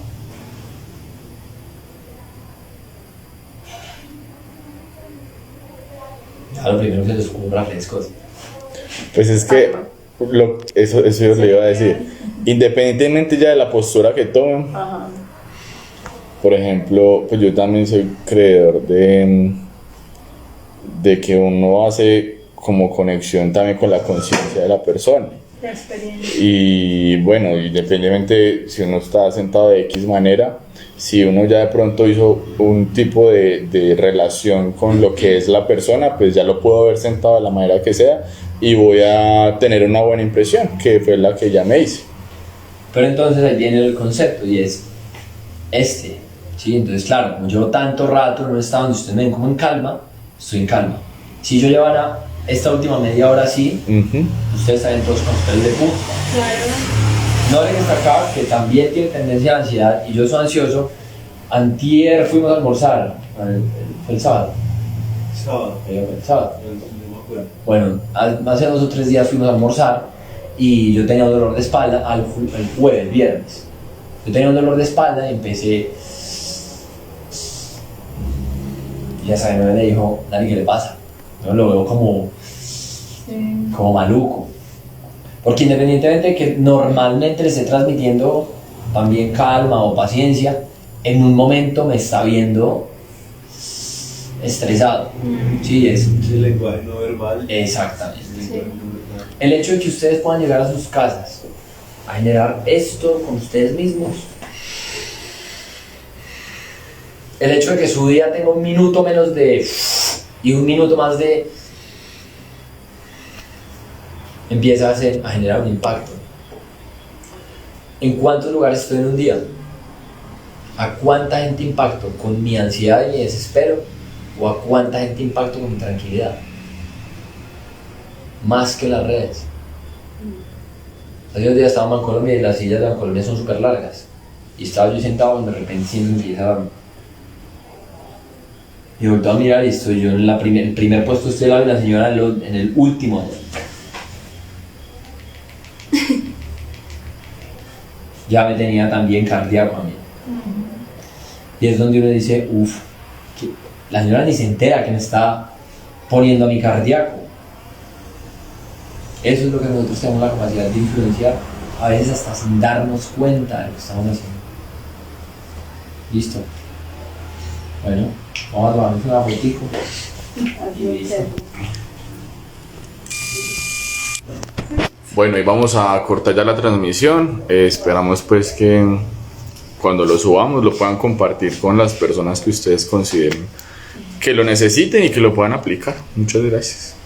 Ya lo primero que les ocurra frescos. Pues es que eso yo le iba a decir. Independientemente ya de la postura que tomen, por ejemplo, pues yo también soy creedor de que uno hace como conexión también con la conciencia de la persona. La experiencia. Y bueno, independientemente si uno está sentado de X manera, si uno ya de pronto hizo un tipo de relación con lo que es la persona, pues ya lo puedo ver sentado de la manera que sea y voy a tener una buena impresión, que fue la que ya me hice. Pero entonces ahí viene el concepto y es ¿sí? Entonces claro, como yo tanto rato no he estado donde ustedes me ven como en calma, estoy en calma. Si yo llevara esta última media hora así, ustedes saben todos con ustedes de punto. Claro. No le destacar que también tiene tendencia a la ansiedad y yo soy ansioso. Antier fuimos a almorzar, fue el sábado. El sábado. Bueno, hace 2 o 3 días fuimos a almorzar y yo tenía un dolor de espalda el jueves, viernes. Yo tenía un dolor de espalda y empecé. Ya saben, me dijo, Dani, ¿qué le pasa? Yo lo veo como maluco. Porque independientemente de que normalmente le esté transmitiendo también calma o paciencia, en un momento me está viendo estresado. Sí, es. El lenguaje no verbal. Exactamente. Sí. El hecho de que ustedes puedan llegar a sus casas a generar esto con ustedes mismos, el hecho de que su día tenga un minuto menos de y un minuto más de, empieza a generar un impacto. ¿En cuántos lugares estoy en un día? ¿A cuánta gente impacto con mi ansiedad y mi desespero? ¿O a cuánta gente impacto con mi tranquilidad? Más que las redes. Hace unos días estábamos en Colombia y las sillas de Bancolombia son súper largas. Y estaba yo sentado y de repente siento que empieza a darme. Y volví a mirar y estoy yo en el primer puesto, estoy al lado de la señora en el último. Ya me tenía también cardíaco a mí. Y es donde uno dice, uff, la señora ni se entera que me está poniendo a mi cardíaco. Eso es lo que nosotros tenemos la capacidad de influenciar, a veces hasta sin darnos cuenta de lo que estamos haciendo. Listo. Bueno, vamos a tomarnos una fotico. Y listo. Bueno, y vamos a cortar ya la transmisión. Esperamos pues que cuando lo subamos lo puedan compartir con las personas que ustedes consideren que lo necesiten y que lo puedan aplicar. Muchas gracias.